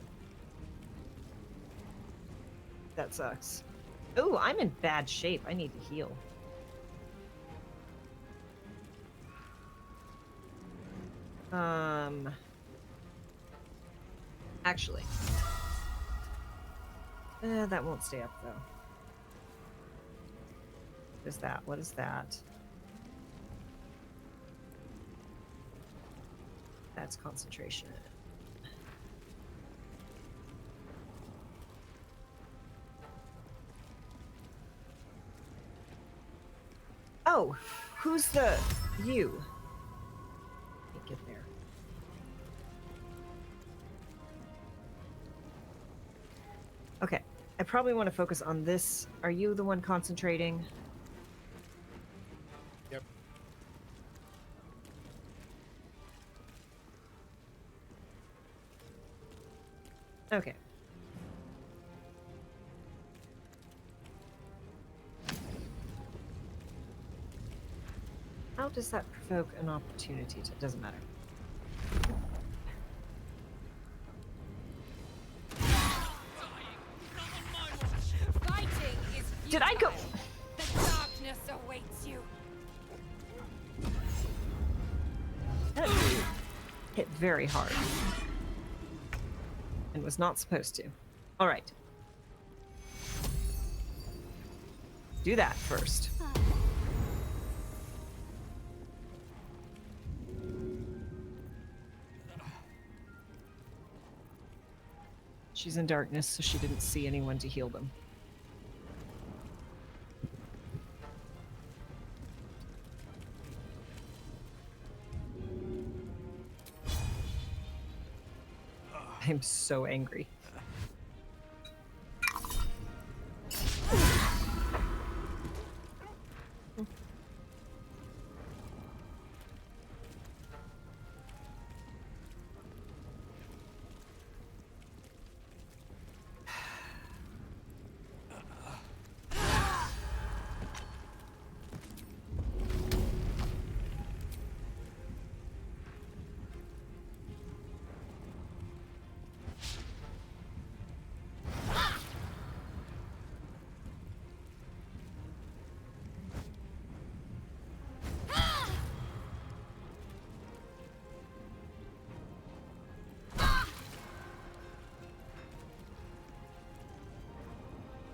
that sucks. Ooh, I'm in bad shape. I need to heal. Actually. That won't stay up, though. What is that? What is that? That's concentration. Oh, who's the you? Can't get there. Okay, I probably want to focus on this. Are you the one concentrating? Yep. Okay. How does that provoke an opportunity? It doesn't matter. Fighting is futile. Did I go? The darkness awaits you. That hit very hard. And was not supposed to. All right. Do that first. She's in darkness, so she didn't see anyone to heal them. I'm so angry.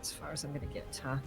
As far as I'm gonna get, huh?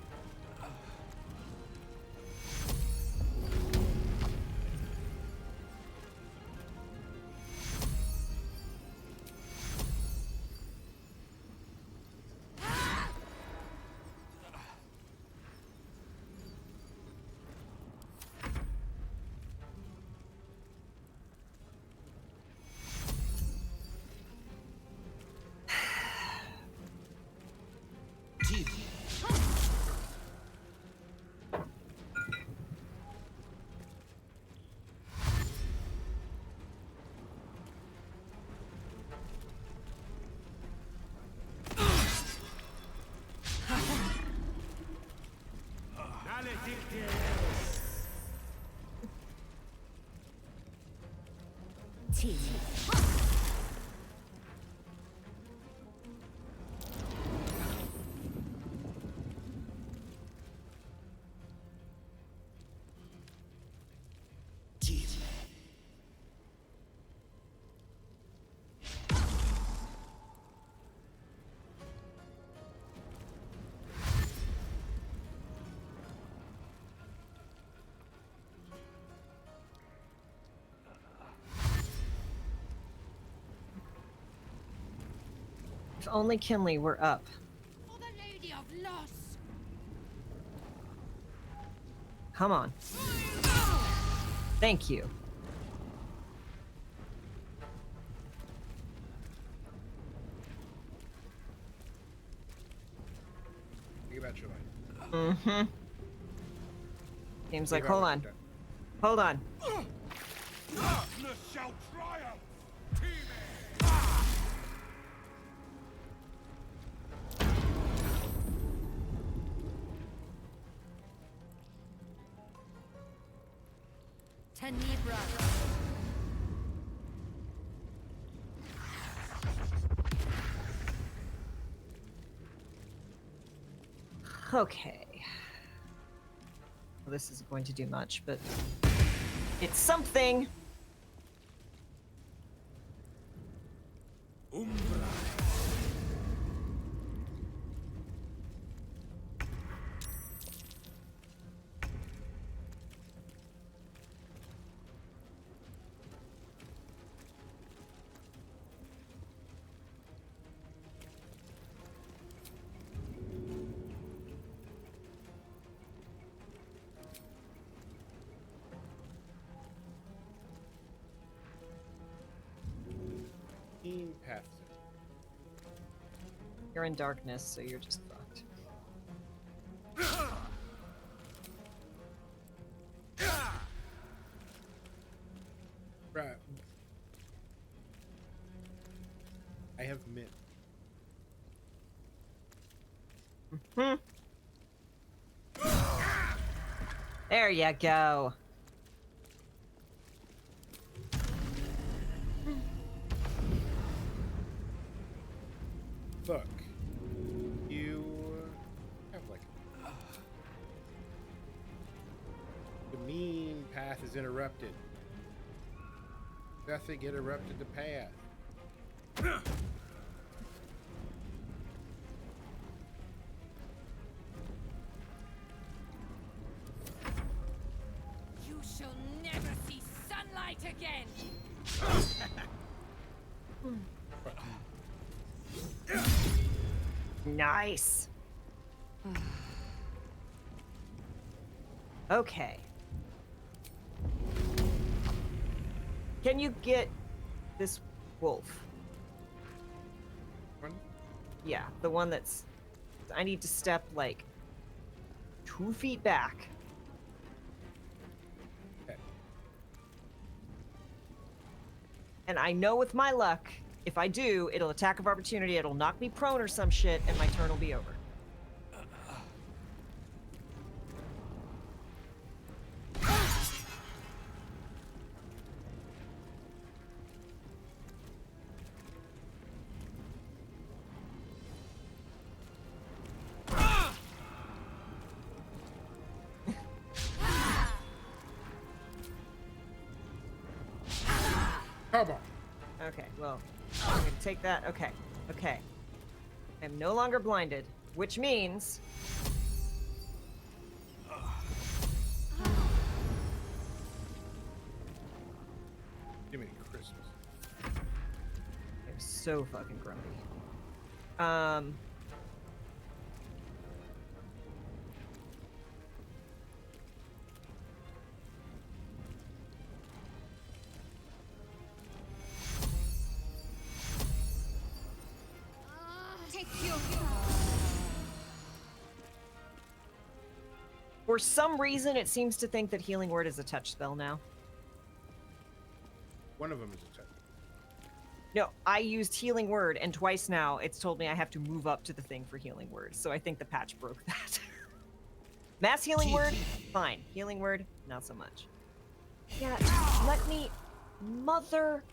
Team. If only Kinley were up. For the Lady of Loss. Come on. Thank you. Think about your life. Mm-hmm. Seems like, Think about hold what on. you've done. Hold on. Darkness shall triumph. Tenebra. Okay. Well, this isn't going to do much, but it's something. Paths. You're in darkness, so you're just fucked. Right. I have mint. There you go. Look, you have like the mean path is interrupted. Nothing interrupted the path. You shall never see sunlight again. Nice. Okay. Can you get this wolf? One? Yeah, the one that's... I need to step, like, 2 feet back. Okay. And I know with my luck, if I do, it'll attack of opportunity, it'll knock me prone or some shit, and my turn will be over. Come on. Okay, well, I'm gonna take that. Okay, okay. I'm no longer blinded, which means... Give me Christmas. I'm so fucking grumpy. Take your... For some reason, it seems to think that Healing Word is a touch spell now. One of them is a touch. No, I used Healing Word, and twice now it's told me I have to move up to the thing for Healing Word, so I think the patch broke that. Mass Healing Word, fine. Healing Word, not so much. Yeah, just let me... Mother...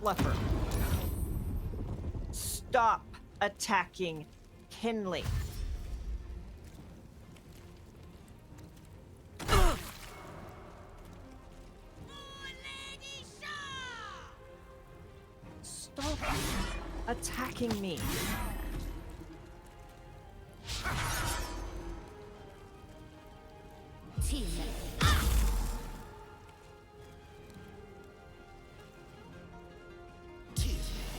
Fluffer. Stop attacking Kinley. Stop attacking me.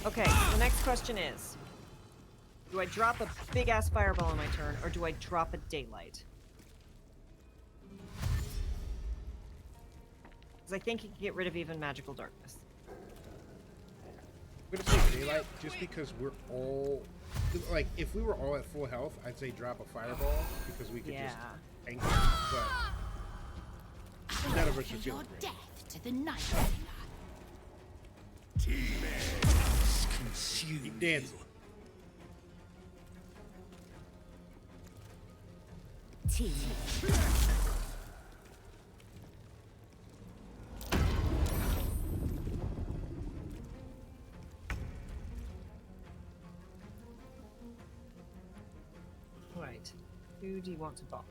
Okay, the next question is, do I drop a big-ass fireball on my turn, or do I drop a daylight? Because I think you can get rid of even magical darkness. I'm gonna say daylight just because we're all... Like, if we were all at full health, I'd say drop a fireball because we could just tank it, but none of us are feeling great. Death to the night. Keep dancing. Who do you want to bop?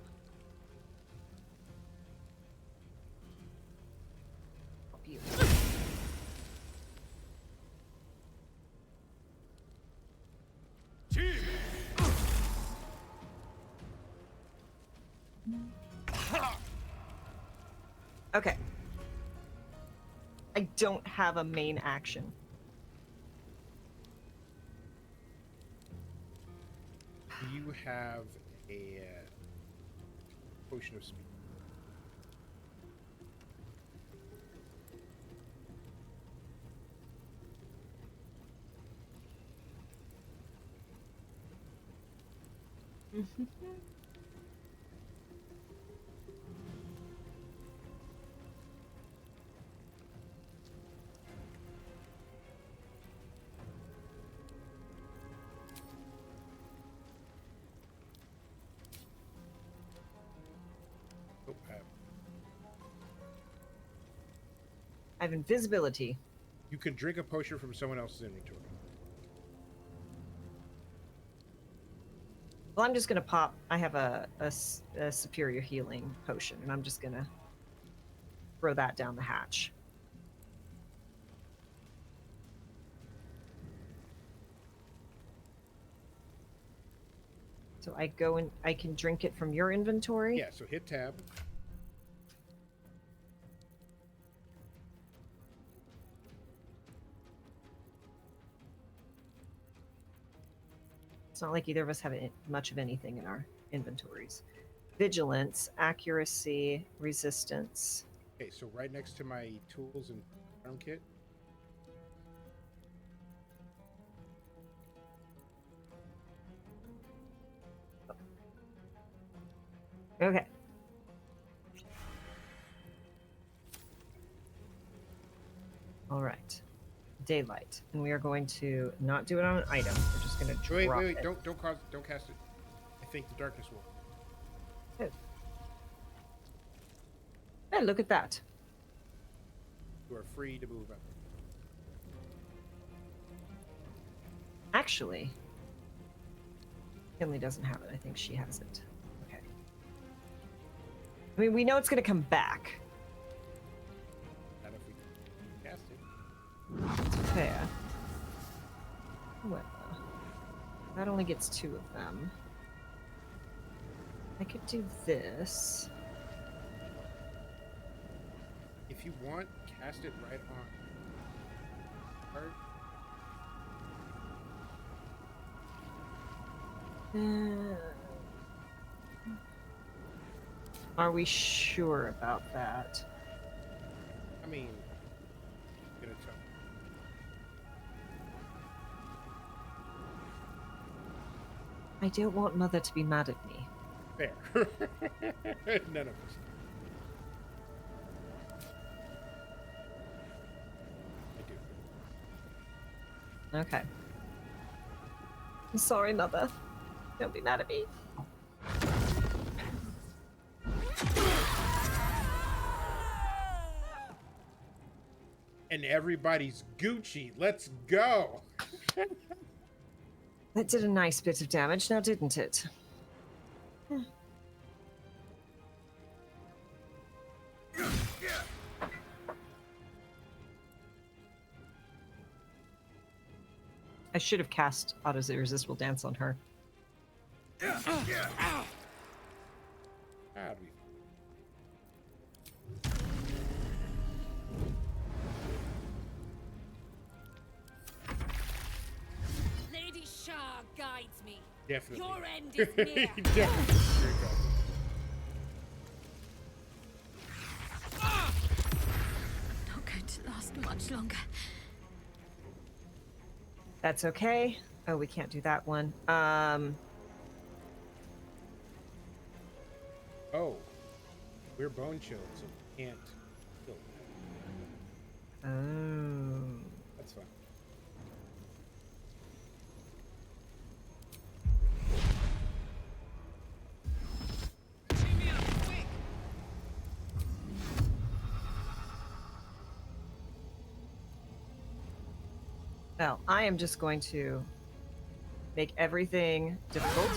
Bop you. Okay. I don't have a main action. You have a potion of speed. I have invisibility. You can drink a potion from someone else's inventory. Well, I'm just gonna pop. I have a superior healing potion, and I'm just gonna throw that down the hatch. So I go and I can drink it from your inventory? Yeah, so hit tab. It's not like either of us have much of anything in our inventories. Vigilance, accuracy, resistance. Okay, so right next to my tools and arm kit. Okay. All right. Daylight, and we are going to not do it on an item. We're just going to drop Wait! it. Don't cast it. I think the darkness will. Oh. Hey, look at that. You are free to move up. Actually, Kinley doesn't have it. I think she has it. Okay. I mean, we know it's going to come back. Not if we cast it. It's fair. However, that only gets 2 of them. I could do this. If you want, cast it right on. Are we sure about that? I mean, I'm gonna tell. I don't want Mother to be mad at me. Fair. None of us. I do. Okay. I'm sorry, Mother. Don't be mad at me. And everybody's Gucci. Let's go. That did a nice bit of damage, now didn't it? I should have cast Otto's Irresistible Dance on her. Lady Shah guides me. Definitely. Your end is near. Definitely. Not going to last much longer. That's okay. Oh, we can't do that one. Oh, we're bone chilled, so we can't kill that. Oh. That's fine. Well, I am just going to make everything difficult.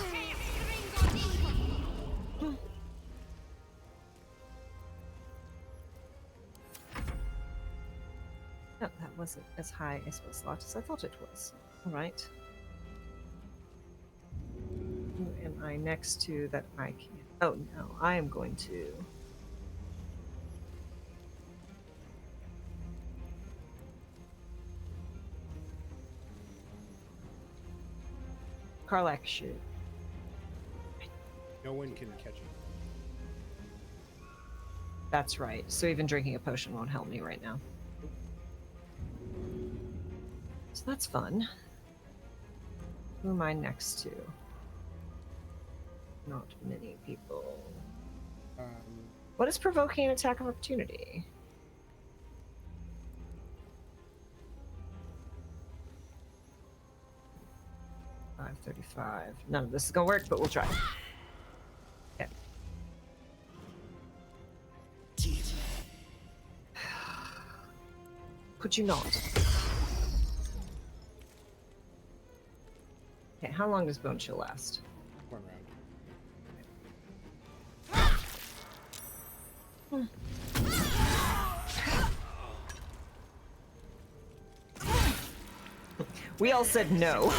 Is it as high a spell slot as I thought it was? All right. Who am I next to that I can? Oh no, I am going to. Karlak shoot. No one can catch it. That's right. So even drinking a potion won't help me right now. So that's fun. Who am I next to? Not many people. What is provoking an attack of opportunity? $535. None of this is gonna work, but we'll try. Okay. Could you not? Okay, how long does Bone Chill last? 1 round. We all said no.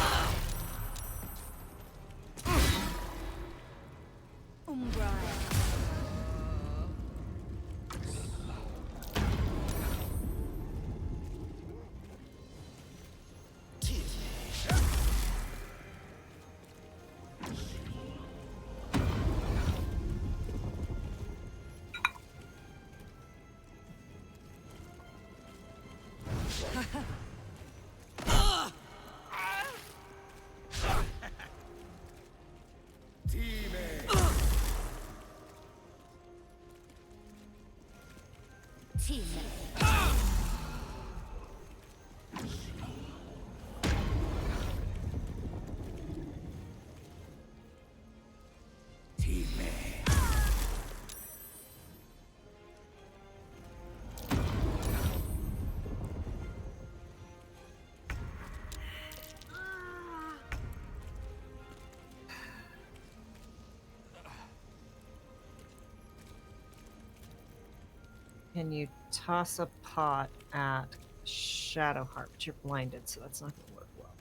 Can you toss a pot at Shadowheart? But you're blinded, so that's not going to work well.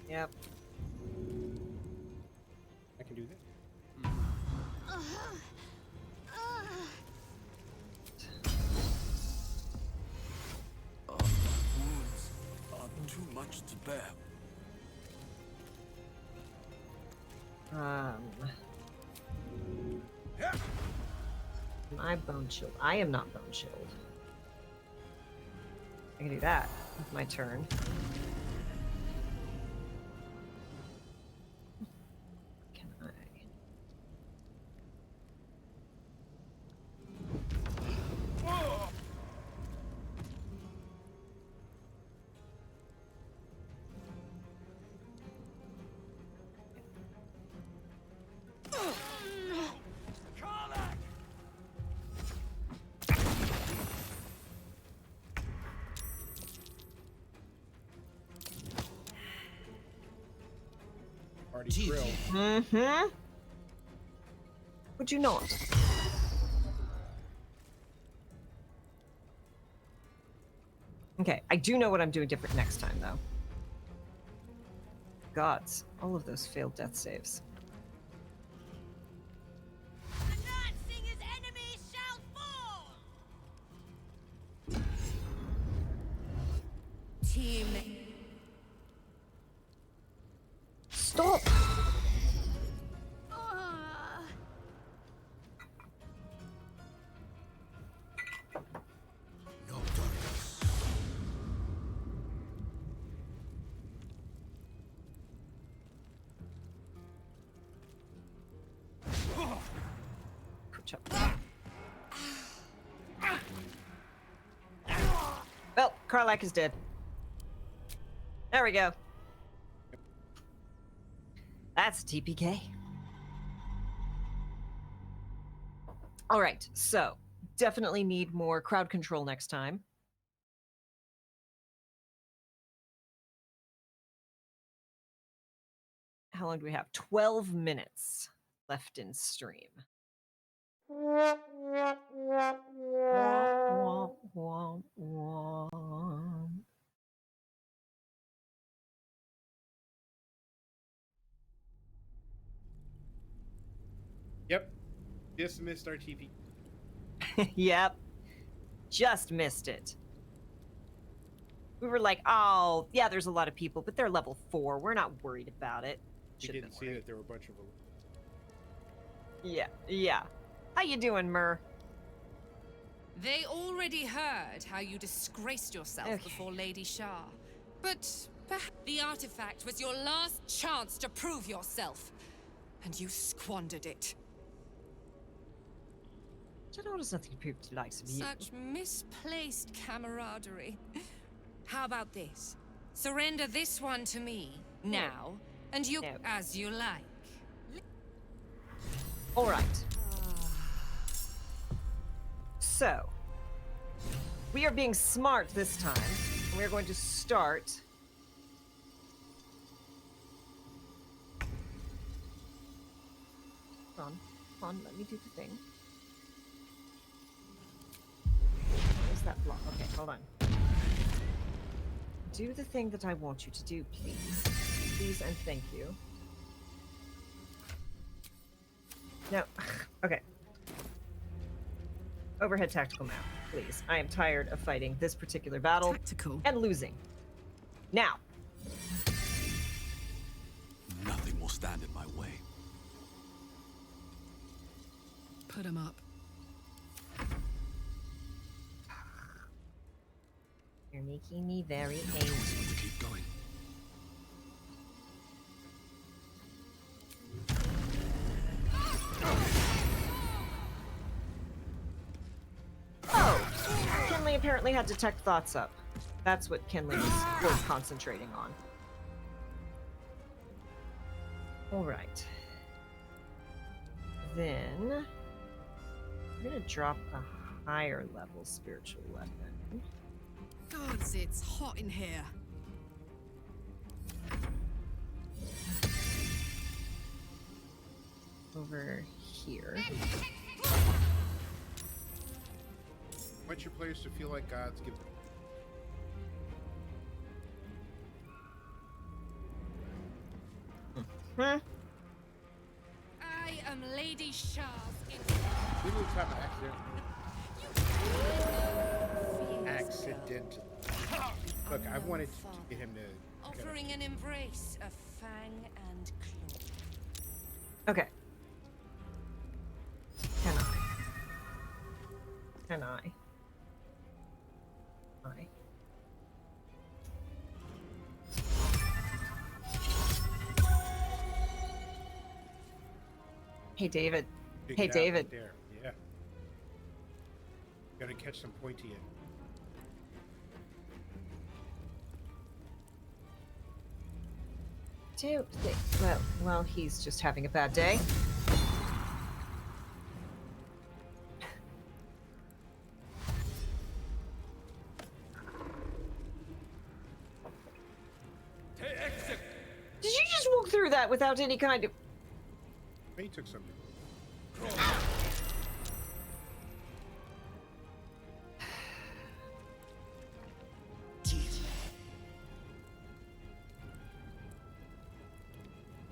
Yep. I can do that. Wounds are too much to bear. Am I bone chilled? I am not bone chilled. I can do that with my turn. Can I? Already grilled. Mm-hmm. Would you not? Okay, I do know what I'm doing different next time, though. Gods, all of those failed death saves. Team. Stop! Well, Karlak is dead. There we go. That's TPK. All right, so definitely need more crowd control next time. how long do we have? 12 minutes left in stream. Womp, womp, womp. Yep. Just missed our TP. Yep. Just missed it. We were like, oh, yeah, there's a lot of people, but they're level 4. We're not worried about it. We Should've didn't been see that there were a bunch of them. Yeah, yeah. How you doing, Mur? They already heard how you disgraced yourself before Lady Shah. But perhaps the artifact was your last chance to prove yourself, and you squandered it. General does nothing to prove to the likes of you. Such misplaced camaraderie. How about this? Surrender this one to me, now, and you as you like. All right. So, we are being smart this time. And we are going to start... Hold on, let me do the thing. Where's that block? Okay, hold on. Do the thing that I want you to do, please. Please and thank you. No. Okay. Overhead tactical map, please. I am tired of fighting this particular battle and losing. Now. Nothing will stand in my way. Put him up. You're making me very angry. To keep going. Oh! Kinley apparently had detect thoughts up. That's what Kinley was concentrating on. Alright. Then... I'm gonna drop a higher level spiritual weapon. Gods, it's hot in here. Over here. I want your players to feel like gods give them. Hmm? I am Lady Shah's We will have an accident. Look, I wanted to get him to... offering an embrace of fang and claw. Okay. Can I? Can I? Hey, David. Pick Hey, it out David. right there. Yeah. Gotta catch some pointy in. Don't think. Well, he's just having a bad day. Did you just walk through that without any kind of... He took something.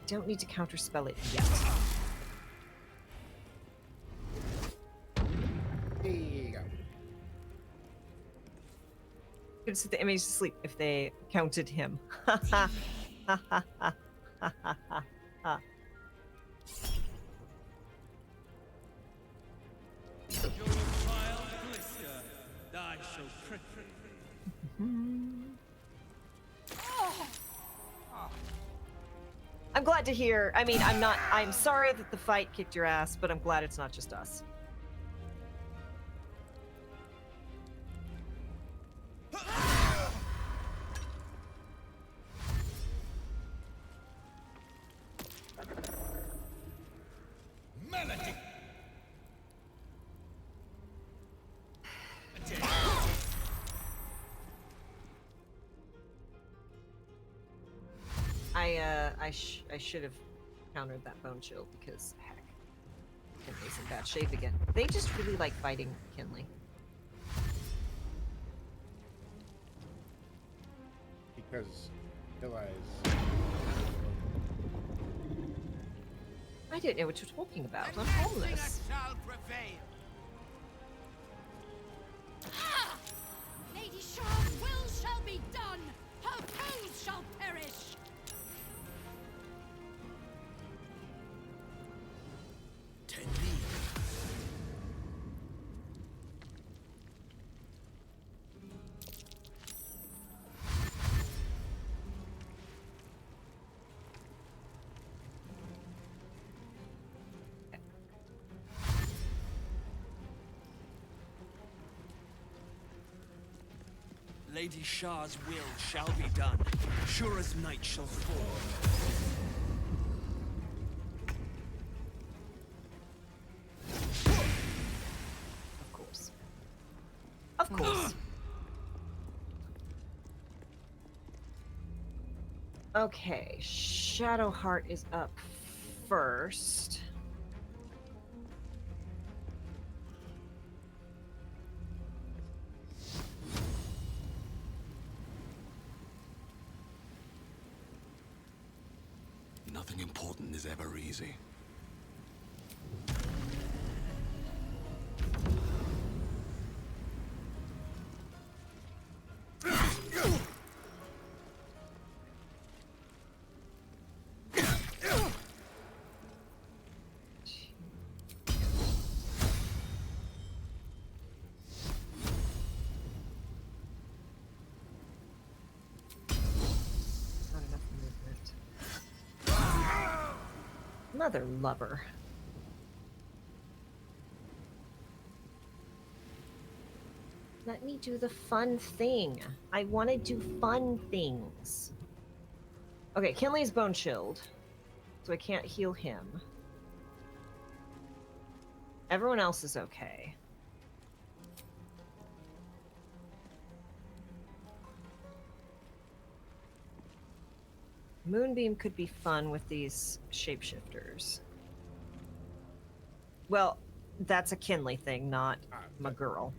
Don't need to counterspell it yet. There you go. Could set the image to sleep if they counted him. Ha ha ha ha ha ha ha ha. I'm glad to hear. I mean, I'm sorry that the fight kicked your ass, but I'm glad it's not just us. Melody. I should have countered that bone chill because heck, Kinley's in bad shape again. They just really like fighting Kinley. Because Kesla is. I didn't know what you're talking about. I'm homeless. Shall prevail. Ah! Lady Shah's will shall be done. Her foes shall perish. Lady Shah's will shall be done, sure as night shall fall. Of course. Of course. Okay, Shadowheart is up first. Nothing important is ever easy. Not enough movement. Mother lover. Let me do the fun thing. I want to do fun things. Okay, Kinley's bone chilled, so I can't heal him. Everyone else is okay. Moonbeam could be fun with these shapeshifters. Well, that's a Kinley thing, not my girl.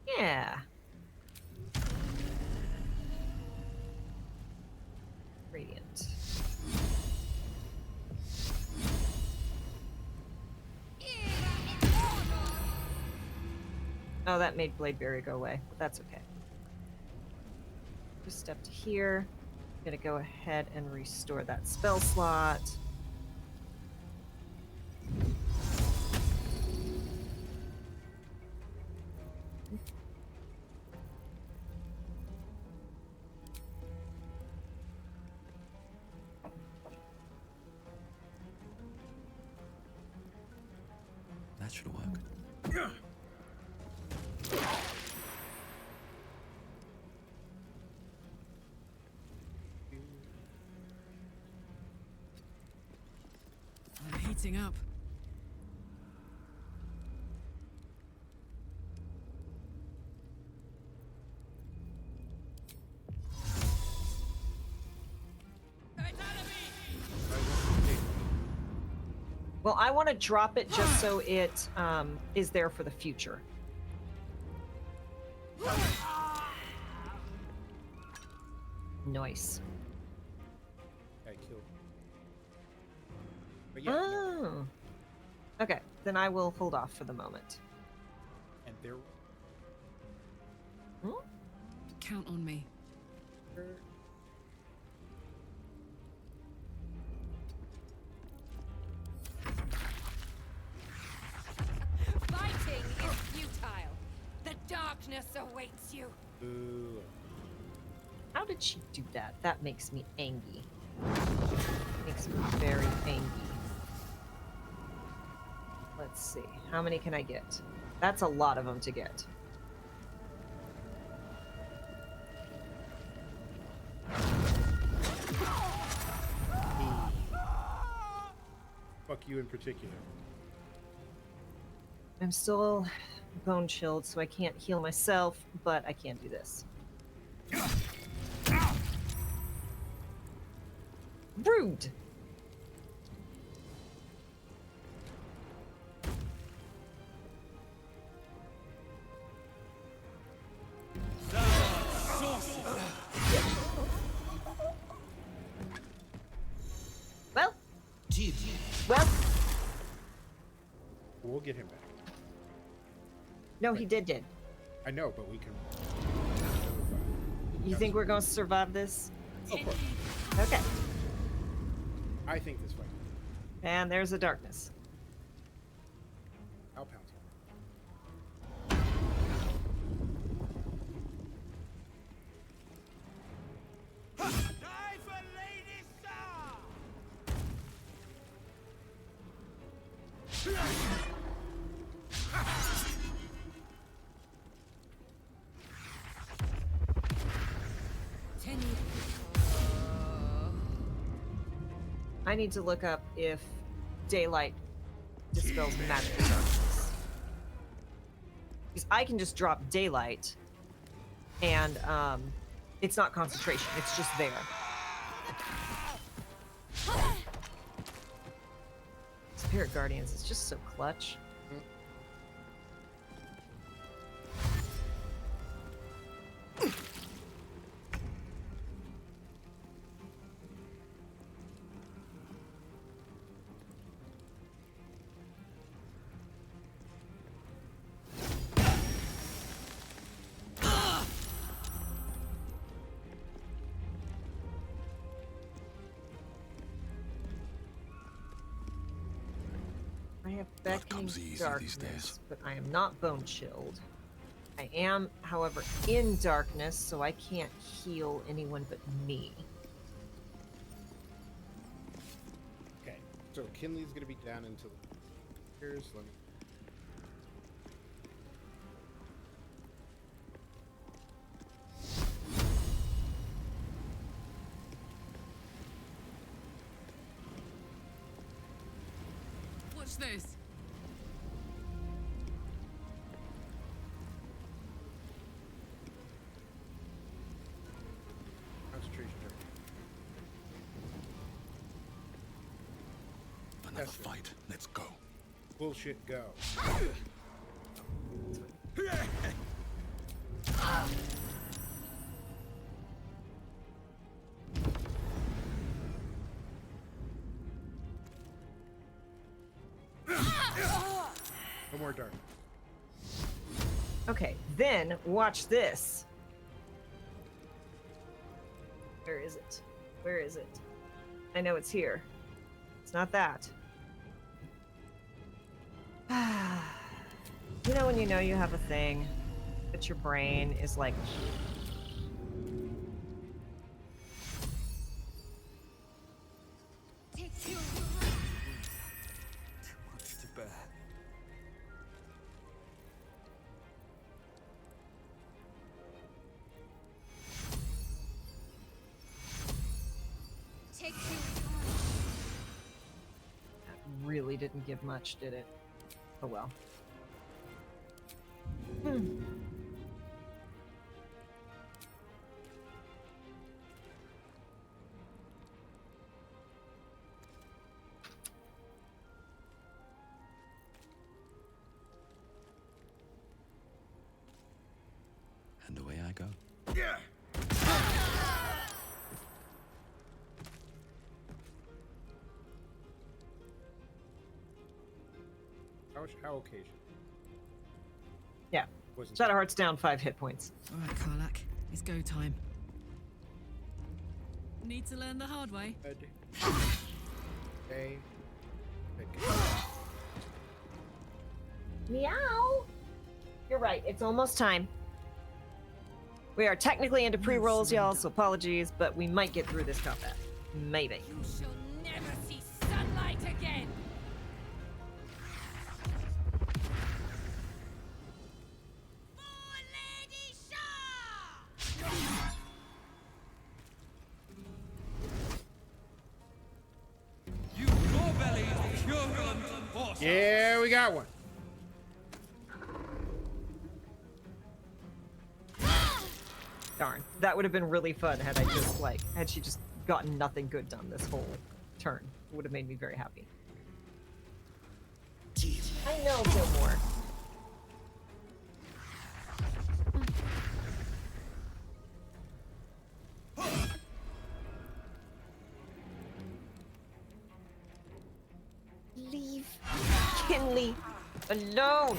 Yeah. Radiant. Oh, that made Bladeberry go away, but that's okay. Just step to here. I'm gonna go ahead and restore that spell slot. That should work. I'm heating up. Well, I want to drop it just so it is there for the future. Nice. Got killed. But yeah, no. Oh. Okay, then I will hold off for the moment. And there. Count on me. Fighting is futile. The darkness awaits you. Ooh. How did she do that? That makes me angry. Makes me very angry. Let's see. How many can I get? That's a lot of them to get. Fuck you in particular. I'm still bone chilled, so I can't heal myself, but I can do this. Rude. Well. Well. We'll get him back. No, he did. I know, but we can. You think we're going to survive this? Of course. Okay. I think this fight. And there's the darkness. I'll pounce I need to look up if daylight dispels magic darkness. Because I can just drop daylight and it's not concentration, it's just there. Spirit Guardians is just so clutch. I have beckoning darkness, but I am not bone chilled. I am, however, in darkness, so I can't heal anyone but me. Okay, so Kinley's gonna be down into the. Here's let me. Watch this. Concentration check. Another fight. Let's go. Bullshit, go. No more dark. Okay, then watch this. Where is it? Where is it? I know it's here. It's not that. You know when you know you have a thing, but your brain is like... Too much to bear. That really didn't give much, did it? Oh well. And away I go. How occasion? Yeah. Shadowheart's down 5 hit points. All right, Karlak, it's go time. Need to learn the hard way. Okay. Meow. You're right. It's almost time. We are technically into pre-rolls, y'all, so apologies, but we might get through this combat. Maybe. You shall never see sunlight again. Yeah, we got one. Darn. That would have been really fun had I just, like, had she just gotten nothing good done this whole turn. It would have made me very happy. I know, Gilmore. Leave Kinley alone.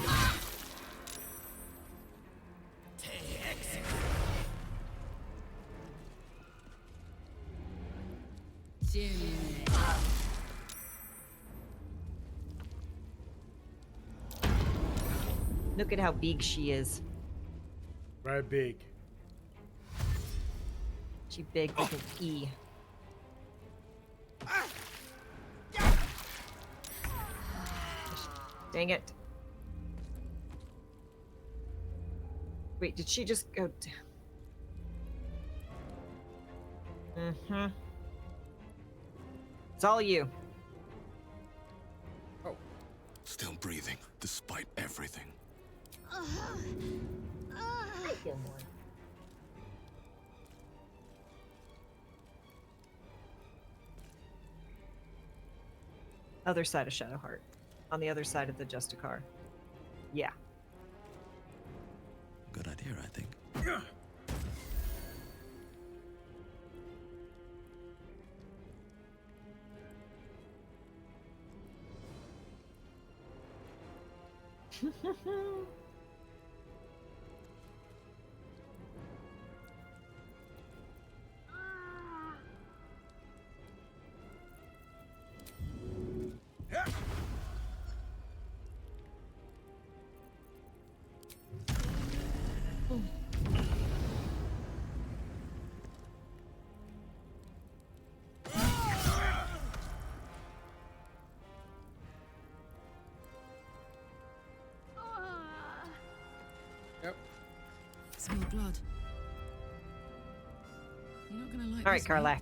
Look at how big she is. Right, big. She big with an E. Dang it. Wait, did she just go down? Mm-hmm. It's all you. Oh. Still breathing, despite everything. I feel more. Other side of Shadowheart. On the other side of the Justicar. Yeah. Good idea, I think. Yep. Smell blood. You're not gonna like All right, this, Karlak.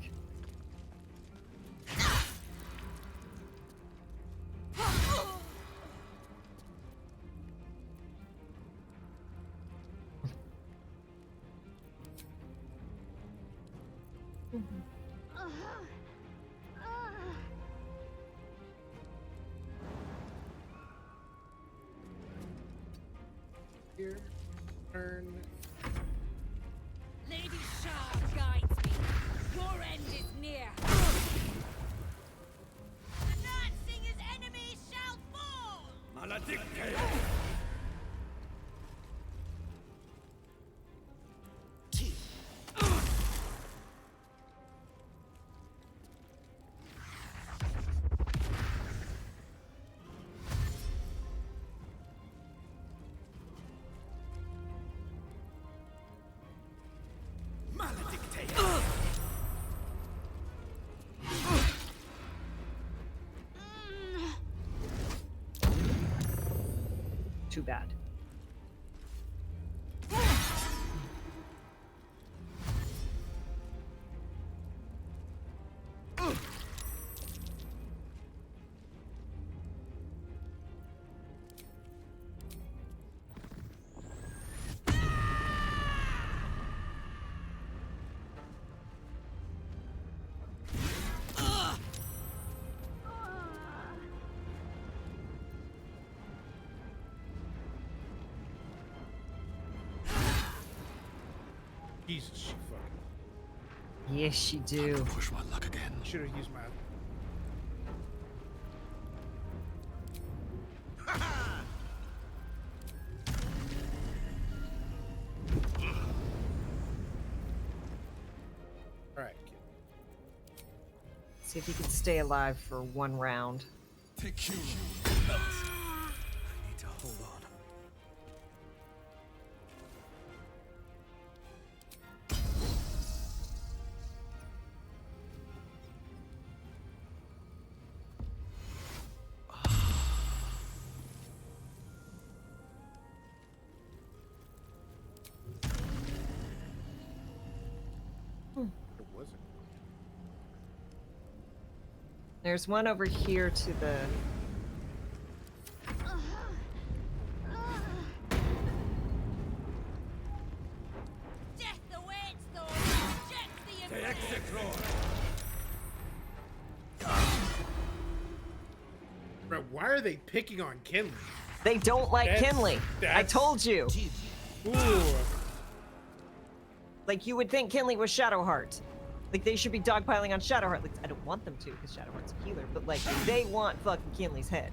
Here, turn. Lady Shah guides me. Your end is near. The Night Singer's enemies shall fall. Maledicte! Too bad. Jesus, she fucking. Yes, she do. Push my luck again. Should have used my. All right. See if you can stay alive for one round. Take you. I need to hold on. It wasn't. There's one over here to the. Death awaits those who reject the Te Emperor. execror! why are they picking on Kinley? They don't like Kinley. I told you. Ooh. Like, you would think Kinley was Shadowheart. Like, they should be dogpiling on Shadowheart. Like, I don't want them to, because Shadowheart's a healer, but, like, they want fucking Kinley's head.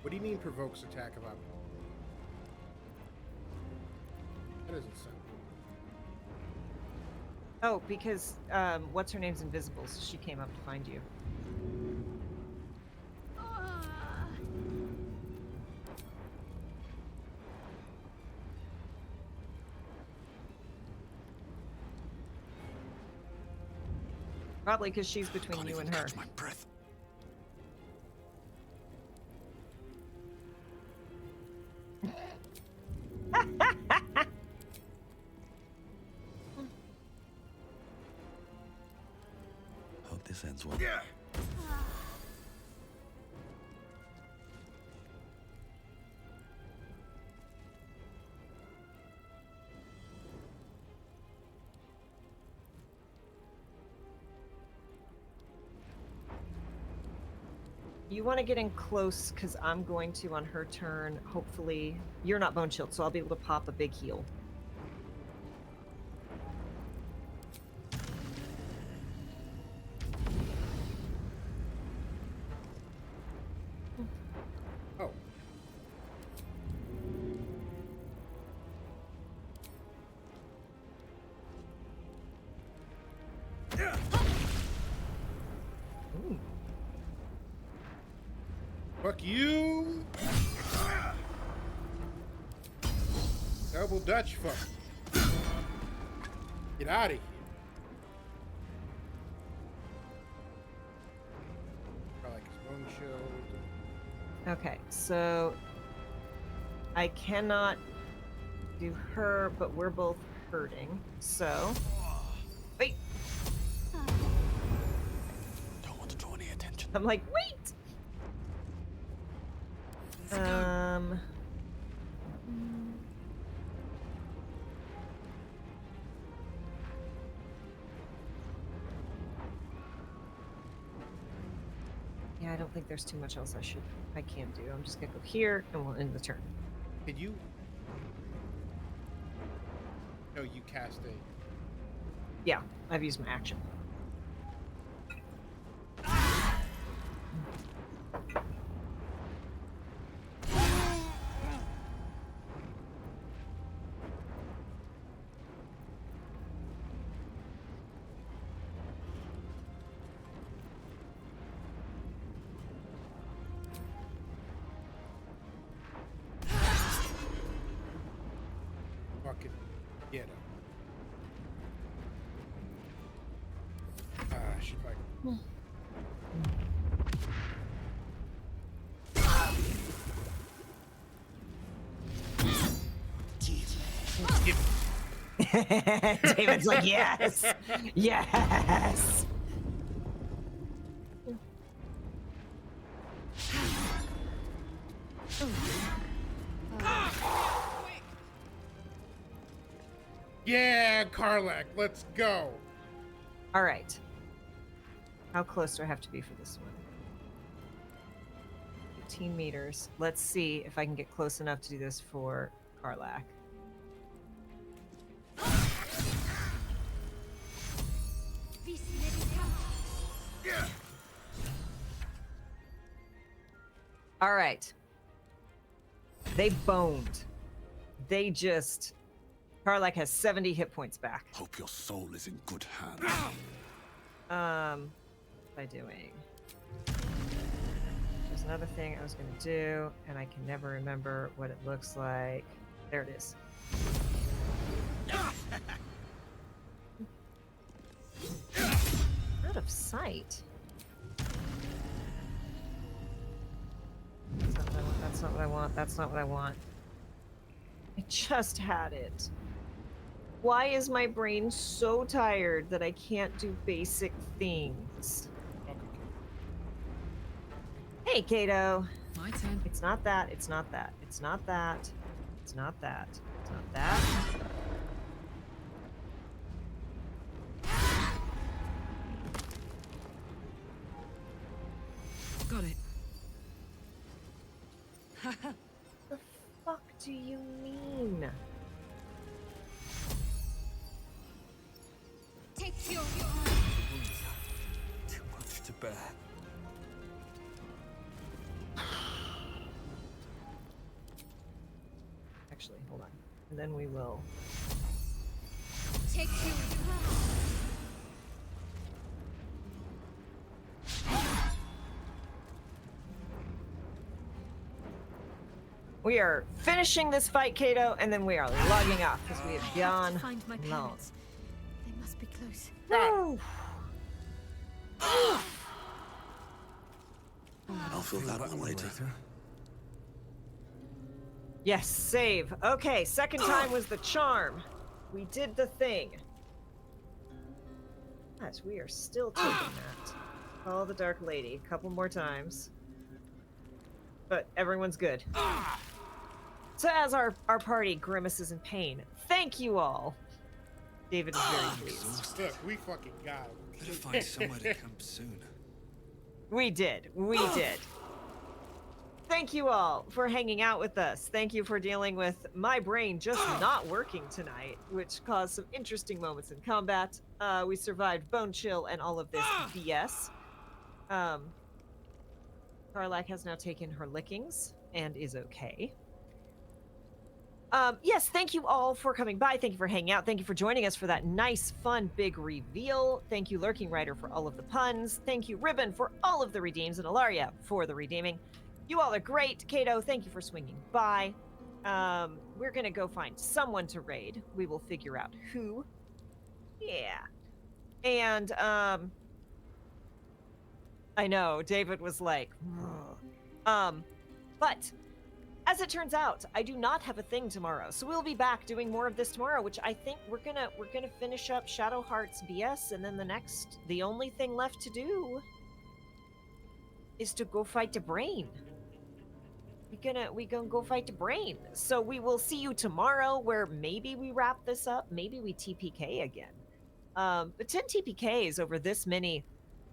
What do you mean provokes attack of opponent? That doesn't sound. Oh, because, what's her name's invisible, so she came up to find you. Probably because she's between you and her. Catch my breath. Hope this ends well. You want to get in close, because I'm going to, on her turn, hopefully... You're not Bone Shield, so I'll be able to pop a big heal. Oh. Ooh. Fuck you! Double Dutch fuck. Get out of here. I like his bone shield. Okay, so... I cannot do her, but we're both hurting, so... Wait! Don't want to draw any attention. I'm like, wait! Yeah, I don't think there's too much else I can do. I'm just gonna go here and we'll end the turn. Did you? No, you cast a. Yeah, I've used my action. Fucking get him. Shit, fuck. David's like, yes! Yes! Yeah, Karlak, let's go. All right. How close do I have to be for this one? 15 meters. Let's see if I can get close enough to do this for Karlak. All right. They boned. They just... Karlak has 70 hit points back. Hope your soul is in good hands. By doing... There's another thing I was going to do, and I can never remember what it looks like. There it is. Out of sight. That's not what I want. That's not what I want. That's not what I want. I just had it. Why is my brain so tired that I can't do basic things? Hey, Kato. My turn. It's not that. It's not that. It's not that. It's not that. It's not that. Got it. The fuck do you mean? Take your Too much to bear. Actually, hold on. And then we will. Take your We are finishing this fight, Kato, and then we are logging off because we have I have gone to find my long. parents. They must be close. No. I'll fill that one later. Yes, save. Okay, second time was the charm. We did the thing. Yes, we are still taking that. Call the Dark Lady a couple more times. But everyone's good. So as our party grimaces in pain, thank you all. David is very pleased. Look, we fucking got it. Better find somewhere to camp soon. We did. We did. Thank you all for hanging out with us. Thank you for dealing with my brain just not working tonight, which caused some interesting moments in combat. We survived bone chill and all of this BS. Karlak has now taken her lickings and is okay. Yes, thank you all for coming by. Thank you for hanging out. Thank you for joining us for that nice, fun, big reveal. Thank you, Lurking Rider, for all of the puns. Thank you, Ribbon, for all of the redeems, and Ilaria for the redeeming. You all are great. Kato, thank you for swinging by. We're gonna go find someone to raid. We will figure out who. Yeah. And, I know, David was like, but as it turns out, I do not have a thing tomorrow, so we'll be back doing more of this tomorrow, which I think we're gonna finish up Shadow Heart's BS, and then the only thing left to do is to go fight the brain. We gonna go fight the brain. So we will see you tomorrow, where maybe we wrap this up, maybe we TPK again. But 10 TPKs over this many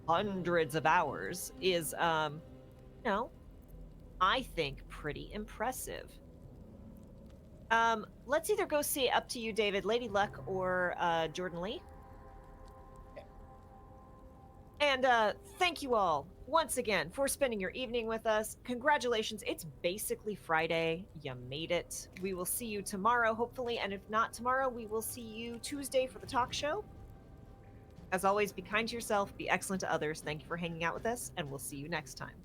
hundreds of hours is, I think pretty impressive. Let's either go see, up to you, David, Lady Luck or Jordan Lee. And thank you all once again for spending your evening with us. Congratulations, it's basically Friday. You made it. We will see you tomorrow, hopefully, and if not tomorrow, we will see you Tuesday for the talk show. As always, be kind to yourself, be excellent to others. Thank you for hanging out with us, and we'll see you next time.